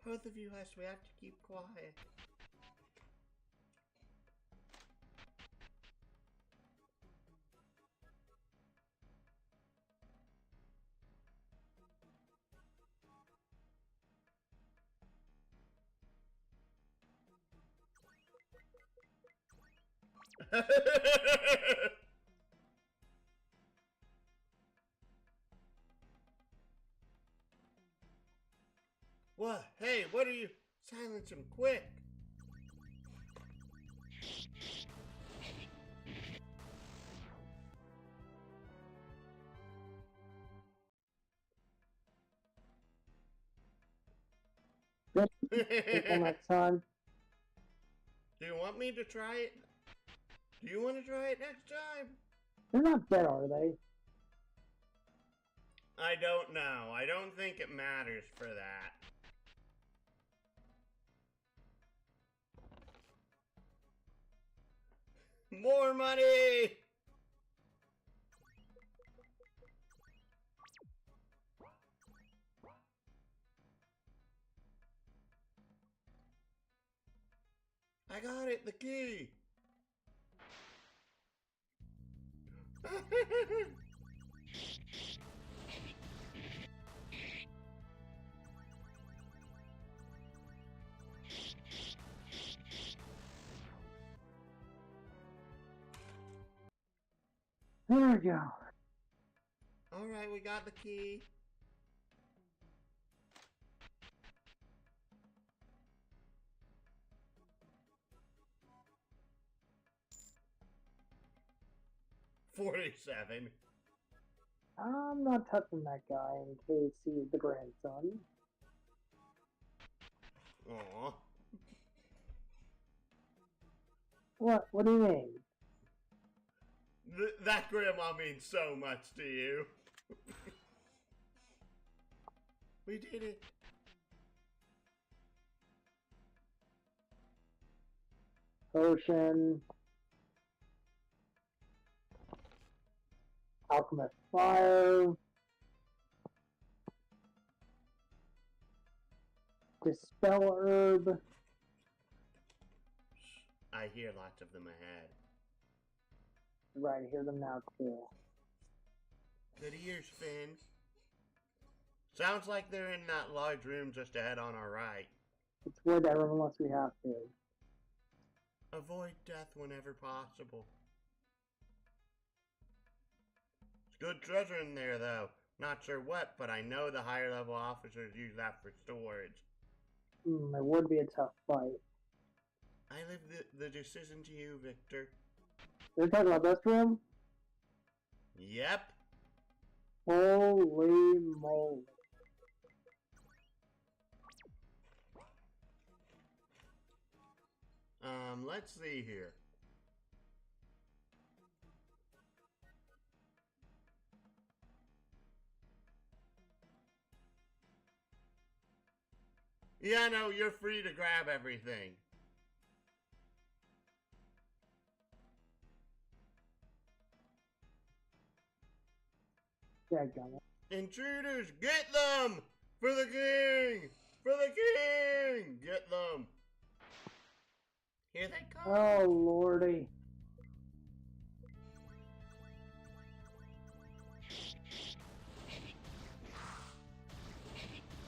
Both of you, hush. We have to keep quiet. What? Hey, what are you? Silence him quick. Until next time. Do you want me to try it? Do you want to try it next time? They're not dead, are they? I don't know. I don't think it matters for that. More money! I got it, the key! There we go. Alright, we got the key. $47. I'm not touching that guy in case he's the grandson. Aw. What? What do you mean? That grandma means so much to you. We did it. Potion. Alchemist Fire. Dispel Herb. I hear lots of them ahead. Right, hear them now too. Good ears, Finn. Sounds like they're in that large room just ahead on our right. Let's avoid that room unless we have to. Avoid death whenever possible. It's good treasure in there, though. Not sure what, but I know the higher level officers use that for storage. It would be a tough fight. I leave the decision to you, Victor. You're talking about this room? Yep. Holy moly. Let's see here. Yeah, no, you're free to grab everything. Dadgummit. Intruders, get them! For the king! For the king! Get them! Here they come! Oh lordy.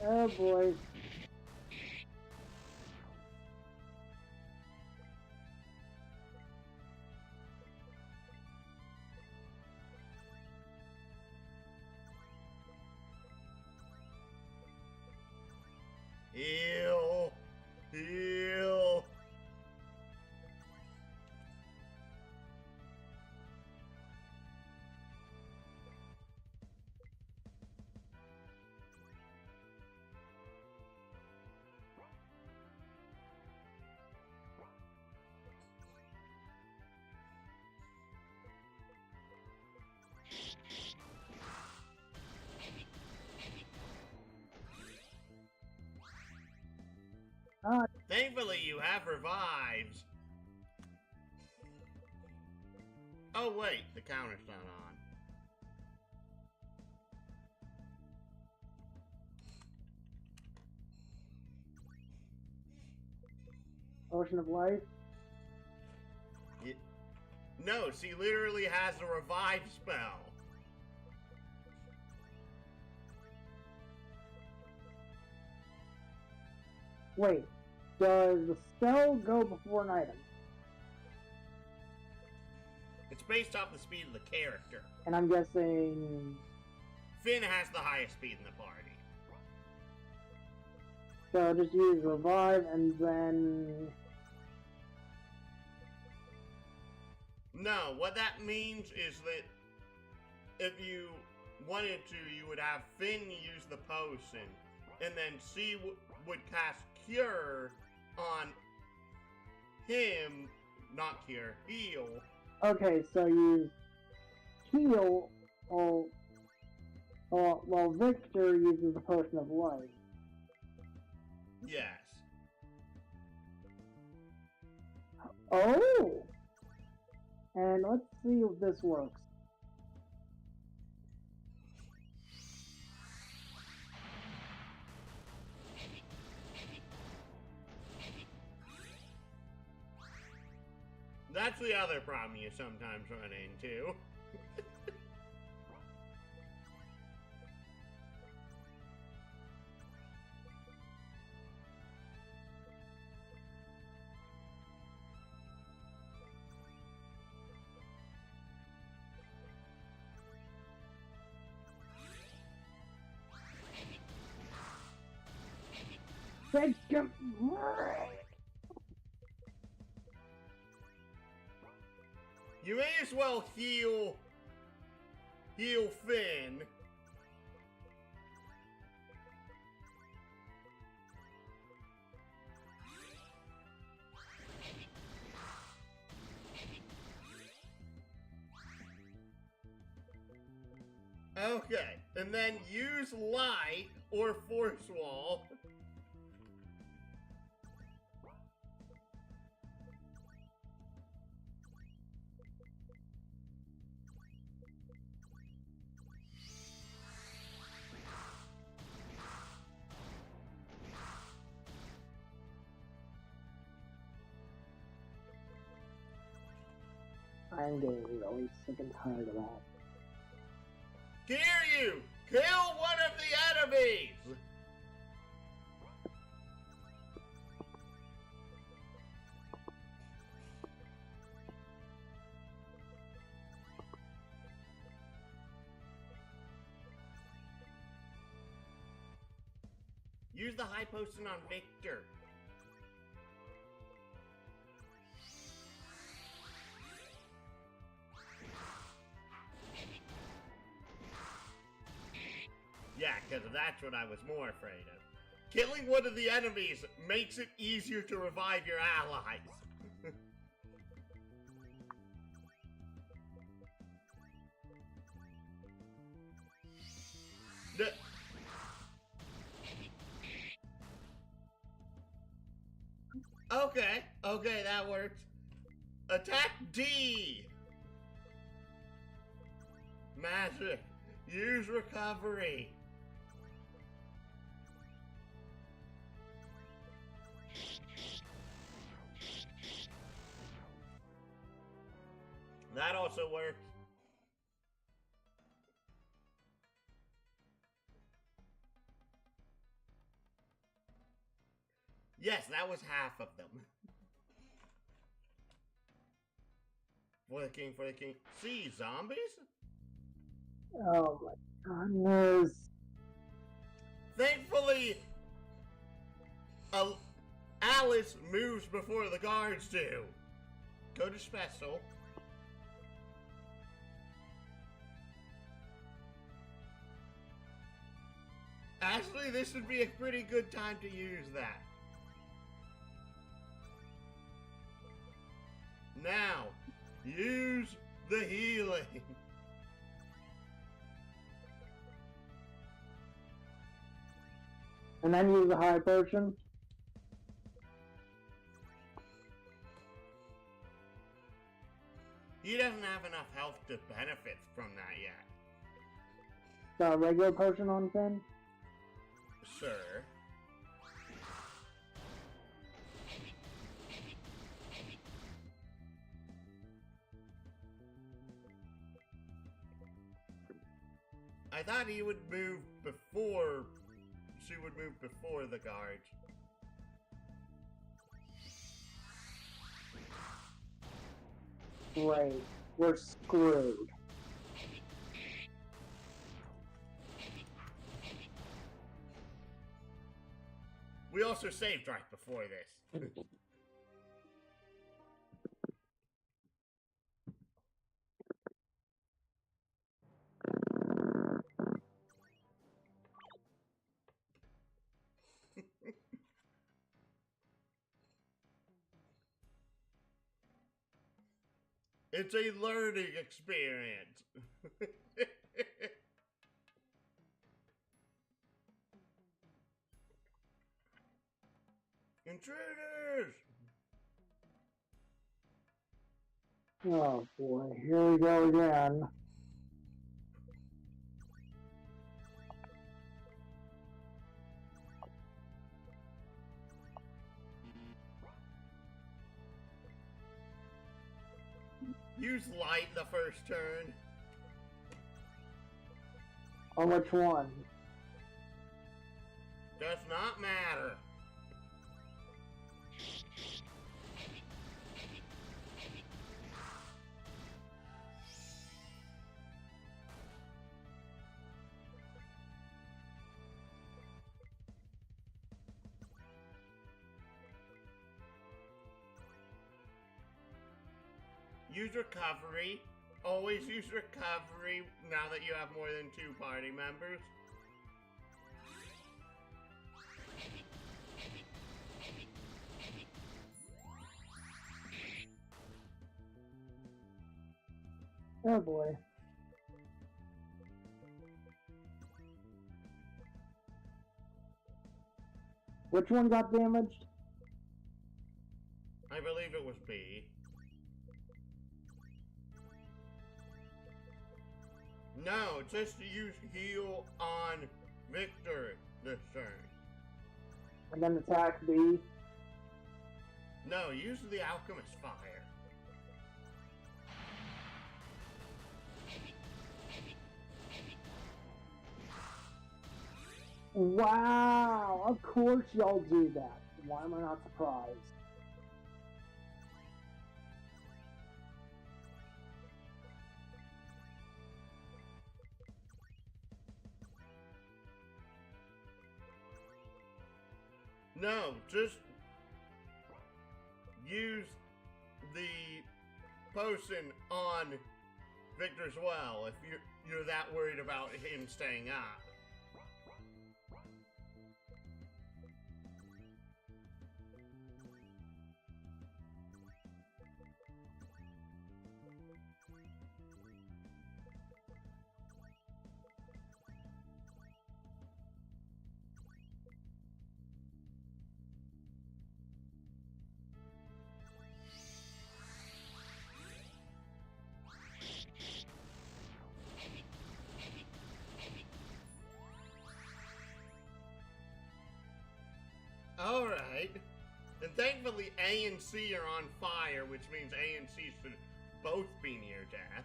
Oh boy. Heal! Heal! Thankfully, you have revives. Oh wait, the counter's not on. Potion of life. No, she literally has a revive spell. Wait, does the spell go before an item? It's based off the speed of the character. And I'm guessing... Finn has the highest speed in the party. So just use revive and then... No, what that means is that if you wanted to, you would have Finn use the potion, and then she would cast Cure on him, not Cure, Heal. Okay, so use heal while Victor uses the Potion of Life. Yes. Oh! And let's see if this works. That's the other problem you sometimes run into. You may as well heal Finn. Okay, and then use light or force wall. I'm getting really sick and tired of that. Kiryu! Kill one of the enemies! Use the high potion on Victor. Yeah, because that's what I was more afraid of. Killing one of the enemies makes it easier to revive your allies. Okay, that works. Attack D! Magic. Use recovery. That also works. Yes, that was half of them. For the king, for the king. See, zombies? Oh my goodness. Thankfully, Alice moves before the guards do. Go to special. Actually, this would be a pretty good time to use that. Now, use the healing. And then use the high potion. he doesn't have enough health to benefit from that yet. The regular potion on Finn? Sure. I thought he would move before... She would move before the guard. Great. We're screwed. We also saved right before this. It's a learning experience. Intruders! Oh boy, here we go again. Use light the first turn. On which one? Does not matter. Use recovery. Always use recovery now that you have more than 2 party members. Oh boy. Which one got damaged? I believe it was B. No, just use heal on Victor this turn. And then attack B. No, use the Alchemist Fire. Wow! Of course y'all do that. Why am I not surprised? No, just use the potion on Victor as well if you're that worried about him staying up. Alright. And thankfully A and C are on fire, which means A and C should both be near death.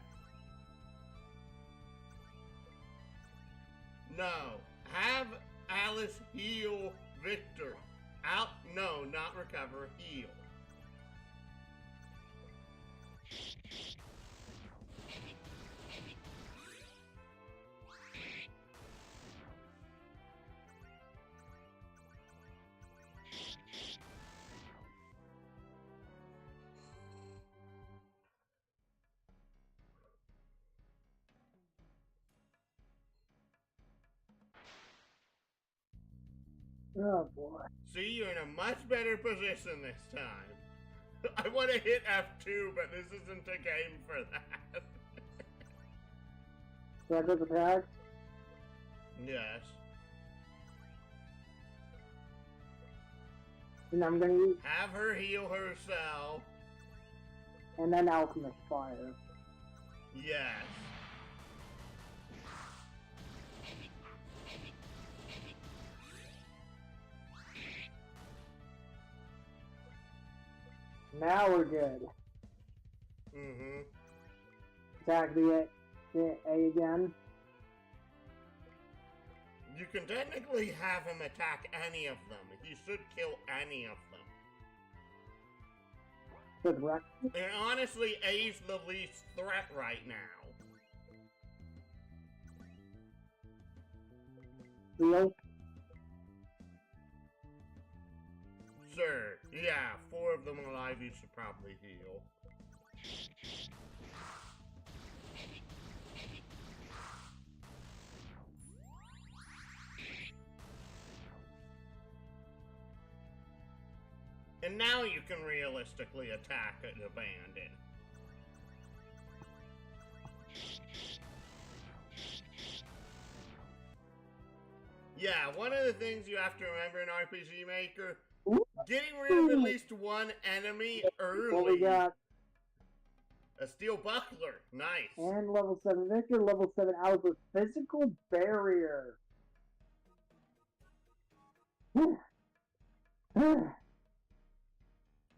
No. Have Alice heal Victor. No, not recover, heal. Oh boy. See, you're in a much better position this time. I want to hit F2, but this isn't a game for that. That does attack? Yes. And I'm gonna use... Have her heal herself. And then Alchemist Fire. Yes. Now we're good. Mm-hmm. Attack the A again. You can technically have him attack any of them. He should kill any of them. Good rec. And honestly, A's the least threat right now. Heal. Sure. Yeah, 4 of them alive, you should probably heal. And now you can realistically attack an abandon. Yeah, one of the things you have to remember in RPG Maker, getting rid of at least one enemy early. What we got? A steel buckler, nice. And level 7 Victor, level 7 Alice with physical barrier.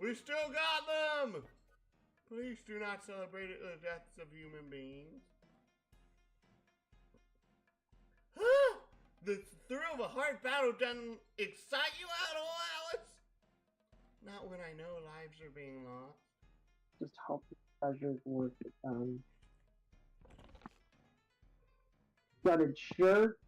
We still got them! Please do not celebrate the deaths of human beings. The thrill of a hard battle doesn't excite you at all, Alice? Not when I know lives are being lost. Just hope the treasure's worth it. Gutted shirt.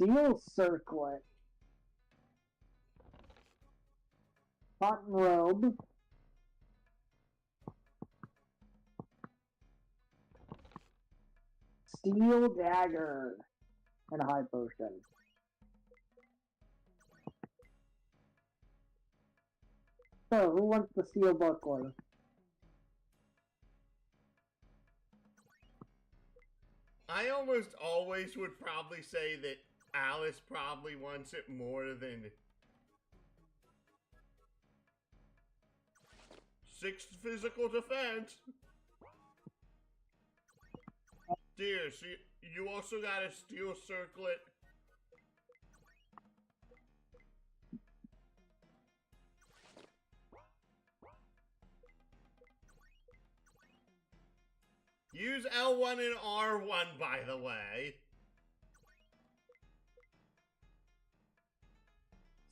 Steel circlet. Cotton robe. Steel dagger. And a high potion. So, who wants the steel buckler? I almost always would probably say that Alice probably wants it more than 6 physical defense. Dear, so you also got a steel circlet. Use L1 and R1, by the way.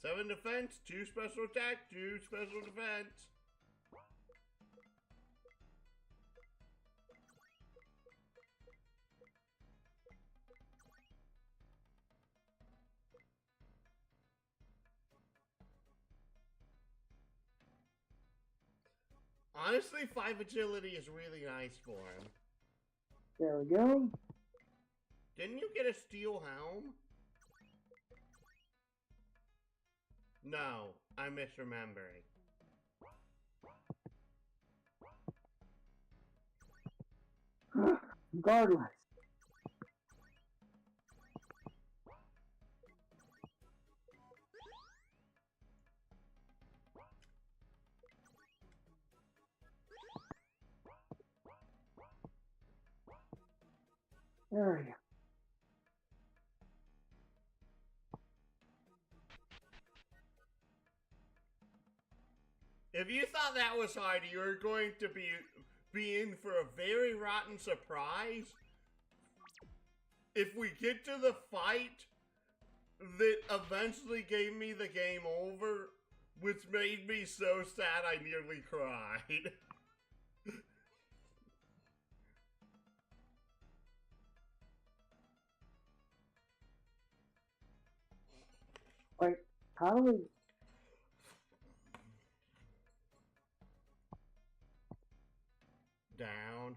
7 defense, 2 special attack, 2 special defense. Honestly, 5 agility is really nice for him. There we go. Didn't you get a steel helm? No, I'm misremembering. Regardless. There we go. If you thought that was hard, you were going to be in for a very rotten surprise. If we get to the fight that eventually gave me the game over, which made me so sad I nearly cried. Wait, how do we... Down.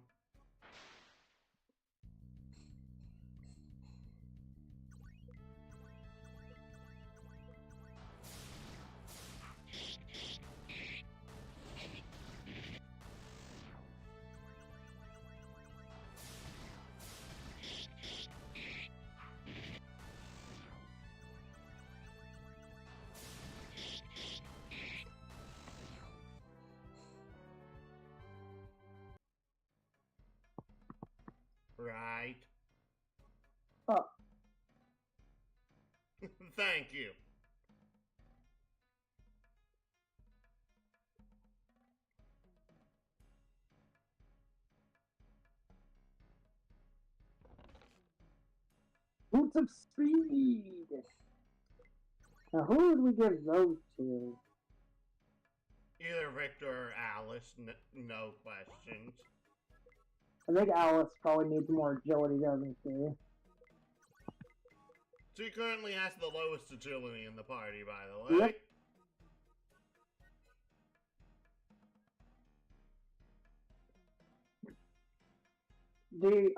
Thank you. Boots of speed! Now, who would we give those to? Either Victor or Alice, no questions. I think Alice probably needs more agility, doesn't she? She currently has the lowest agility in the party, by the way. Yep.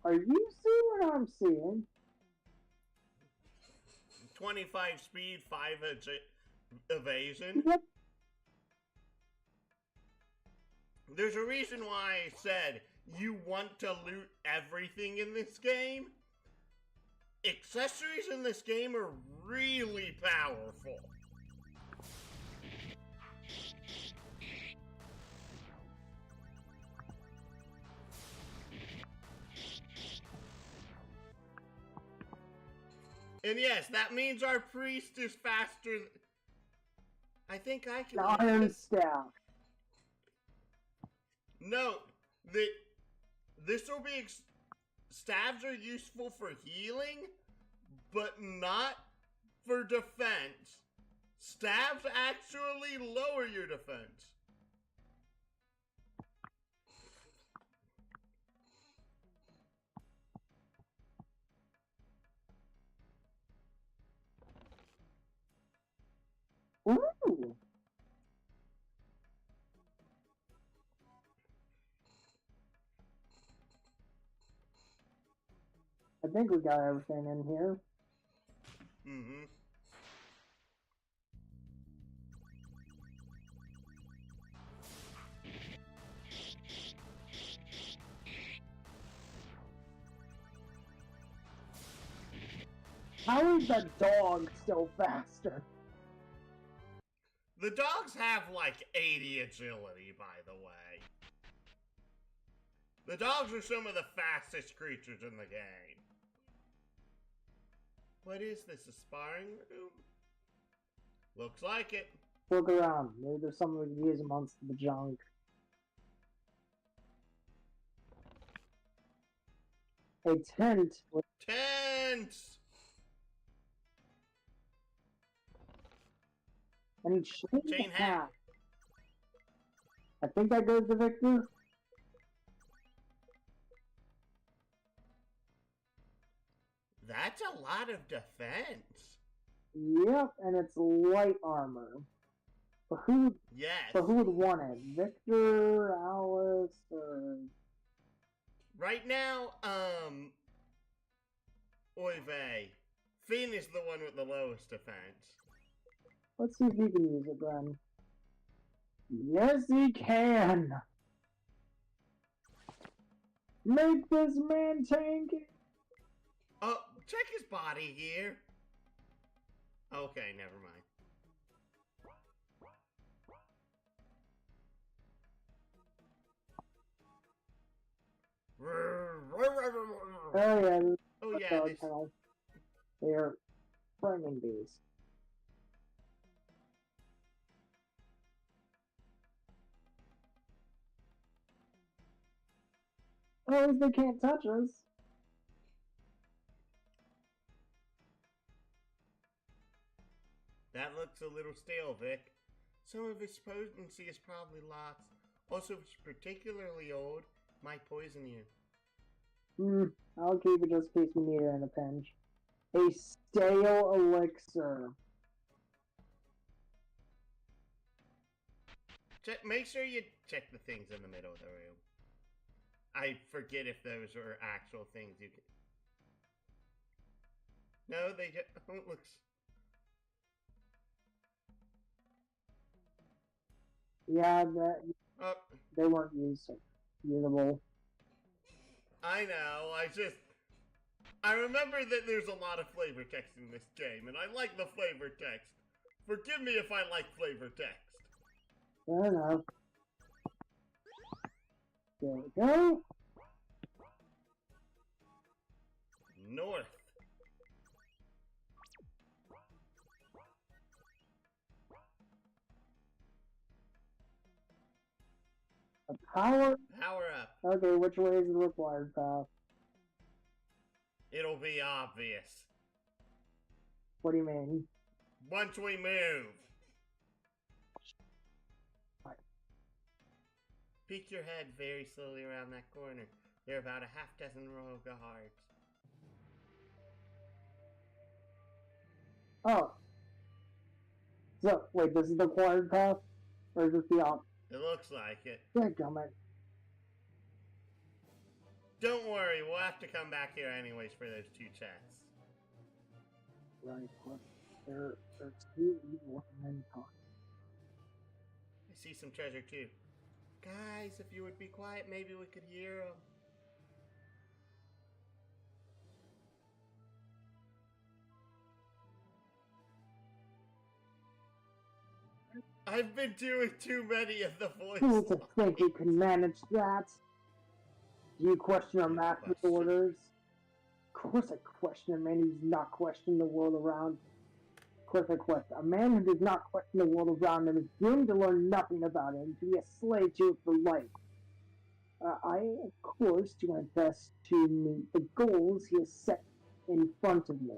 Are you seeing what I'm seeing? 25 speed, 5 evasion. Yep. There's a reason why I said you want to loot everything in this game. Accessories in this game are really powerful. And yes, that means our priest is faster. I think I can. The iron staff. Note that this will be. Stabs are useful for healing, but not for defense. Stabs actually lower your defense. Ooh! I think we got everything in here. Mm-hmm. How is the dog still faster? The dogs have like 80 agility, by the way. The dogs are some of the fastest creatures in the game. What is this, a sparring room? Looks like it. Look around. Maybe there's something we can use amongst the junk. A tent with Tents! and chain Chain hat. hat. I think that goes to Victor. That's a lot of defense. Yep, and it's light armor. But who Yes. would want it? Victor, Alice, or Right now, Oy vey. Finn is the one with the lowest defense. let's see if he can use it, Bren. Yes, he can. Make this man tanky. Oh, check his body here. Okay, never mind. Oh yeah. Oh yeah, this... They are framing bees. Oh, they can't touch us. That looks a little stale, Vic. Some of its potency is probably lost. Also, if it's particularly old, might poison you. I'll keep it just in case we need it in a pinch. A stale elixir. Make sure you check the things in the middle of the room. I forget if those are actual things you can... No, they don't look... Yeah, Oh, they weren't usable. I know, I remember that there's a lot of flavor text in this game, and I like the flavor text. Forgive me if I like flavor text. Fair enough. There we go. North. A power? Power up. Okay, which way is the required path? It'll be obvious. What do you mean? Once we move. Right. Peek your head very slowly around that corner. There are about a half dozen row guards. Oh. So, wait, this is the required path? Or is this the op? It looks like it. Dadgummit. Don't worry, we'll have to come back here anyways for those 2 chests. Right, what? There are 2 evil men talking. I see some treasure too. Guys, if you would be quiet, maybe we could hear them. I've been doing too many of the voices. Who to think we can manage that? Do you question our master's orders? Of course I question a man who does not question the world around. Of course I question. A man who does not question the world around him is doomed to learn nothing about it and to be a slave to it for life. I, of course, do my best to meet the goals he has set in front of me.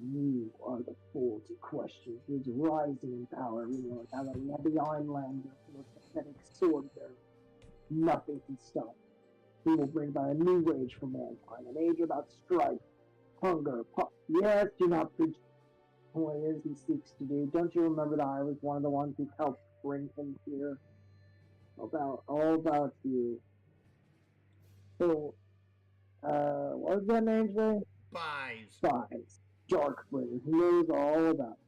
You are the fool to question his rising in power. We know how that we had the Einlanzer, the pathetic sword bearer. Nothing can stop. He will bring about a new age for mankind, an age without strife, hunger, yes, do not preach what it is he seeks to do. Don't you remember that I was one of the ones who helped bring him here? All about you. So, what was that name today? Spies. Darkbringer. He knows all about it.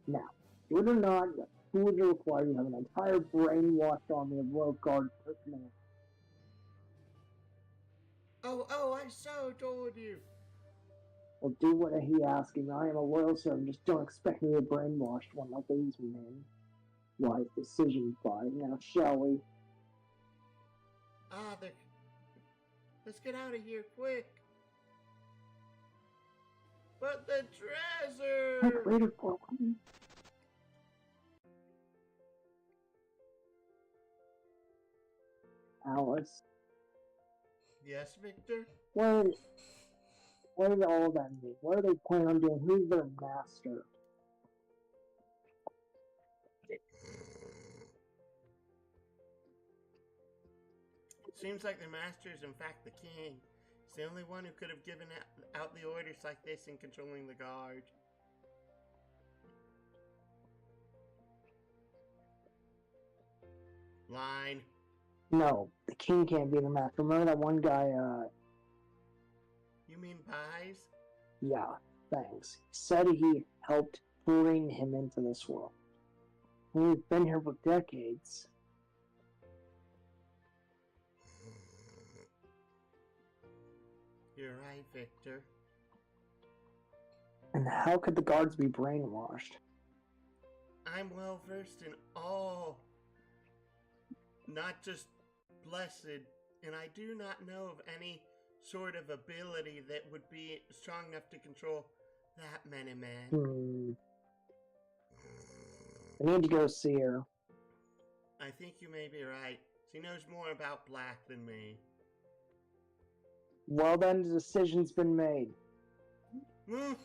Now, do it or not, the fools are required to have an entire brainwashed army of royal guard personnel. Oh, I so told you. Well, do what he asking. I am a loyal servant. Just don't expect me to be a brainwashed one like these men. Wise decision, by now, shall we? Let's get out of here quick. But the treasure! Later for Alice. Yes, Victor? What does all that mean? What are they planning on doing? Who's their master? Seems like the master is in fact the king. He's the only one who could have given out the orders like this in controlling the guard. Line. No, the king can't be the master. Remember that one guy, You mean Pies? Yeah, thanks. He said he helped bring him into this world. We've been here for decades. You're right, Victor. And how could the guards be brainwashed? I'm well versed in all, not just blessed, and I do not know of any sort of ability that would be strong enough to control that many men. I need to go see her. I think you may be right. She knows more about black than me. Well then, the decision's been made. What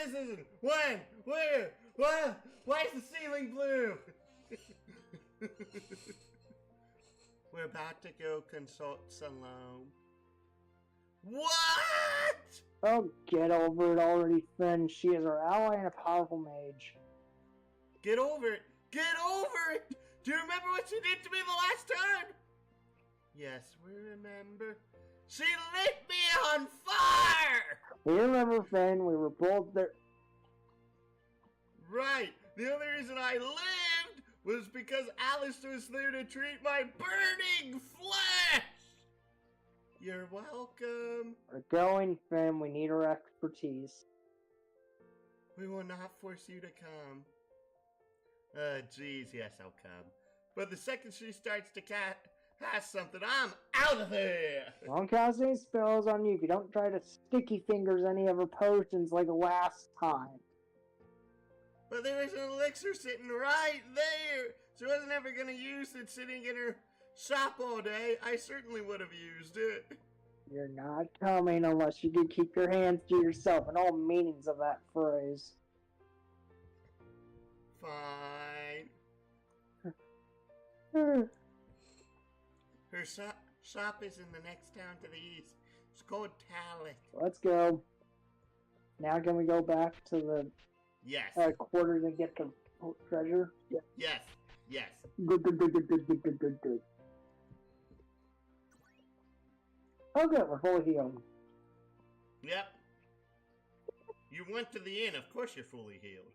is this? When? Where? What? Why is the ceiling blue? We're about to go consult Salome. What? Oh, get over it already, Finn. She is our ally and a powerful mage. Get over it! Get over it! Do you remember what she did to me the last time? Yes, we remember. She lit me on fire! We remember, Finn. We were both there. Right. The only reason I lived was because Alice was there to treat my burning flesh! You're welcome. We're going, Finn. We need her expertise. We will not force you to come. Geez, yes, I'll come. But the second she starts to cast something, I'm out of there! Don't cast any spells on you if you don't try to sticky fingers any of her potions like last time. But there was an elixir sitting right there. She wasn't ever gonna use it sitting in her shop all day. I certainly would have used it. You're not coming unless you can keep your hands to yourself and all meanings of that phrase. Fine. Hmm. Her shop is in the next town to the east. It's called Talik. Let's go. Now can we go back to the Yes. quarters and get the treasure? Yeah. Yes. Yes. Good. Oh good, we're fully healed. Yep. You went to the inn. Of course you're fully healed.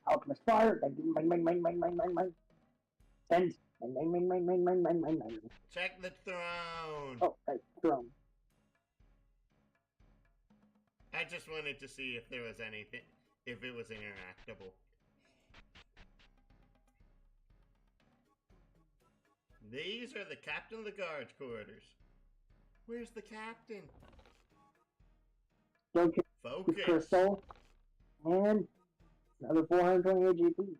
Alchemist fire. And Check the throne. oh, right, throne. I just wanted to see if there was anything, if it was interactable. These are the captain of the guard's quarters. Where's the captain? Don't get Focus. crystal. And another 428 GP.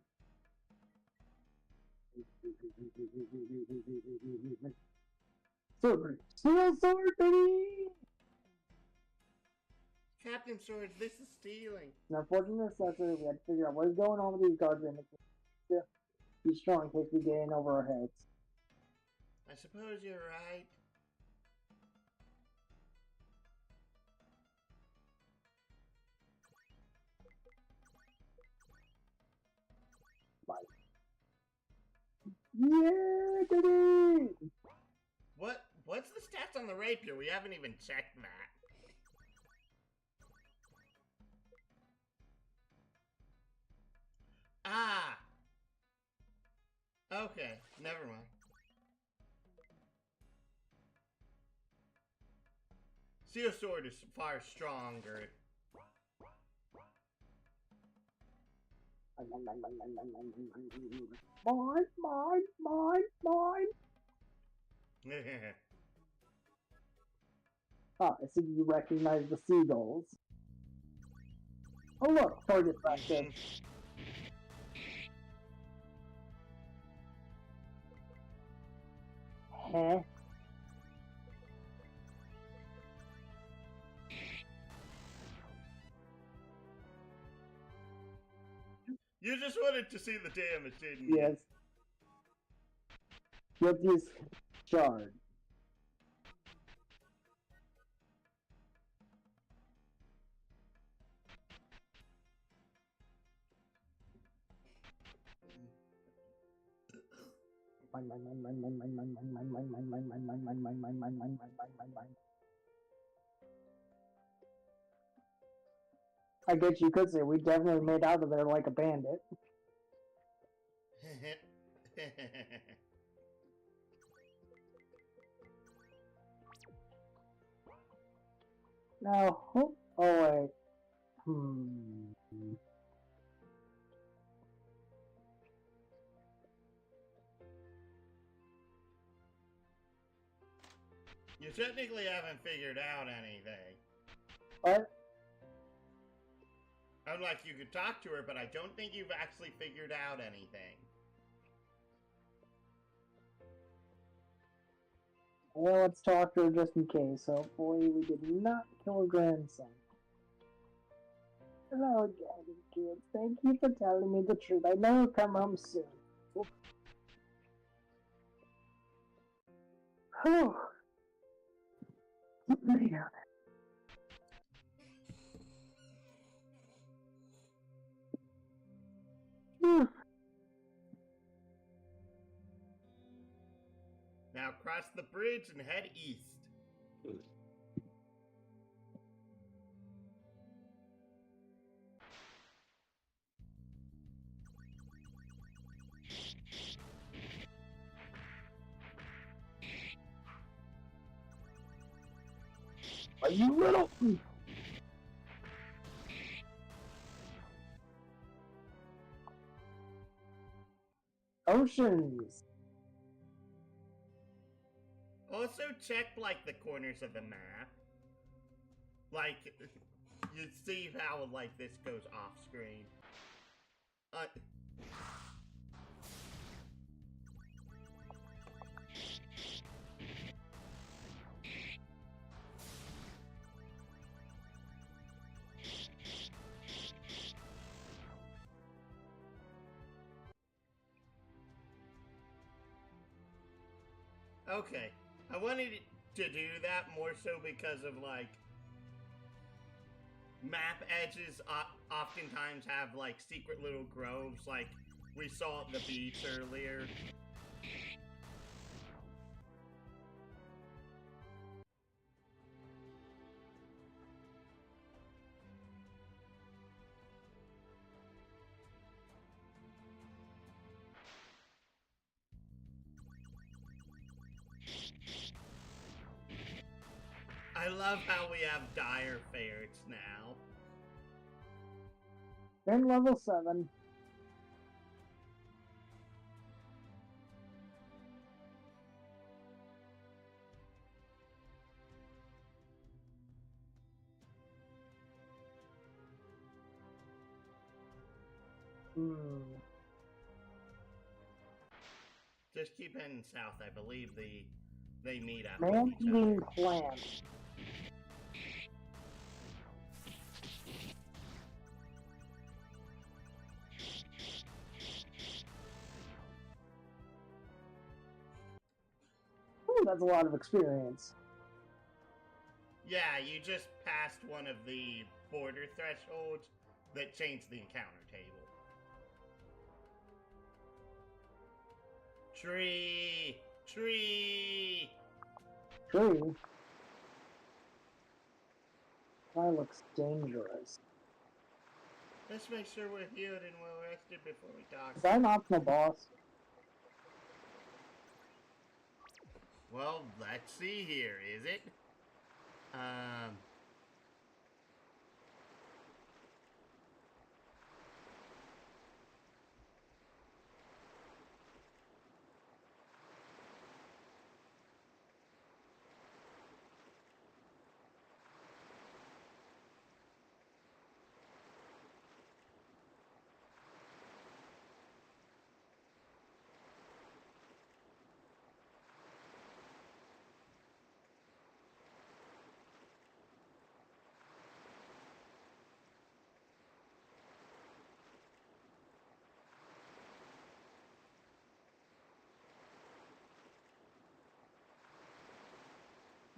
Sword, steel sword, baby! Captain Sword, this is stealing. An unfortunate necessity, we had to figure out what is going on with these guards and be strong in case we get in over our heads. I suppose you're right. Yeah, baby! What's the stats on the rapier? We haven't even checked that. Ah! Okay, never mind. Steel sword is far stronger. Mine! Ah, I see you recognize the seagulls. Oh look, target practice. Huh? You just wanted to see the damage, didn't you? Yes. Get this shard. I guess you could say we definitely made out of there like a bandit. Now, oh wait. You technically haven't figured out anything. What? I'm like, you could talk to her, but I don't think you've actually figured out anything. Well, let's talk to her just in case. Hopefully we did not kill her grandson. Hello, Daddy kids. Thank you for telling me the truth. I know he'll come home soon. Whew. Man. Whew. Now cross the bridge and head east. Are you little? Potions! Also check, like, the corners of the map. Like, you see how, like, this goes off screen. Okay, I wanted to do that more so because of, like, map edges oftentimes have, like, secret little groves, like we saw at the beach earlier. I love how we have dire ferrets now. They're in level 7. Just keep heading south. I believe they meet up. Man-eating plant. Ooh, that's a lot of experience. Yeah, you just passed one of the border thresholds that changed the encounter table. Tree! Tree! Tree? Guy looks dangerous. Let's make sure we're healed and well rested before we talk. Is that an optional boss? Well, let's see here, is it?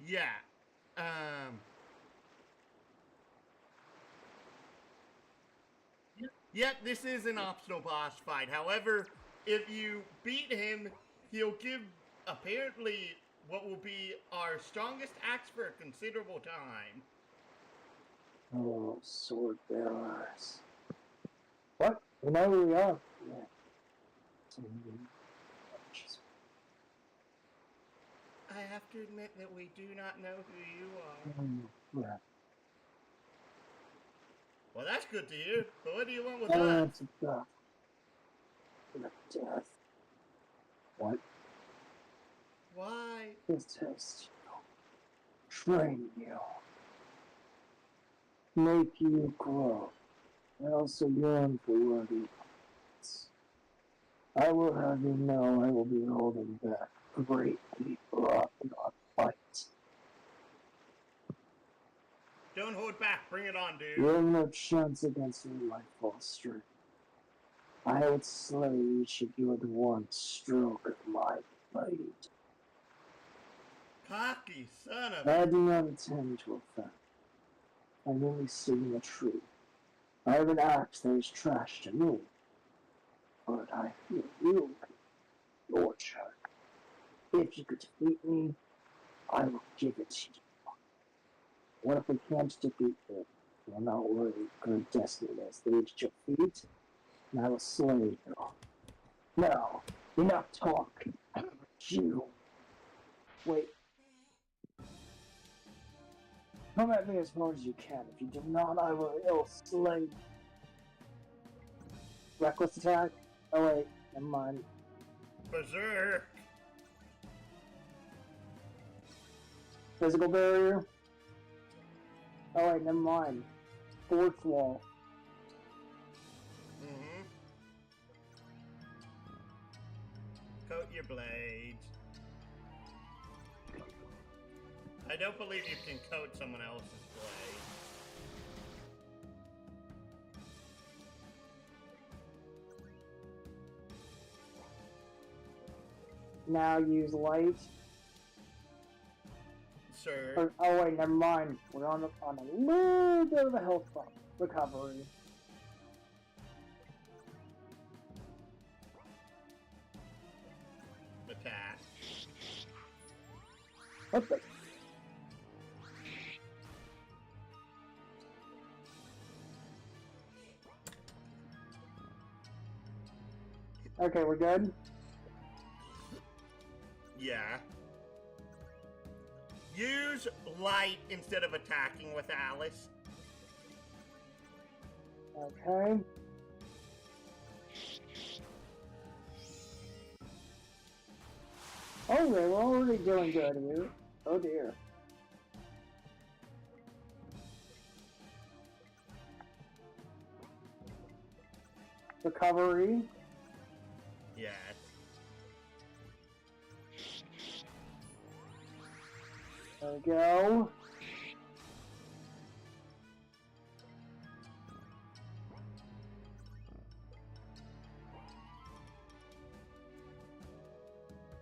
Yeah. Yep, this is an optional boss fight. However, if you beat him, he'll give, apparently, what will be our strongest axe for a considerable time. Oh, sword bearers. What? We know who we are? Yeah. I have to admit that we do not know who you are. Yeah. Well, that's good to hear. But what do you want with us? It's a death. Death. What? Why? To test you. Train you. Make you grow. I also yearn for worthy opponents. I will have you know I will be holding back great people up in our fight. Don't hold back. Bring it on, dude. You have no chance against me, my false strength. I would slay each of you with one stroke of my blade. Cocky son of I do not intend to offend. I'm only stating the truth. I have an axe that is trash to me, but I feel you your turn. If you could defeat me, I will give it to you. What if we can't defeat you? You're not worthy of good destiny has laid at your feet, and I will slay you. Now, enough talk. You. Wait. Come at me as hard as you can. If you do not, I will ill slay. Reckless attack? Oh wait, never mind. Berserk. Physical barrier. Oh wait, never mind. Fourth wall. Mm-hmm. Coat your blades. I don't believe you can coat someone else's blade. Now use light. Sir. Oh wait, never mind. We're on a little bit of a health bump. Recovery. Attack. What the? Okay, we're good. Yeah. Use light instead of attacking with Alice. Okay. Okay, we're already doing good here. Oh dear. Recovery. Yes. There we go.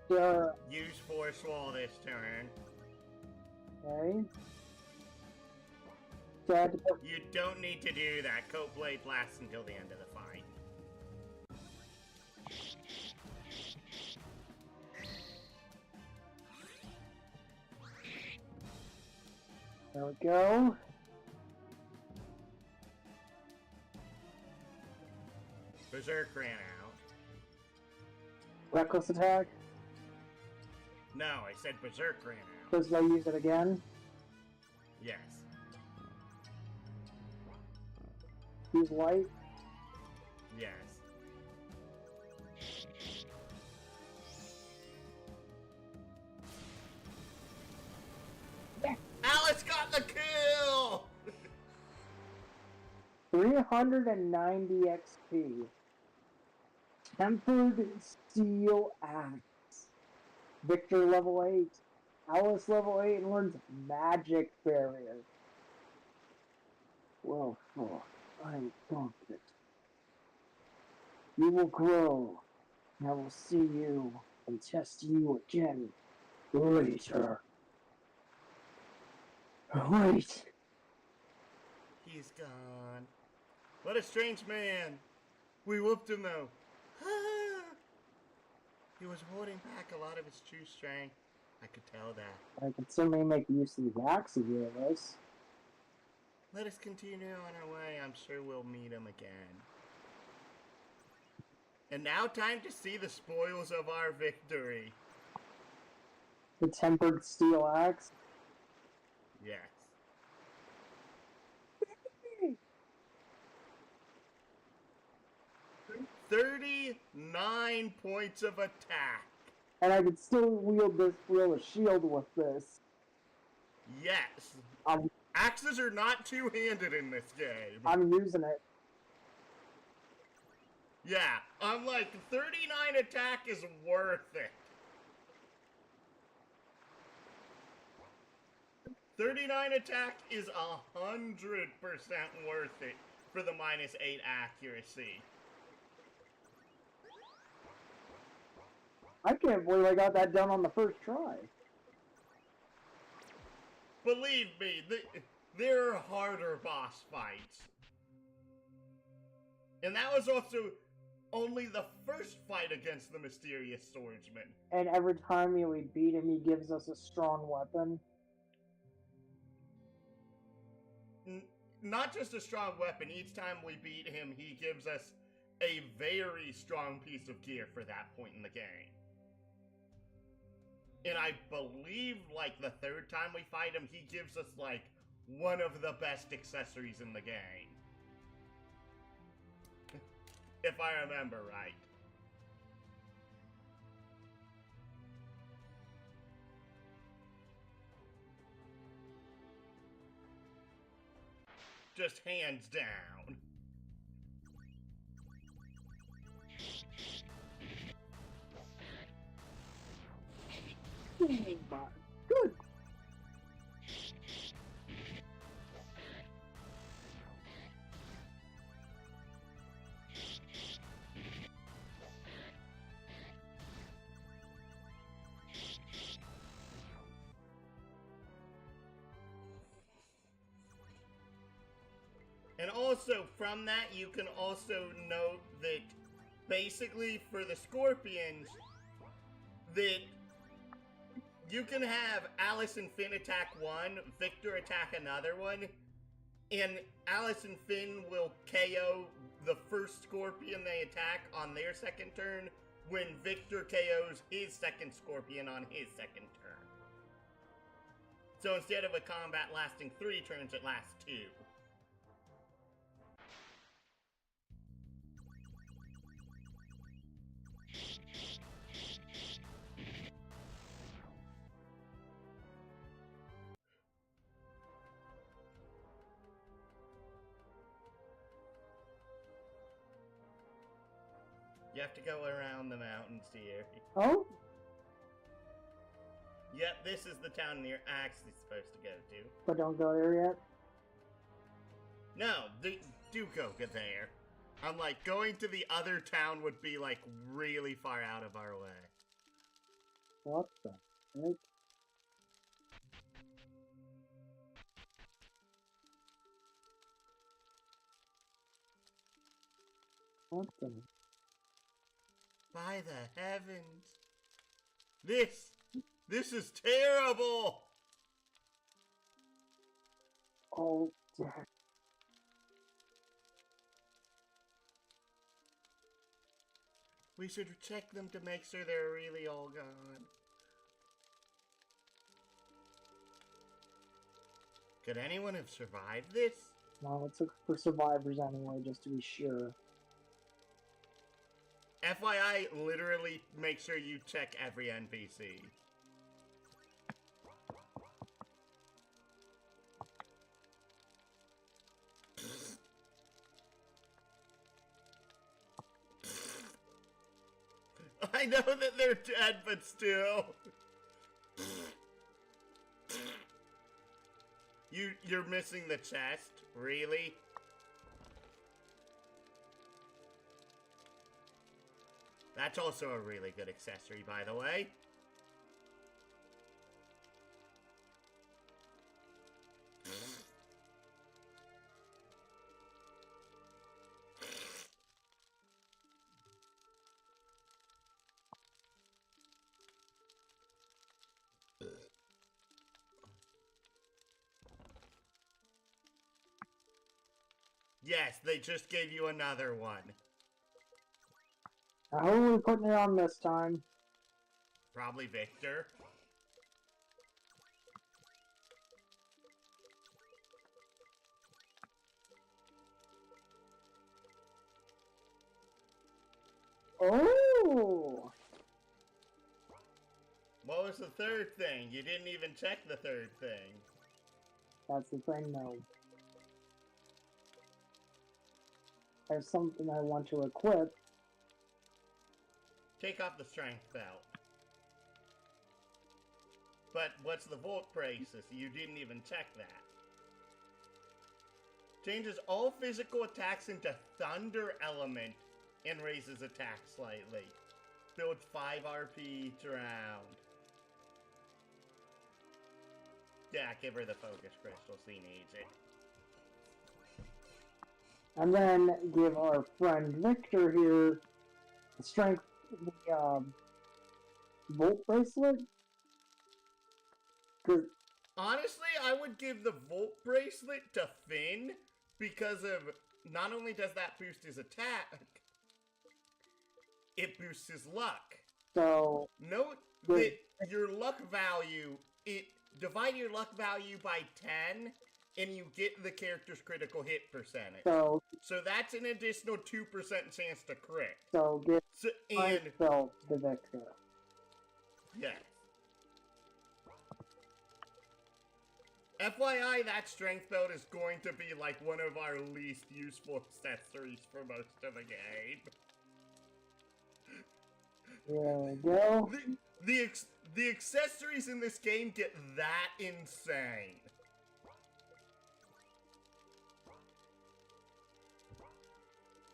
Sure. Use Force Wall this turn. Okay. Dead. You don't need to do that. Coat Blade lasts until the end of the fight. There we go. Berserk ran out. Reckless attack. No, I said Berserk ran out. Does they use it again? Yes. Use light. Yes. Yeah. Alice got the kill! 390 XP. Tempered Steel Axe. Victor level 8. Alice level 8 and learns Magic Barrier. Well, I am confident. You will grow. I will see you and test you again later. Wait. He's gone. What a strange man. We whooped him though. He was holding back a lot of his true strength. I could tell that. I can certainly make use of the axe if you this. Let us continue on our way. I'm sure we'll meet him again. And now time to see the spoils of our victory. The Tempered Steel Axe. Yes. 39 points of attack. And I could still wield a shield with this. Yes. I'm Axes are not two-handed in this game. I'm using it. Yeah, I'm like, 39 attack is worth it. 39 attack is 100% worth it for the -8 accuracy. I can't believe I got that done on the first try. Believe me, there are harder boss fights. And that was also only the first fight against the mysterious swordsman. And every time we beat him, he gives us a strong weapon. Not just a strong weapon, each time we beat him, he gives us a very strong piece of gear for that point in the game. And I believe, like, the third time we fight him, he gives us, like, one of the best accessories in the game. If I remember right. Just hands down. Oh my good. And also, from that, you can also note that basically for the Scorpions, that you can have Alice and Finn attack one, Victor attack another one, and Alice and Finn will KO the first Scorpion they attack on their second turn, when Victor KOs his second Scorpion on his second turn. So instead of a combat lasting 3 turns, it lasts 2. You have to go around the mountains here. Oh? Yep, this is the town you're actually supposed to go to. But don't go there yet? No, do go there. I'm like, going to the other town would be like really far out of our way. What the heck? What the? By the heavens. This is terrible! Oh, dear. We should check them to make sure they're really all gone. Could anyone have survived this? Well, let's look for survivors anyway, just to be sure. FYI, literally make sure you check every NPC. I know that they're dead, but still. You're missing the chest? Really? That's also a really good accessory, by the way. Yes, they just gave you another one. Who are we putting it on this time? Probably Victor. Oh! What was the third thing? You didn't even check the third thing. That's the thing, though. There's something I want to equip. Take off the strength belt. But what's the volt braces? You didn't even check that. Changes all physical attacks into thunder element and raises attack slightly. Builds 5 RP each round. Yeah, give her the focus crystal, she needs it. And then give our friend Victor here the strength, the volt bracelet. Honestly, I would give the volt bracelet to Finn because of not only does that boost his attack, it boosts his luck. So Note that your luck value, divide your luck value by 10 and you get the character's critical hit percentage. So that's an additional 2% chance to crit. So give And myself the Victor. yes. FYI, that strength belt is going to be like one of our least useful accessories for most of the game. There we go. The accessories in this game get that insane.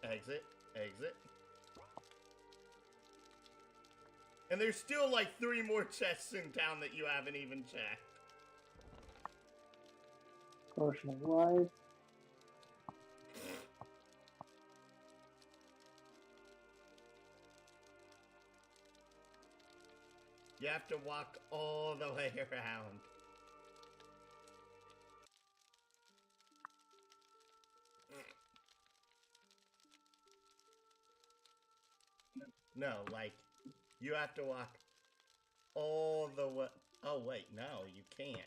Exit, exit. And there's still like 3 more chests in town that you haven't even checked. Portion of life. You have to walk all the way around. No, like, you have to walk all the way. Oh, wait, no, you can't.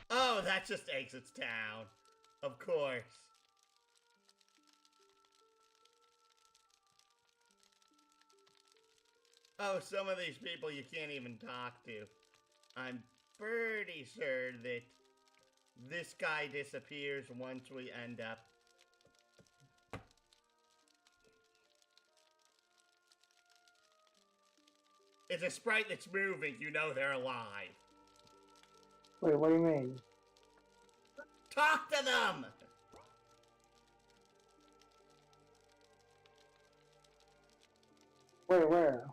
Oh, that just exits town. Of course. Oh, some of these people you can't even talk to. I'm pretty sure that this guy disappears once we end up. It's a sprite that's moving, you know they're alive. Wait, what do you mean? Talk to them! Wait, where?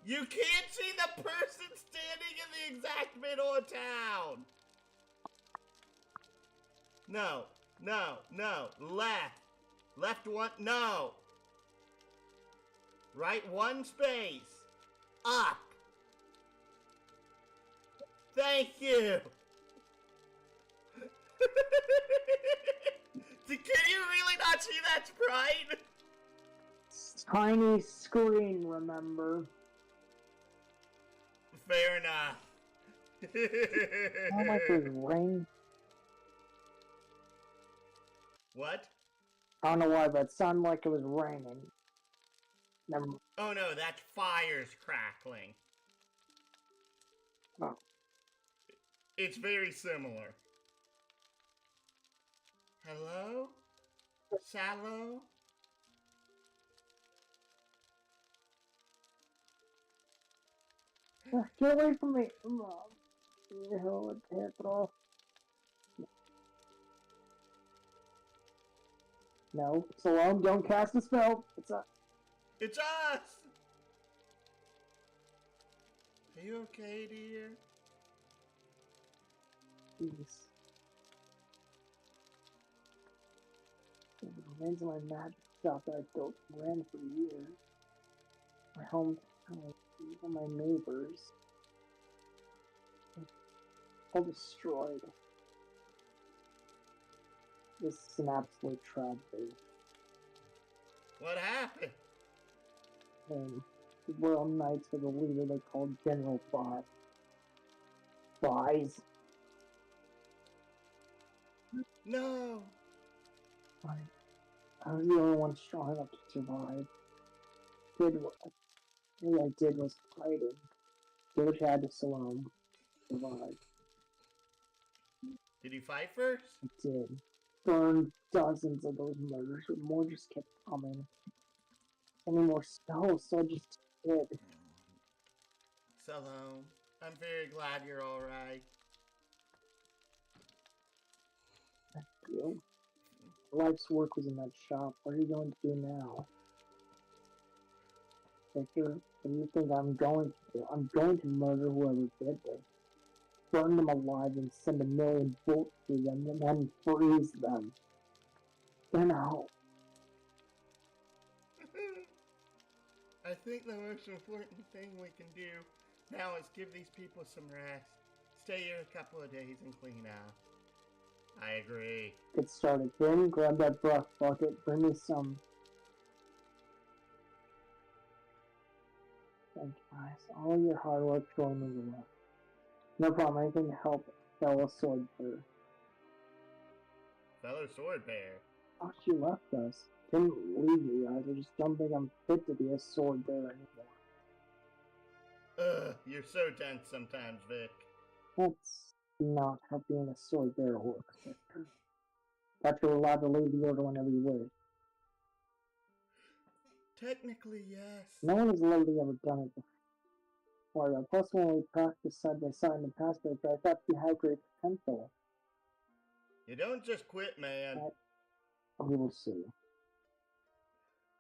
You can't see the person standing in the exact middle of town! No, no, no, left. Left one, no. Right one space. Up. Thank you! Can you really not see that sprite? Tiny screen, remember? Fair enough. Sound like there's rain. What? I don't know why, but it sounded like it was raining. Never. Oh no, that's fires crackling. Oh. It's very similar. Hello? Shallow? Get away from me! Mom. The hell with the heck off. No, Salome, don't cast a spell. It's a. It's us! Are you okay, dear? Jeez. The remains of my magic shop that I built and ran for years. My home, even my neighbors. All destroyed. This is an absolute tragedy. What happened? And the Royal Knights with a leader they called General Bot. Buys. No! I was the only one strong enough to survive. All I did was fighting. Did what you had to Salome. Survive. Did you fight first? I did. Burned dozens of those murders, but more just kept coming. Any more spells, so I just did. Salome, I'm very glad you're alright. Thank you. Life's work was in that shop. What are you going to do now? Victor, what do you think I'm going to do? I'm going to murder whoever did this. Burn them alive and send 1,000,000 bolts through them and then freeze them. Then out. I think the most important thing we can do now is give these people some rest. stay here a couple of days and clean up. I agree. Get started. Then grab that brush bucket. Bring me some. Thank you, guys. All your hard work going into that. No problem. Anything to help fellow sword bearer. Fellow sword bearer. Oh, she left us. Didn't leave you guys. I just don't think I'm fit to be a sword bearer anymore. Ugh, you're so tense sometimes, Vic. That's not how being a sword bearer works, Victor. But you're allowed to leave the order whenever you wish. Technically, yes. No one has literally ever done it before, though. Plus, when we practiced side by side in the past, I thought you had great potential. You don't just quit, man. We will see.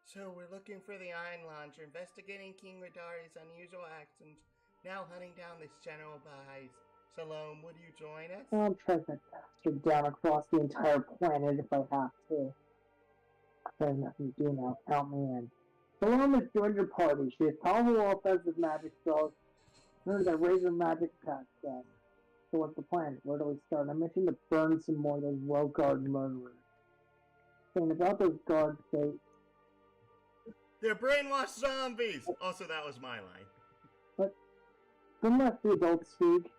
So we're looking for the Einlanzer, investigating King Radari's unusual actions, now hunting down this general buys. Salome, would you join us? I'll track that bastard down across the entire planet if I have to. I have nothing to do now. Count me in. Salome has joined your party. She has powerful offensive magic spells. Remember that razor magic attack then. So what's the plan? Where do we start? I'm mission to burn some more of those well-guarded murderers. And about those guards, They're brainwashed zombies! Also, that was my line. Didn't that the adults speak?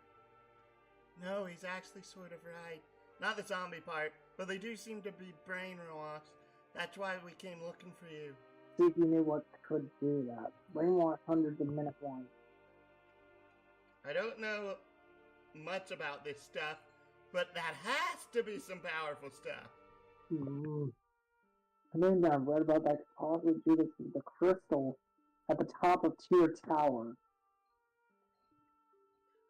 No, he's actually sort of right. Not the zombie part, but they do seem to be brainwashed. That's why we came looking for you. See if you knew what could do that. Brainwash hundreds of minute ones. I don't know much about this stuff, but that has to be some powerful stuff. I think I've read about that could possibly do this with the crystal at the top of Tier Tower.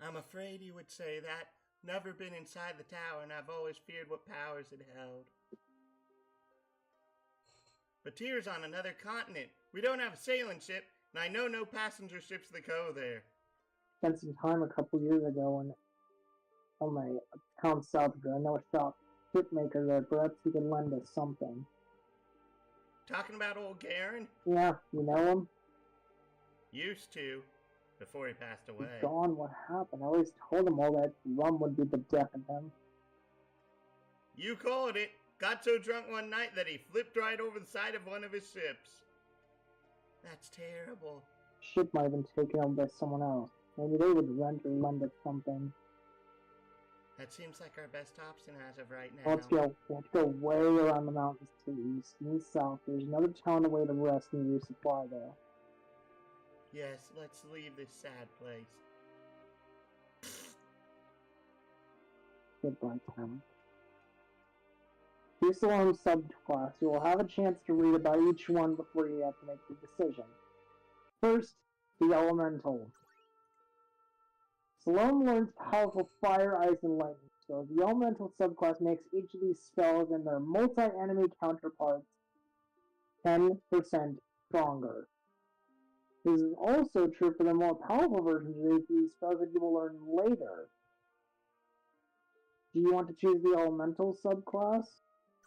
I'm afraid you would say that. Never been inside the tower, and I've always feared what powers it held. But Tyr's on another continent. We don't have a sailing ship, and I know no passenger ships that go there. Spent some time a couple years ago on my town south of here. I know a shipmaker there. Perhaps he can lend us something. Talking about old Garen? Yeah, you know him? Used to, before he passed away. He's gone. What happened? I always told him all that rum would be the death of him. You called it. Got so drunk one night that he flipped right over the side of one of his ships. That's terrible. Ship might have been taken over by someone else. Maybe they would rent or lend us something. That seems like our best option as of right now. Let's go. We have to go way around the mountains to the east and south. There's another town away to rest and resupply there. Yes, let's leave this sad place. Goodbye, Tom. Here's the long subclass. You will have a chance to read about each one before you have to make the decision. First, the Elemental. Salome learns powerful fire, ice, and lightning spells. The Elemental subclass makes each of these spells and their multi-enemy counterparts 10% stronger. This is also true for the more powerful versions of these spells that you will learn later. Do you want to choose the Elemental subclass?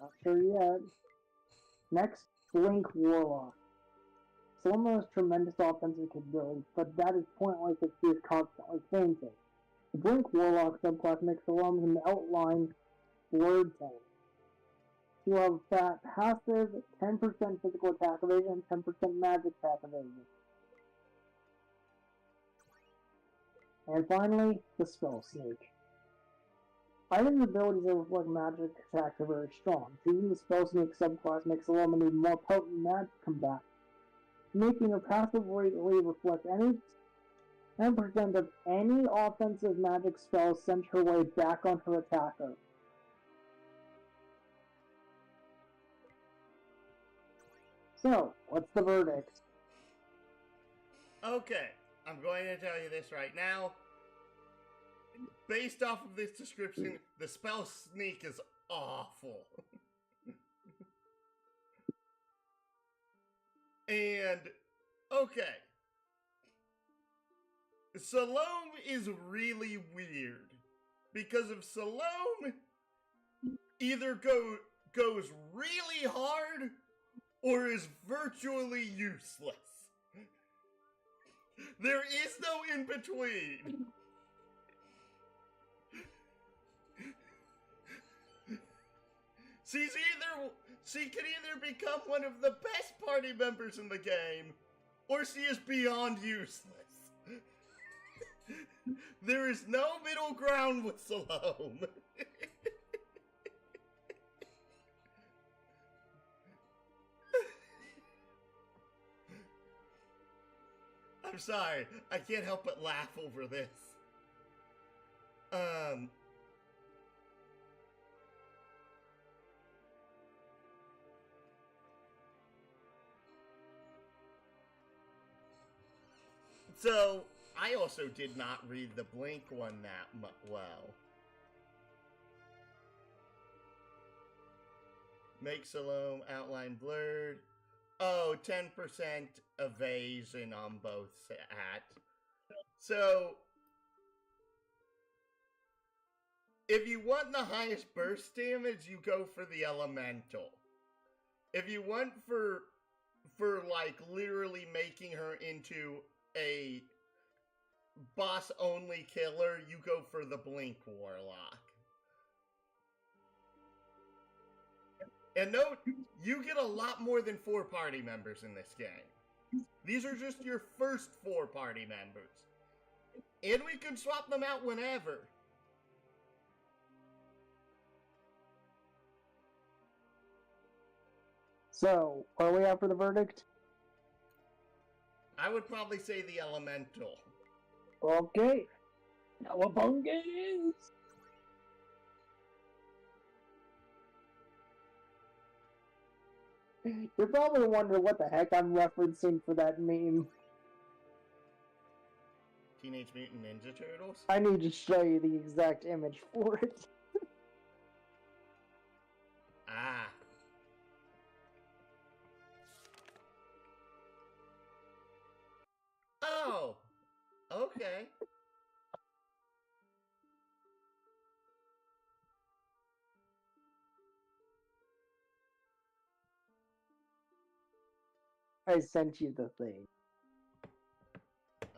Not sure yet. Next, Blink Warlock. Salome has tremendous offensive capabilities, but that is pointless if she is constantly fainting. The Blink Warlock subclass makes Salome an outline word tank. She will have that passive 10% physical attack evasion and 10% magic attack evasion. And finally, the Spell Sneak. Item's abilities that reflect magic attacks are very strong. Choosing the Spell Sneak subclass makes Salome an even more potent magic combat, making her passive greatly reflect any 10% of any offensive magic spells sent her way back on her attacker. So, what's the verdict? Okay, I'm going to tell you this right now. Based off of this description, the spell sneak is awful. And, okay. Salome is really weird. Because if Salome either goes really hard or is virtually useless. There is no in between. She can either become one of the best party members in the game, or she is beyond useless. There is no middle ground with Salome. I'm sorry, I can't help but laugh over this. So, I also did not read the Blink one that well. Make Salome outline blurred. Oh, 10% evasion on both hats. So, if you want the highest burst damage, you go for the elemental. If you want for like literally making her into a boss only killer, you go for the Blink Warlock. And note, you get a lot more than 4 party members in this game. These are just your first 4 party members. And we can swap them out whenever. So, what are we at for the verdict? I would probably say the elemental. Okay. Cowabunga it is! You're probably wondering what the heck I'm referencing for that meme. Teenage Mutant Ninja Turtles? I need to show you the exact image for it. Ah. Oh! Okay. I sent you the thing.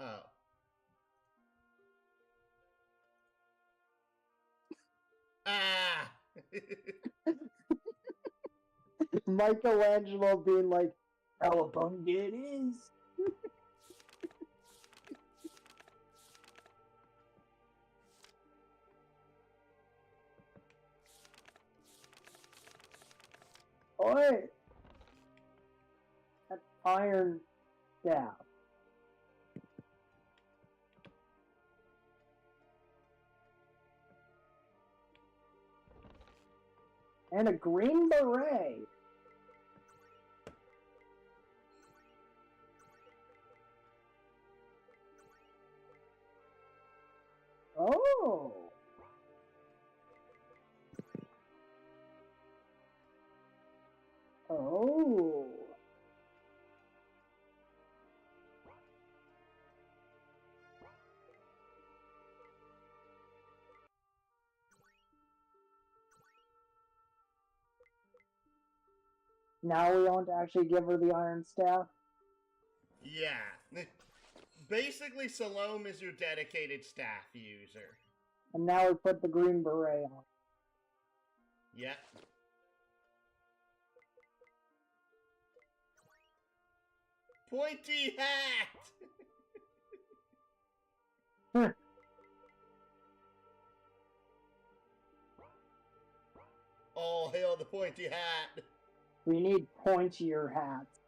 Oh. Ah! Michelangelo being like, "Cowabunga it is." Oi! That iron staff. And a green beret. Oh. Oh. Now we want to actually give her the iron staff? Yeah. Basically, Salome is your dedicated staff user. And now we put the green beret on. Yep. Pointy hat! All hail the pointy hat! We need pointier hats.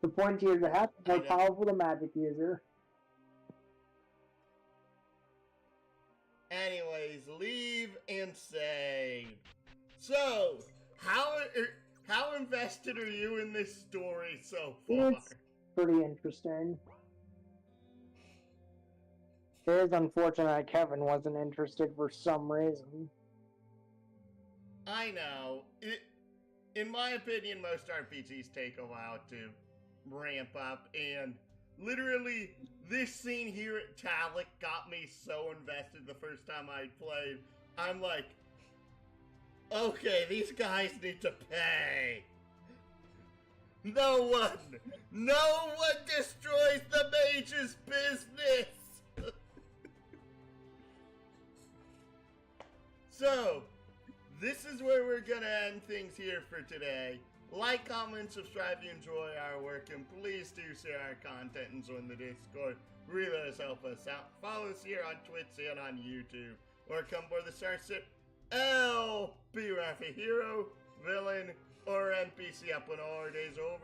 The pointier the hat, the more powerful the magic user. Anyways, leave and save. So, how invested are you in this story so far? It's pretty interesting. It is unfortunate that Kevin wasn't interested for some reason. I know. In my opinion, most RPGs take a while to ramp up, and literally, this scene here at Talik got me so invested the first time I played. I'm like, okay, these guys need to pay. No one destroys the mage's business. So, this is where we're gonna end things here for today. Like, comment, subscribe if you enjoy our work, and please do share our content and join the Discord. Really does help us out. Follow us here on Twitch and on YouTube, or come aboard the starship L. Be Raff, a hero, villain, or NPC up when all our days are over.